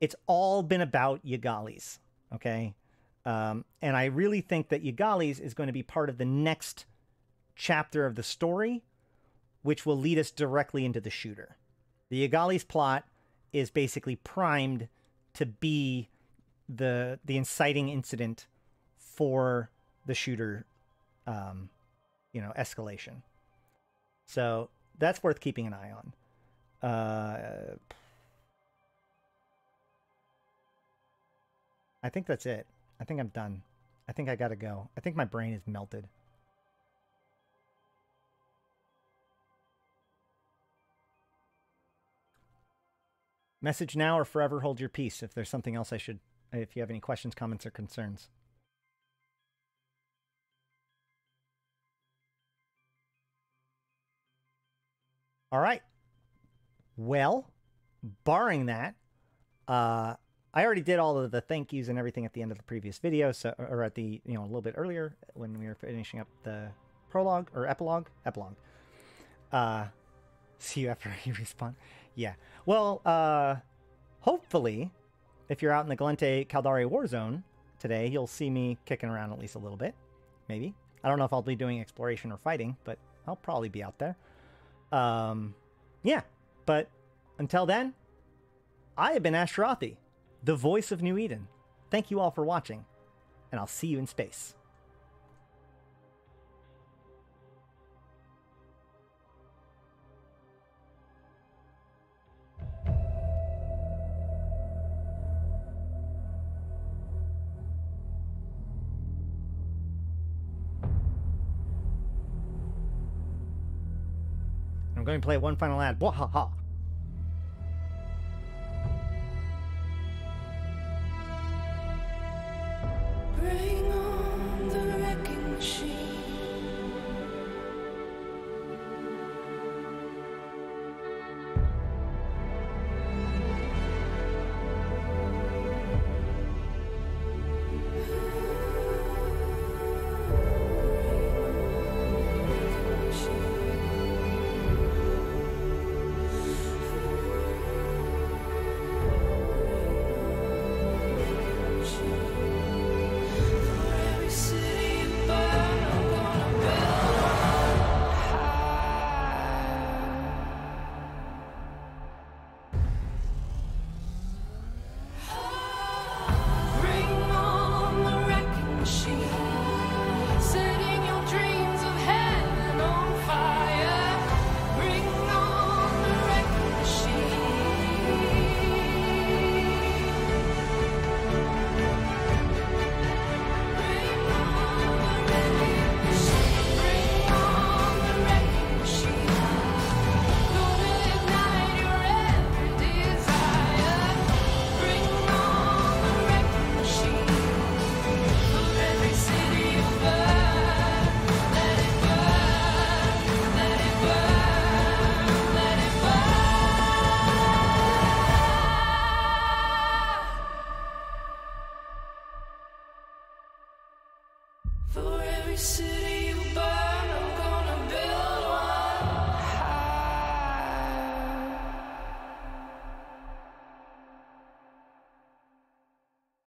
it's all been about Ugalis, okay? And I really think that Ugalis is going to be part of the next chapter of the story, which will lead us directly into the shooter. The Ugalis plot is basically primed to be the inciting incident for the shooter, escalation. So that's worth keeping an eye on. I think that's it. I think I'm done. I think I gotta go. I think my brain is melted. Message now or forever hold your peace if there's something else if you have any questions, comments, or concerns. All right. Well, barring that, I already did all of the thank yous and everything at the end of the previous video, so, or at the, a little bit earlier when we were finishing up the prologue or epilogue. See you after you respawn. Yeah. Well, hopefully, if you're out in the Galente Caldari Warzone today, you'll see me kicking around at least a little bit. Maybe. I don't know if I'll be doing exploration or fighting, but I'll probably be out there. Yeah. But until then, I have been Ashtarothi, the voice of New Eden. Thank you all for watching, and I'll see you in space. I'm going to play one final ad. Wahaha!